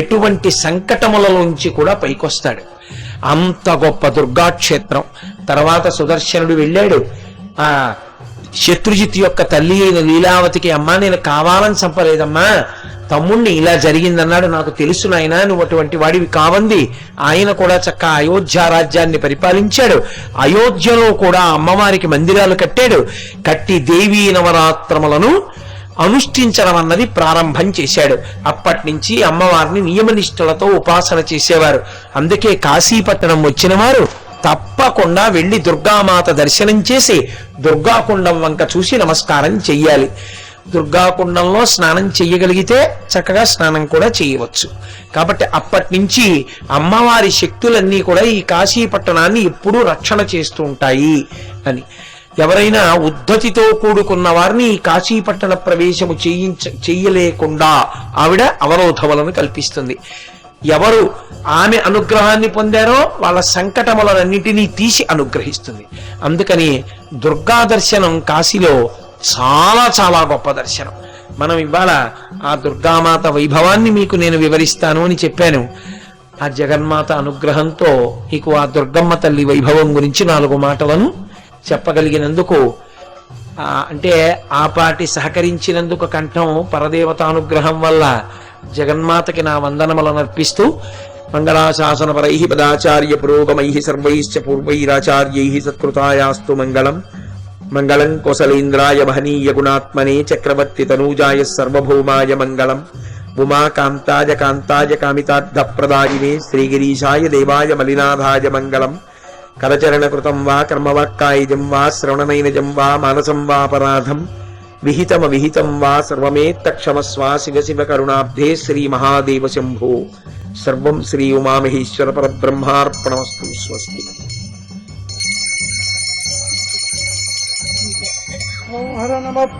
ఎటువంటి సంకటములలోంచి కూడా పైకొస్తాడు. అంత గొప్ప దుర్గాక్షేత్రం. తర్వాత సుదర్శనుడు వెళ్ళాడు. ఆ శత్రుజిత్ యొక్క తల్లి అయిన లీలావతికి, అమ్మా, నేను కావాలని చంపలేదమ్మా, తమ్ముణ్ణి ఇలా జరిగిందన్నాడు, నాకు తెలుసు నాయనా, నువ్వు అటువంటి వాడివి కావంది. ఆయన కూడా చక్కగా అయోధ్య రాజ్యాన్ని పరిపాలించాడు. అయోధ్యలో కూడా అమ్మవారికి మందిరాలు కట్టాడు. కట్టి దేవీ నవరాత్రములను అనుష్ఠించడం అన్నది ప్రారంభం చేశాడు. అప్పటి నుంచి అమ్మవారిని నియమనిష్ఠులతో ఉపాసన చేసేవారు. అందుకే కాశీపట్టణం వచ్చిన వారు తప్పకుండా వెళ్లి దుర్గామాత దర్శనం చేసి దుర్గాకుండం వంక చూసి నమస్కారం చెయ్యాలి. దుర్గాకుండంలో స్నానం చెయ్యగలిగితే చక్కగా స్నానం కూడా చేయవచ్చు. కాబట్టి అప్పటి నుంచి అమ్మవారి శక్తులన్నీ కూడా ఈ కాశీపట్టణాన్ని ఎప్పుడూ రక్షణ చేస్తూ ఉంటాయి అని. ఎవరైనా ఉద్ధతితో కూడుకున్న వారిని ఈ కాశీపట్టణ ప్రవేశము చెయ్యలేకుండా ఆవిడ అవరోధములను కల్పిస్తుంది. ఎవరు ఆమె అనుగ్రహాన్ని పొందారో వాళ్ళ సంకటములన్నింటినీ తీసి అనుగ్రహిస్తుంది. అందుకని దుర్గా దర్శనం కాశీలో చాలా చాలా గొప్ప దర్శనం. మనం ఇవాళ ఆ దుర్గామాత వైభవాన్ని మీకు నేను వివరిస్తాను అని చెప్పాను. ఆ జగన్మాత అనుగ్రహంతో మీకు ఆ దుర్గమ్మ తల్లి వైభవం గురించి 4 మాటలను చెప్పగలిగినందుకు, అంటే ఆ పాటి సహకరించినందుకు కంఠం పరదేవతానుగ్రహం వల్ల జగన్మాతకి నా వందనములను అర్పిస్తూ, మంగళాశాసనపరై పదాచార్య పురోగమై సర్వైశ్చ పూర్వైరాచార్యై సత్కృతాయాస్తు మంగళం. మంగళం కోసలేంద్రాయ మహనీయ గుణాత్మనే చక్రవర్తి తనూజాయ సర్వభౌమాయ మంగళం. ఉమాకాంతాయ కాంతాయ కామితార్థప్రదాయినే శ్రీగిరీశాయ దేవాయ మలినాథాయ మంగళం. కరచరణకృతం వా కర్మవాక్కాయజం వా శ్రవణనైనజం వా మానసం వాపరాధం విహితమవిహితం వా సర్వమేత్తక్షమస్వ శివ శివ కరుణాబ్ధే శ్రీ మహాదేవ శంభో. సర్వం శ్రీ ఉమామహేశ్వర పరబ్రహ్మార్పణమస్తు. స్వస్తి. హర నమః.